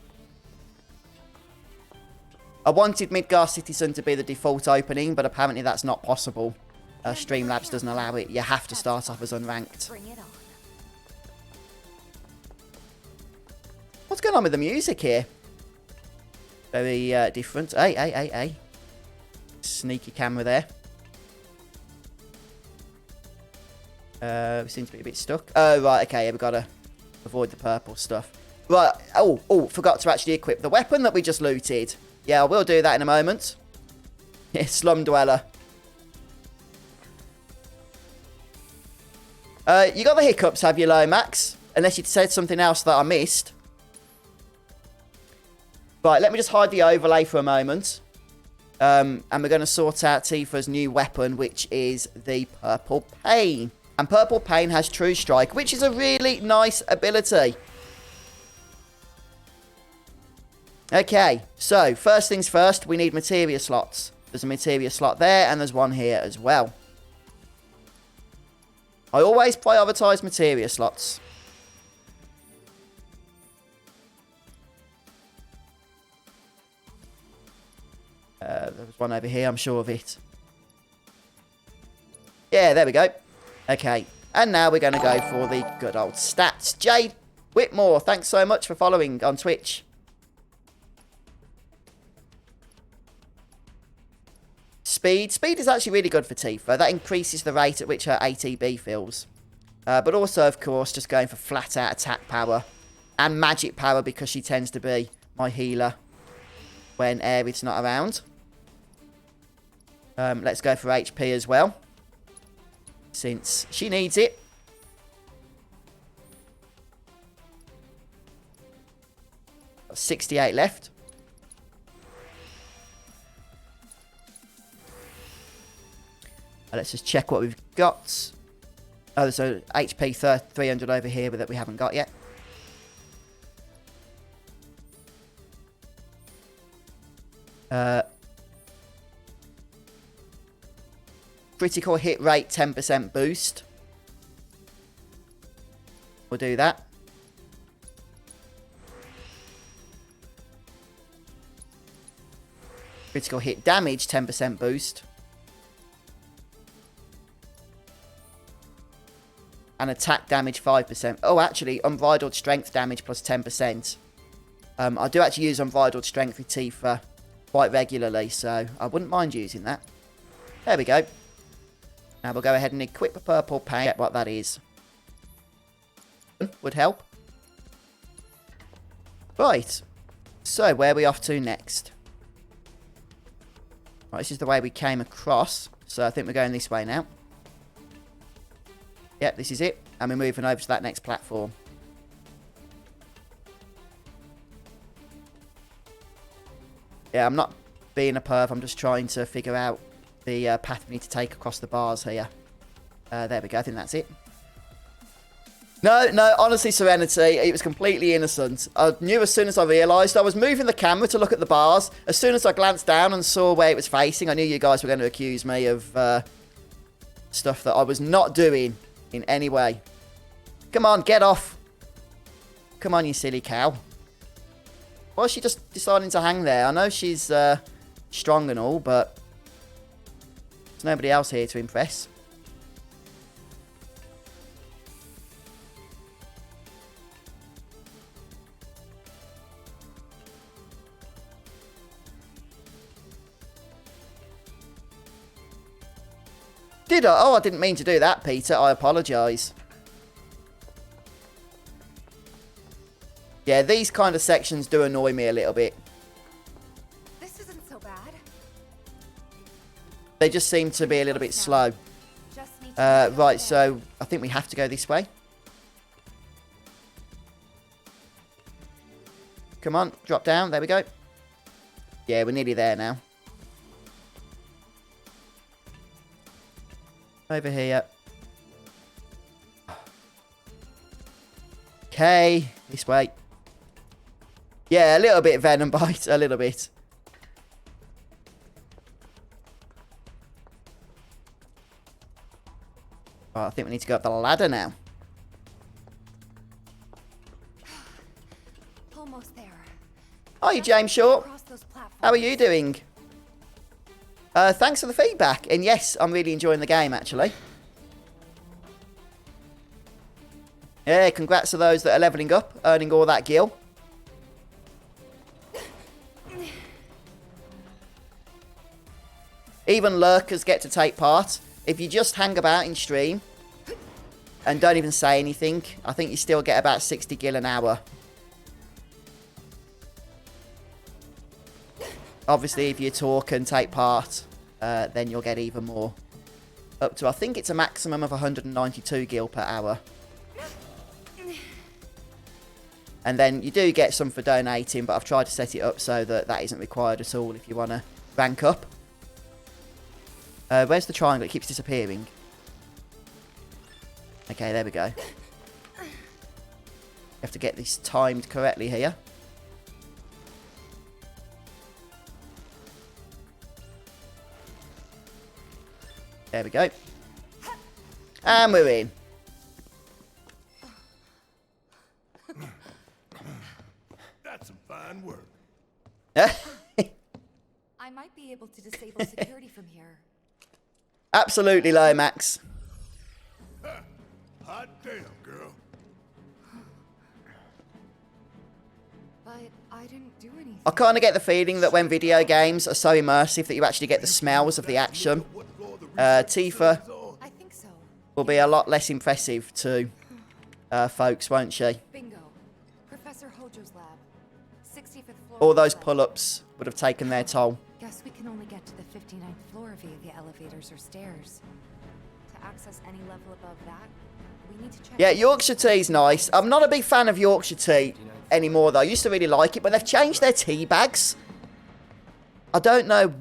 I wanted Midgar Citizen to be the default opening, but apparently that's not possible. Streamlabs doesn't allow it. You have to start off as unranked. Bring it on. What's going on with the music here? Very different. Hey. Sneaky camera there. We seem to be a bit stuck. Oh, right, okay, yeah, we've got to avoid the purple stuff. Right. Oh, forgot to actually equip the weapon that we just looted. Yeah, I will do that in a moment. Yeah, Slum Dweller. You got the hiccups, have you, Lomax? Unless you said something else that I missed. Right, let me just hide the overlay for a moment. And we're going to sort out Tifa's new weapon, which is the Purple Pain. And Purple Pain has True Strike, which is a really nice ability. Okay, so first things first, we need materia slots. There's a materia slot there, and there's one here as well. I always prioritise materia slots. There was one over here, I'm sure of it. Yeah, there we go. Okay, and now we're going to go for the good old stats. Jade Whitmore, thanks so much for following on Twitch. Speed. Speed is actually really good for Tifa. That increases the rate at which her ATB fills. But also, of course, just going for flat-out attack power. And magic power, because she tends to be my healer when Aerith's not around. Let's go for HP as well, since she needs it. Got 68 left. Let's just check what we've got. Oh, there's a HP 300 over here that we haven't got yet. Critical hit rate 10% boost. We'll do that. Critical hit damage 10% boost. And attack damage 5%. Oh, actually, unbridled strength damage plus 10%. I do actually use unbridled strength with Tifa quite regularly, so I wouldn't mind using that. There we go. Now we'll go ahead and equip a Purple Pain. Get what that is. Would help. Right. So, where are we off to next? Right, this is the way we came across. So, I think we're going this way now. Yep, this is it. And we're moving over to that next platform. Yeah, I'm not being a perv. I'm just trying to figure out the path we need to take across the bars here. There we go. I think that's it. No, honestly, Serenity, it was completely innocent. I knew as soon as I realised. I was moving the camera to look at the bars. As soon as I glanced down and saw where it was facing, I knew you guys were going to accuse me of stuff that I was not doing in any way. Come on, get off. Come on, you silly cow. Why is she just deciding to hang there? I know she's strong and all, but there's nobody else here to impress. Did I? Oh, I didn't mean to do that, Peter. I apologise. Yeah, these kind of sections do annoy me a little bit. This isn't so bad. They just seem to be a little bit slow. Just need to Right, so I think we have to go this way. Come on, drop down. There we go. Yeah, we're nearly there now. Over here. Okay, this way. Yeah, a little bit Venom Bite, a little bit. Right, I think we need to go up the ladder now. almost there. Hi, James Short. Across those platforms. How are you doing? Thanks for the feedback. And yes, I'm really enjoying the game, actually. Yeah, congrats to those that are leveling up, earning all that gil. Even lurkers get to take part. If you just hang about in stream and don't even say anything, I think you still get about 60 gil an hour. Obviously, if you talk and take part, then you'll get even more. Up to, I think it's a maximum of 192 gil per hour. And then you do get some for donating, but I've tried to set it up so that that isn't required at all if you want to rank up. Where's the triangle? It keeps disappearing. Okay, there we go. You have to get this timed correctly here. There we go. And we're in. That's some fine work. I might be able to disable security from here. Absolutely, Lomax. Hot damn, girl. But I didn't do anything. I kind of get the feeling that when video games are so immersive that you actually get the smells of the action, Tifa I think so. will be a lot less impressive to folks, won't she? Bingo. Professor Hojo's lab. 65th floor. All those pull-ups would have taken their toll. Guess we can only get to the 59th floor via the elevators or stairs. To access any level above that, we need to check. Yeah, Yorkshire tea's nice. I'm not a big fan of Yorkshire tea anymore, though. I used to really like it, but they've changed their tea bags. I don't know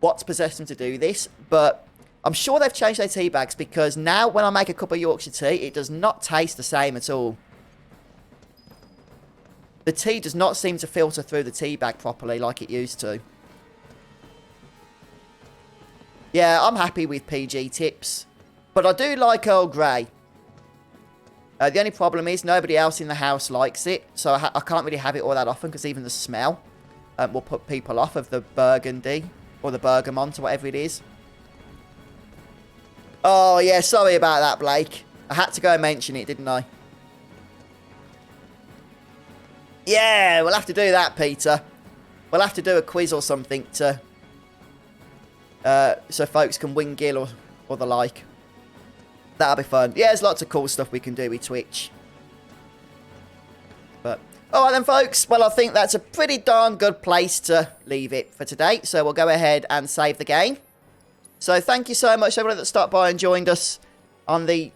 what's possessed them to do this, but I'm sure they've changed their tea bags because now when I make a cup of Yorkshire tea, it does not taste the same at all. The tea does not seem to filter through the tea bag properly like it used to. Yeah, I'm happy with PG tips. But I do like Earl Grey. The only problem is nobody else in the house likes it. So I can't really have it all that often because even the smell will put people off of the burgundy or the bergamot or whatever it is. Oh, yeah, sorry about that, Blake. I had to go and mention it, didn't I? Yeah, we'll have to do that, Peter. We'll have to do a quiz or something to... so folks can win gil or the like. That'll be fun. Yeah, there's lots of cool stuff we can do with Twitch. But, alright then, folks. Well, I think that's a pretty darn good place to leave it for today. So we'll go ahead and save the game. So thank you so much, everyone that stopped by and joined us on the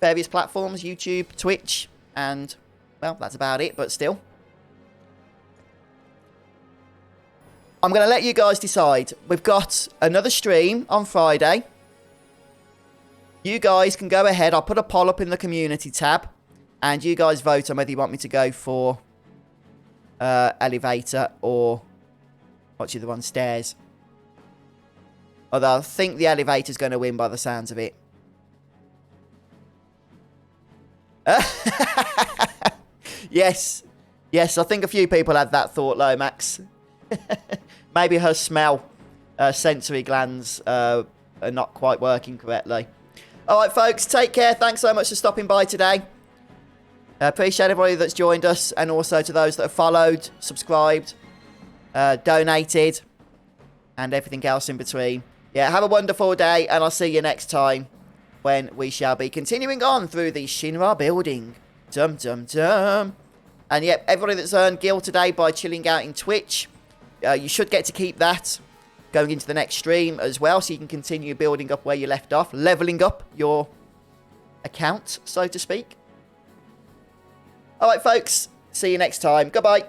various platforms, YouTube, Twitch, and, well, that's about it, but still. I'm going to let you guys decide. We've got another stream on Friday. You guys can go ahead. I'll put a poll up in the community tab. And you guys vote on whether you want me to go for elevator or what's the other one? Stairs. Although I think the elevator's going to win by the sounds of it. Yes. Yes, I think a few people had that thought, Lomax. Maybe her smell sensory glands are not quite working correctly. Alright, folks, take care. Thanks so much for stopping by today. Appreciate everybody that's joined us, and also to those that have followed, subscribed, donated, and everything else in between. Yeah, have a wonderful day, and I'll see you next time when we shall be continuing on through the Shinra building. Dum dum dum. And yep, everybody that's earned gil today by chilling out in Twitch, you should get to keep that going into the next stream as well, so you can continue building up where you left off, leveling up your account, so to speak. Alright, folks, see you next time. Goodbye.